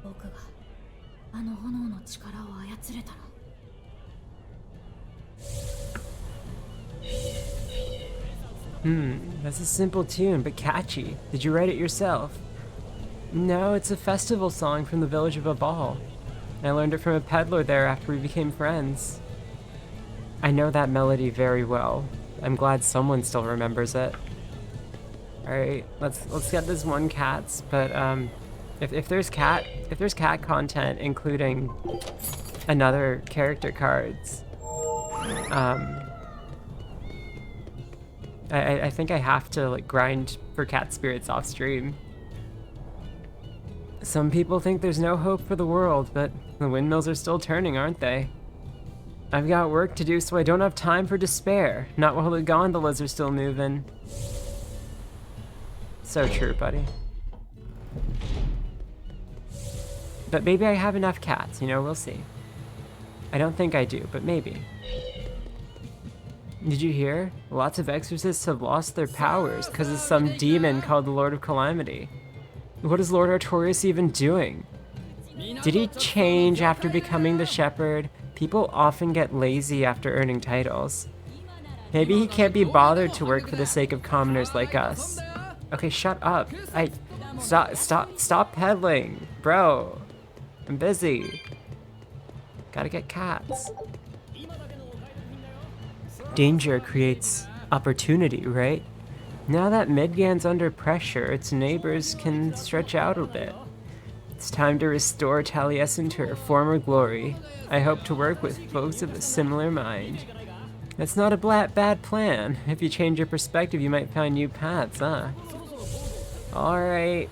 僕があの炎の力を操れたら。That's a simple tune, but catchy. Did you write it yourself? No, it's a festival song from the village of Abal. I learned it from a peddler there after we became friends. I know that melody very well. I'm glad someone still remembers it. Alright, let's get this one cats, but if there's cat content including another character cards, I think I have to like grind for cat spirits off stream. Some people think there's no hope for the world, but the windmills are still turning, aren't they? I've got work to do, so I don't have time for despair. Not while the gondolas are still moving. So true, buddy. But maybe I have enough cats, you know, we'll see. I don't think I do, but maybe. Did you hear? Lots of exorcists have lost their powers because of some demon called the Lord of Calamity. What is Lord Artorias even doing? Did he change after becoming the shepherd? People often get lazy after earning titles. Maybe he can't be bothered to work for the sake of commoners like us. Okay, shut up. Stop peddling. Bro, I'm busy. Gotta get cats. Danger creates opportunity, right? Now that Midgan's under pressure, its neighbors can stretch out a bit. It's time to restore Taliesin to her former glory. I hope to work with folks of a similar mind. That's not a bad plan. If you change your perspective, you might find new paths, huh? Alright.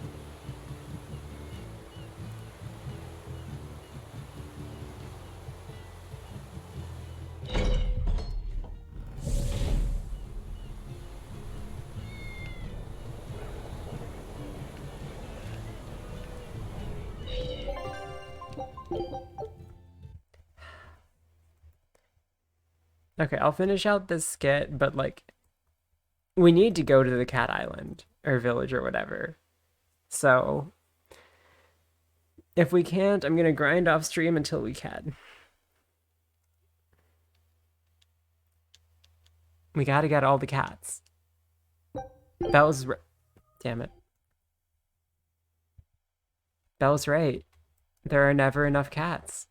Okay, I'll finish out this skit, but like, we need to go to the cat island, or village, or whatever. So, if we can't, I'm gonna grind off stream until we can. We gotta get all the cats. That was damn it. Belle's right. There are never enough cats.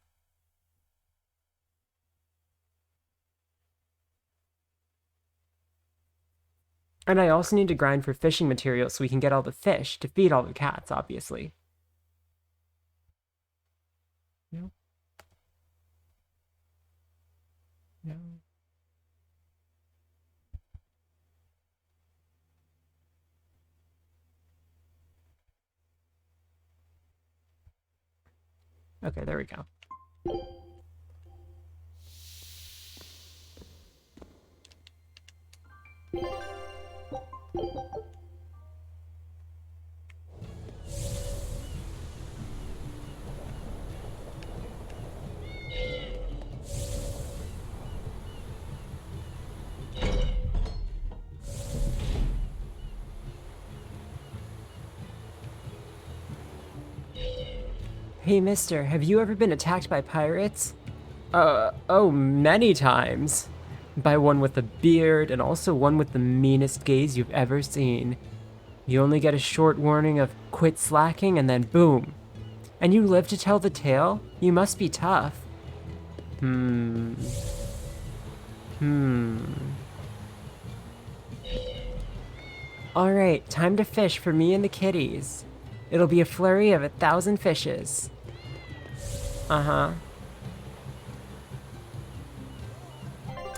And I also need to grind for fishing materials so we can get all the fish to feed all the cats, obviously. No. No. Okay, there we go. Hey, mister, have you ever been attacked by pirates? Oh, many times. By one with a beard, and also one with the meanest gaze you've ever seen. You only get a short warning of quit slacking, and then boom. And you live to tell the tale? You must be tough. Alright, time to fish for me and the kitties. It'll be a flurry of 1,000 fishes. Uh-huh.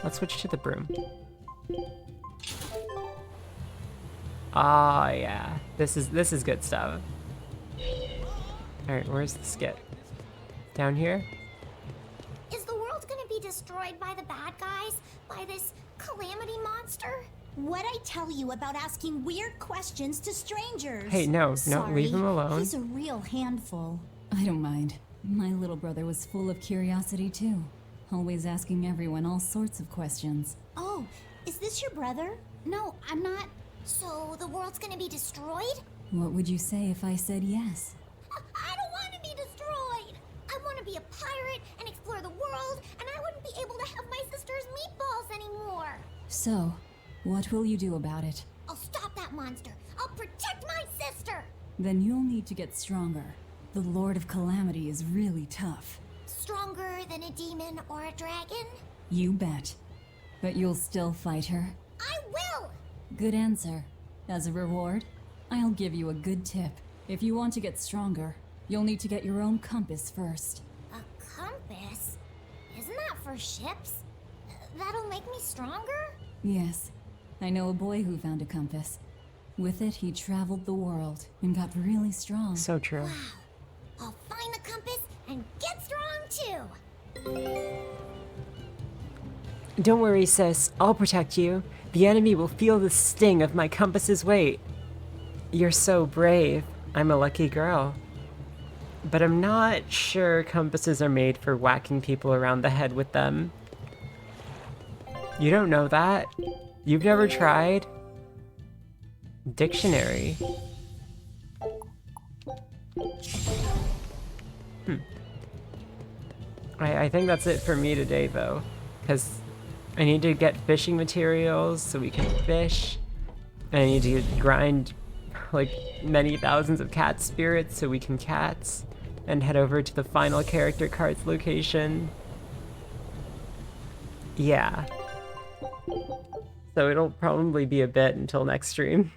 Let's switch to the broom. Ah, yeah. This is good stuff. Alright, where's the skit? Down here? Is the world gonna be destroyed by the bad guys? By this calamity monster? What'd I tell you about asking weird questions to strangers? Hey, no, Sorry, leave him alone. He's a real handful. I don't mind. My little brother was full of curiosity too. Always asking everyone all sorts of questions. Oh, is this your brother? No, I'm not. So the world's gonna be destroyed? What would you say if I said yes? I don't want to be destroyed! I want to be a pirate and explore the world, and I wouldn't be able to have my sister's meatballs anymore! So, what will you do about it? I'll stop that monster! I'll protect my sister! Then you'll need to get stronger. The Lord of Calamity is really tough. Stronger than a demon or a dragon? You bet. But you'll still fight her? I will! Good answer. As a reward, I'll give you a good tip. If you want to get stronger, you'll need to get your own compass first. A compass? Isn't that for ships? That'll make me stronger? Yes. I know a boy who found a compass. With it, he traveled the world and got really strong. So true. Wow. I'll find the compass and get strong too! Don't worry, sis. I'll protect you. The enemy will feel the sting of my compass's weight. You're so brave. I'm a lucky girl. But I'm not sure compasses are made for whacking people around the head with them. You don't know that? You've never tried? Dictionary. I think that's it for me today, though. Because I need to get fishing materials so we can fish. And I need to grind like many thousands of cat spirits so we can cats. And head over to the final character cards location. Yeah. So it'll probably be a bit until next stream.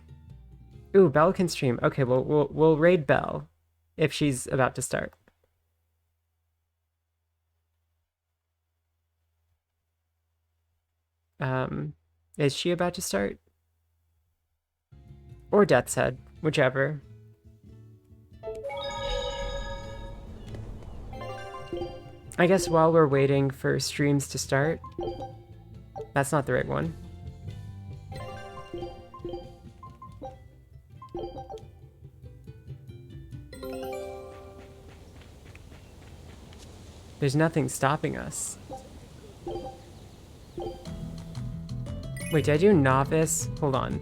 Ooh, Belle can stream. Okay, well, we'll raid Belle if she's about to start. Is she about to start? Or Death's Head, whichever. I guess while we're waiting for streams to start. That's not the right one. There's nothing stopping us. Wait, did I do novice? Hold on.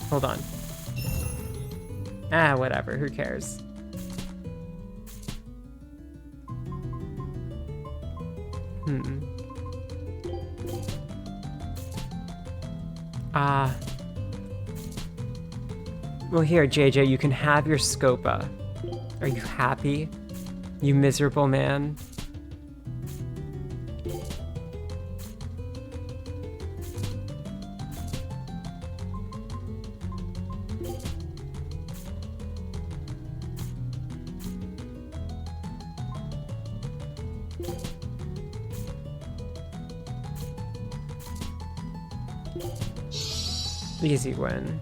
Hold on. Ah, whatever. Who cares? Well, here, JJ, you can have your Scopa. Are you happy? You miserable man? Easy win.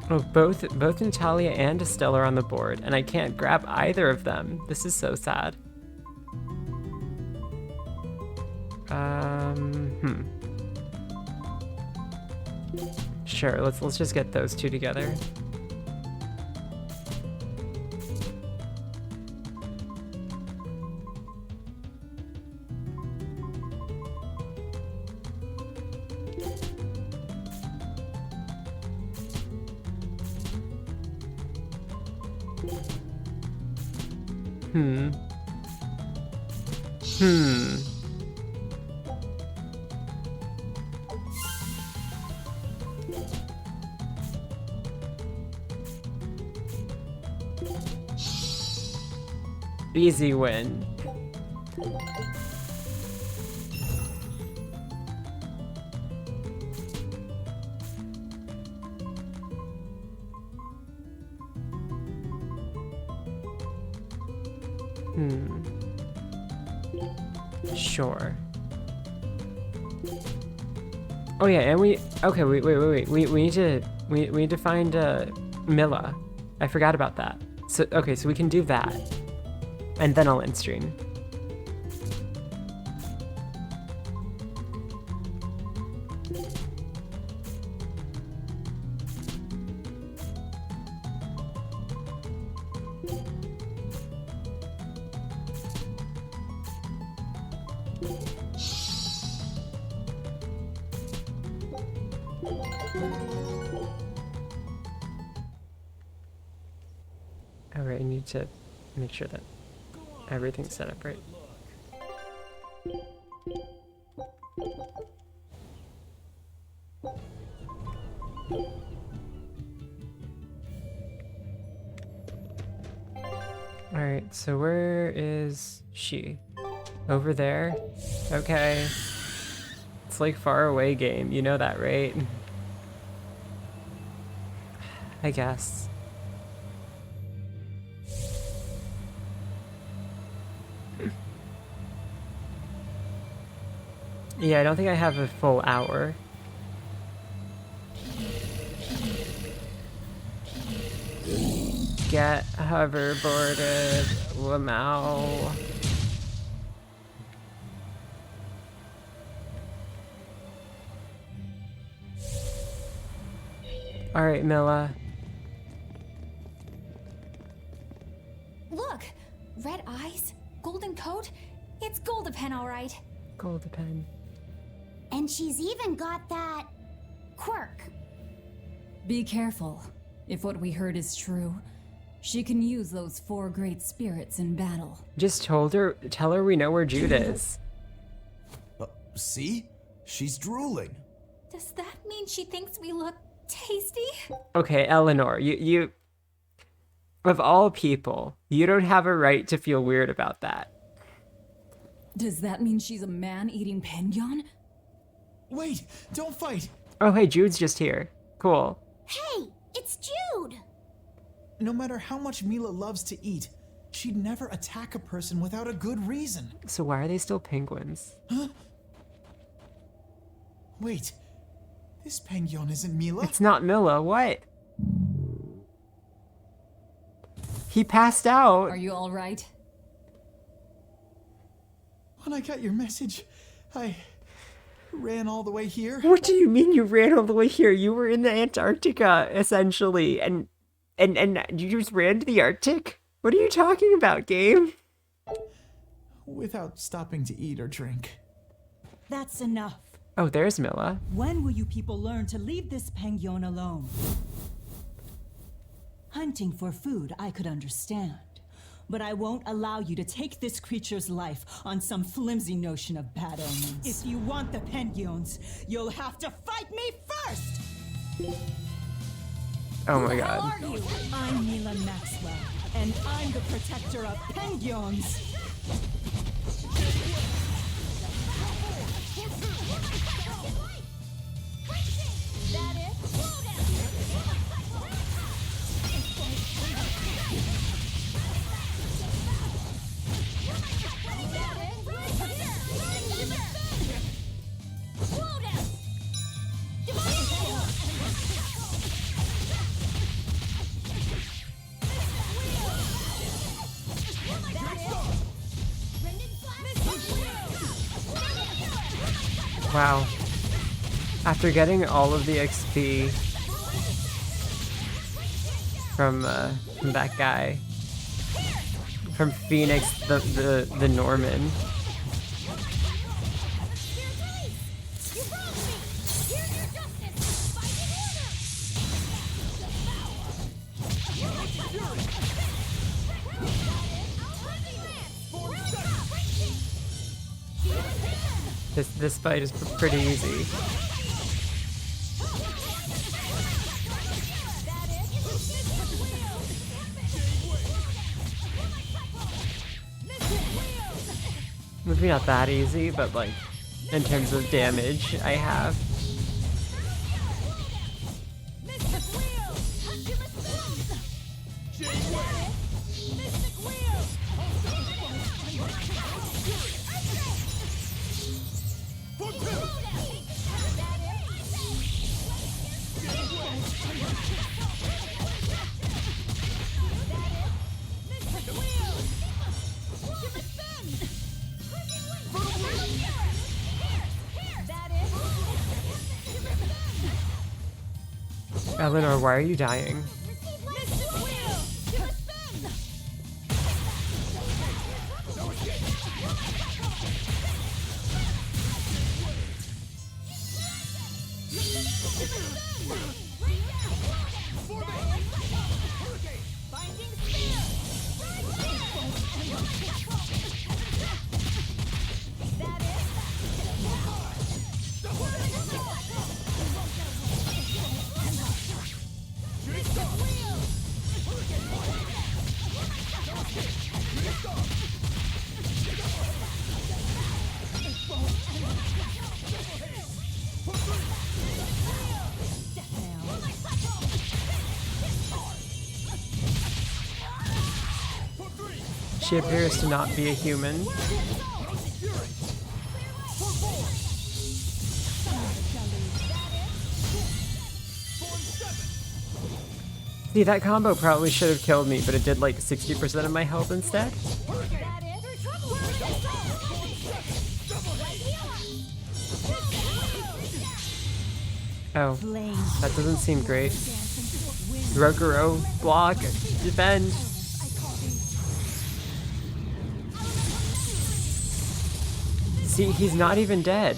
Oh, both Natalia and Estelle are on the board, and I can't grab either of them. This is so sad. Sure, let's just get those two together. Easy win. Sure. Oh yeah, and wait, we need to find Milla. I forgot about that. So okay, so we can do that. And then I'll end stream. Alright, I need to make sure that everything's set up right. Alright, so where is she? Over there? Okay. It's like far away game, you know that, right? I guess. Yeah, I don't think I have a full hour. Get hoverboarded, Lamau. Alright, Milla. Look! Red eyes, golden coat. It's Goldapen, all right. Goldapen. And she's even got that quirk. Be careful. If what we heard is true, she can use those 4 great spirits in battle. Just tell her we know where Jude is. See? She's drooling. Does that mean she thinks we look tasty? Okay, Eleanor, you of all people, you don't have a right to feel weird about that. Does that mean she's a man-eating penguin? Wait, don't fight. Oh, hey, Jude's just here. Cool. Hey, it's Jude. No matter how much Milla loves to eat, she'd never attack a person without a good reason. So why are they still penguins? Huh? Wait, this penguin isn't Milla? It's not Milla, what? He passed out. Are you all right? When I got your message, I ran all the way here. What do you mean you ran all the way here? You were in the Antarctica, essentially, and you just ran to the Arctic? What are you talking about, game? Without stopping to eat or drink. That's enough. Oh, there's Milla. When will you people learn to leave this penguin alone? Hunting for food, I could understand. but I won't allow you to take this creature's life on some flimsy notion of bad omens. If you want the Penguins, you'll have to fight me first! Oh my Who the god. hell are you? I'm Mila Maxwell, and I'm the protector of Penguins! Wow. After getting all of the XP from that guy, from Phoenix, the Norman. This fight is pretty easy. Maybe not that easy, but like in terms of damage I have. Eleanor, why are you dying? She appears to not be a human. See, that combo probably should have killed me, but it did like 60% of my health instead. Oh, that doesn't seem great. Rokuro, block, defend. See, he's not even dead.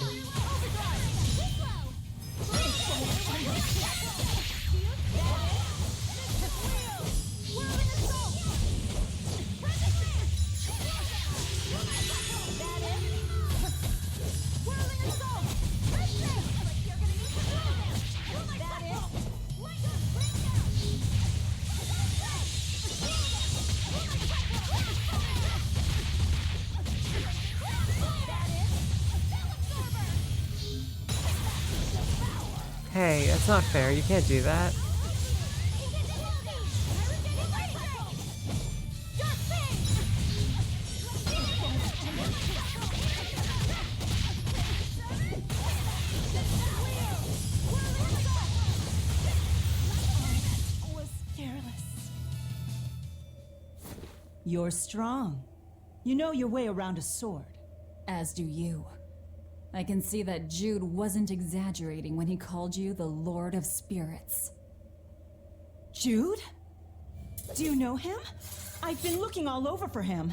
Hey, that's not fair. You can't do that. You're strong. You know your way around a sword. As do you. I can see that Jude wasn't exaggerating when he called you the Lord of Spirits. Jude? Do you know him? I've been looking all over for him.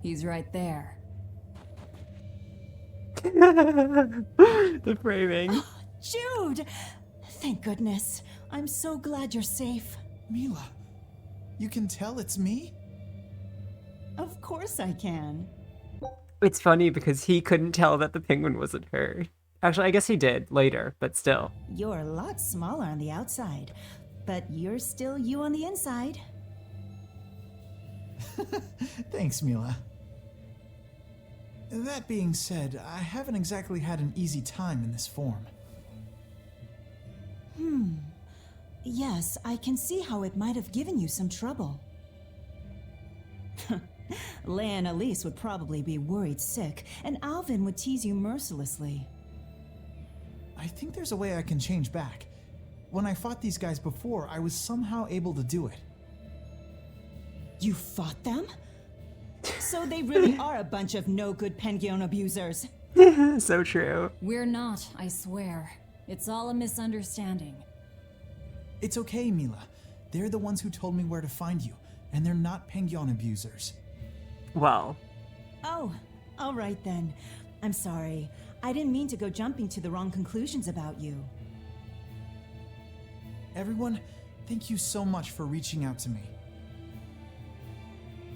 He's right there. The framing. Jude! Thank goodness. I'm so glad you're safe. Mila, You can tell it's me? Of course I can. It's funny because he couldn't tell that the penguin wasn't her. Actually, I guess he did later, but still. You're a lot smaller on the outside, but you're still you on the inside. Thanks, Mila. That being said, I haven't exactly had an easy time in this form. Yes, I can see how it might have given you some trouble. Leia and Elise would probably be worried sick, and Alvin would tease you mercilessly. I think there's a way I can change back. When I fought these guys before, I was somehow able to do it. You fought them? So they really are a bunch of no-good Penguin abusers. So true. We're not, I swear. It's all a misunderstanding. It's okay, Mila. They're the ones who told me where to find you, and they're not Penguin abusers. Well. Oh, all right then. I'm sorry. I didn't mean to go jumping to the wrong conclusions about you. Everyone, thank you so much for reaching out to me.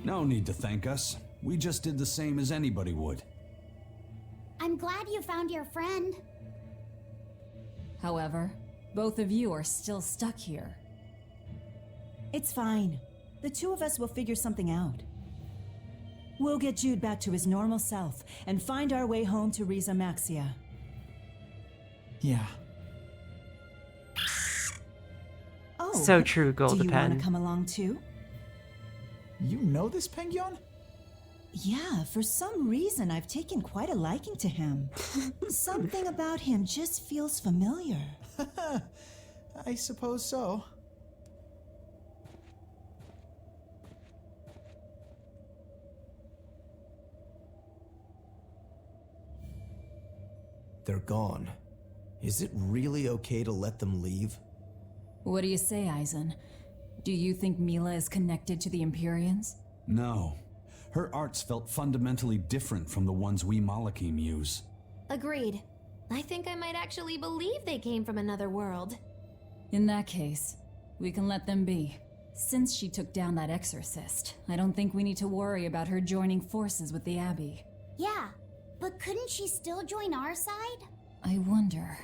No need to thank us. We just did the same as anybody would. I'm glad you found your friend. However, both of you are still stuck here. It's fine. The two of us will figure something out. We'll get Jude back to his normal self and find our way home to Riza Maxia. Yeah. Oh, So true, do you want Golden. to come along too? You know this Penguin? Yeah, for some reason I've taken quite a liking to him. Something about him just feels familiar. I suppose so. They're gone. Is it really okay to let them leave? What do you say, Aizen? Do you think Mila is connected to the Empyreans? No. Her arts felt fundamentally different from the ones we Malakim use. Agreed. I think I might actually believe they came from another world. In that case, we can let them be. Since she took down that exorcist, I don't think we need to worry about her joining forces with the Abbey. Yeah, but couldn't she still join our side? I wonder.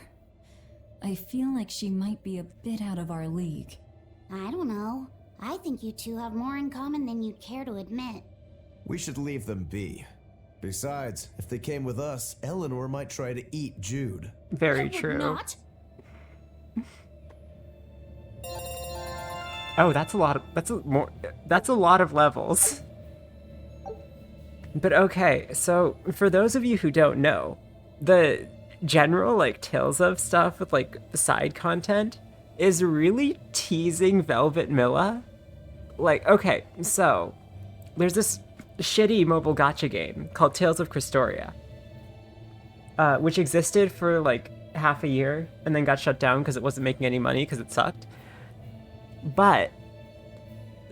I feel like she might be a bit out of our league. I don't know. I think you two have more in common than you'd care to admit. We should leave them be. Besides, if they came with us, Eleanor might try to eat Jude. Very true. Not? Oh, that's a lot of levels. But okay, so for those of you who don't know, the general like Tales of stuff with like side content is really teasing Velvet Milla. Like, okay, so there's this shitty mobile gacha game called Tales of Cristoria, which existed for like half a year and then got shut down because it wasn't making any money because it sucked. But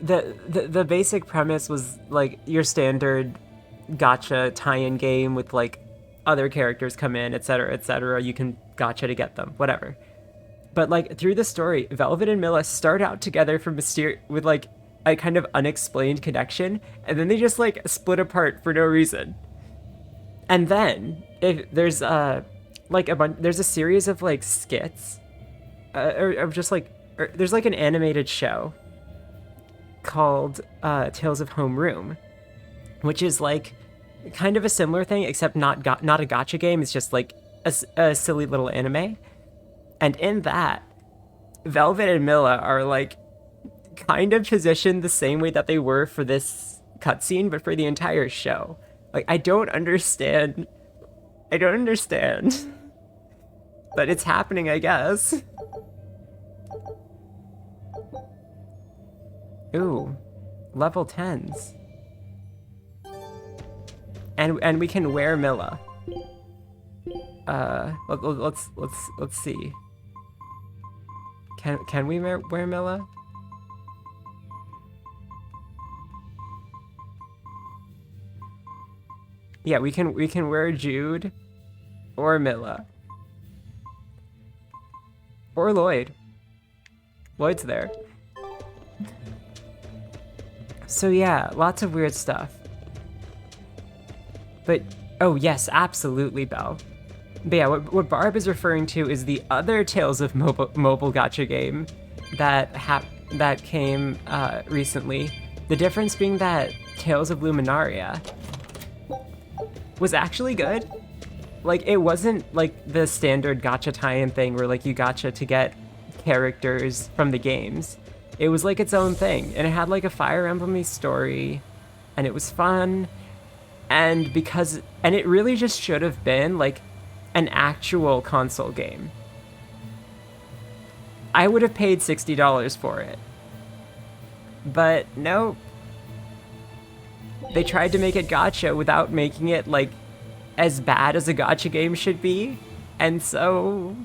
the basic premise was like your standard gacha tie-in game with like other characters come in, etc., etc. You can gacha to get them, whatever. But like through the story, Velvet and Milla start out together with like a kind of unexplained connection, and then they just like split apart for no reason. And then if there's there's a series of like skits, there's like an animated show called Tales of Homeroom, which is like kind of a similar thing, except not a gacha game. It's just like a silly little anime. And in that, Velvet and Milla are like kind of positioned the same way that they were for this cutscene, but for the entire show. Like, I don't understand. But it's happening, I guess. Ooh, level 10s. And we can wear Milla. Let's see. Can we wear Milla? Yeah, we can wear Jude or Milla. Or Lloyd. Lloyd's there. So yeah, lots of weird stuff. But, oh yes, absolutely, Belle. But yeah, what Barb is referring to is the other Tales of mobile gacha game that came recently. The difference being that Tales of Luminaria was actually good. Like, it wasn't like the standard gacha tie-in thing where like you gacha to get characters from the games. It was like its own thing, and it had like a Fire Emblem-y story, and it was fun. And it really just should have been like an actual console game. I would have paid $60 for it. But nope. They tried to make it gacha without making it like as bad as a gacha game should be. And so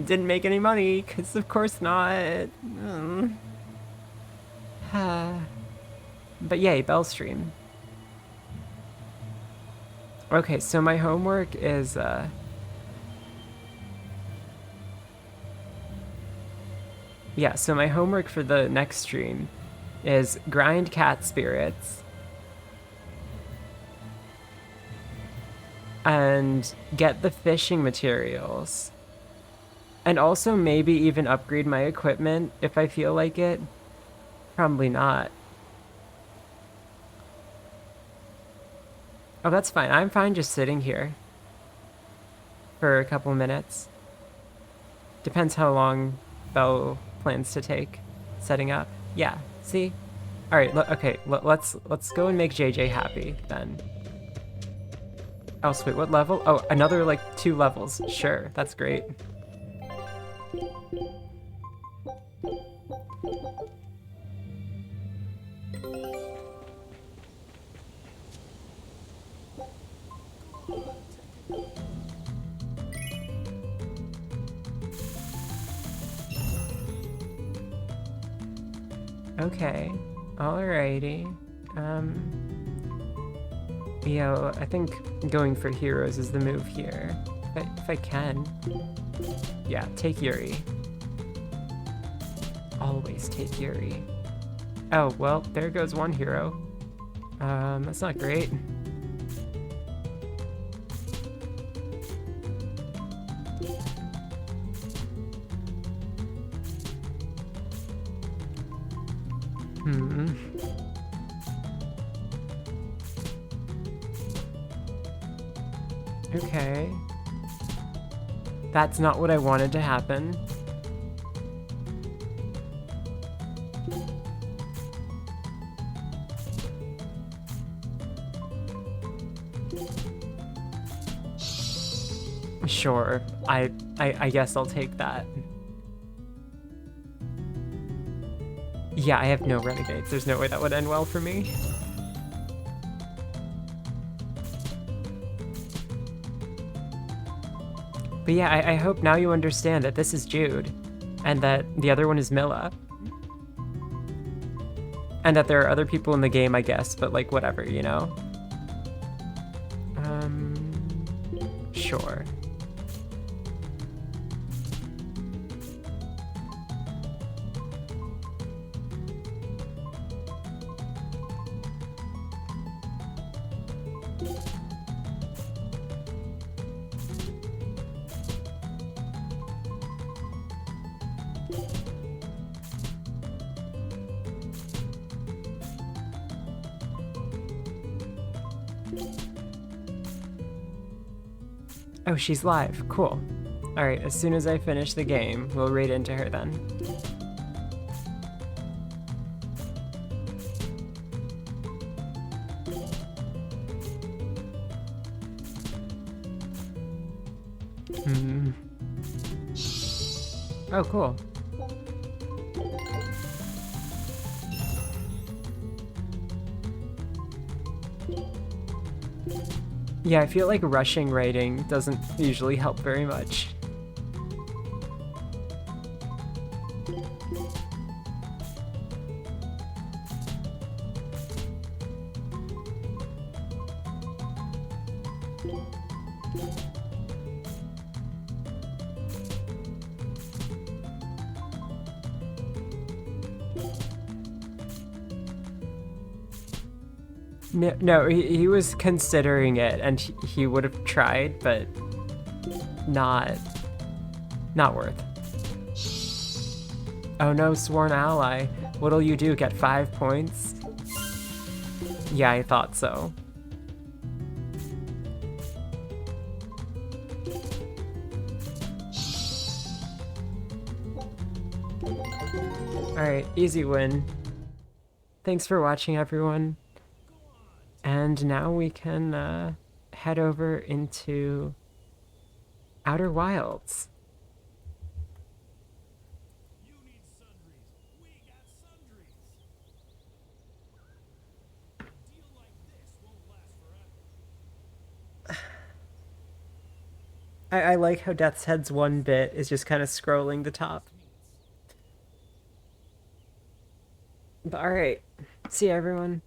didn't make any money, because of course not. But yay, Bell stream. Okay, so my homework is, yeah, so my homework for the next stream is grind cat spirits and get the fishing materials, and also maybe even upgrade my equipment if I feel like it. Probably not. Oh, that's fine. I'm fine just sitting here for a couple minutes. Depends how long Belle plans to take setting up. Yeah, see? All right, okay, let's go and make JJ happy then. Oh, sweet, what level? Oh, another like 2 levels. Sure, that's great. Okay, alrighty. Yeah, I think going for heroes is the move here. If I can. Yeah, take Yuri. Always take Yuri. Oh, well, there goes one hero. That's not great. Okay. That's not what I wanted to happen. Sure, I guess I'll take that. Yeah, I have no renegades. There's no way that would end well for me. But yeah, I hope now you understand that this is Jude, and that the other one is Milla. And that there are other people in the game, I guess, but like whatever, you know? Sure. Oh, she's live. Cool. Alright, as soon as I finish the game, we'll raid into her then. Oh, cool. Yeah, I feel like rushing raiding doesn't usually help very much. No, he was considering it, and he would have tried, but not worth. Oh no, sworn ally. What'll you do, get 5 points? Yeah, I thought so. Alright, easy win. Thanks for watching, everyone. And now we can head over into Outer Wilds. I like how Death's Head's one bit is just kind of scrolling the top. But alright, see you everyone.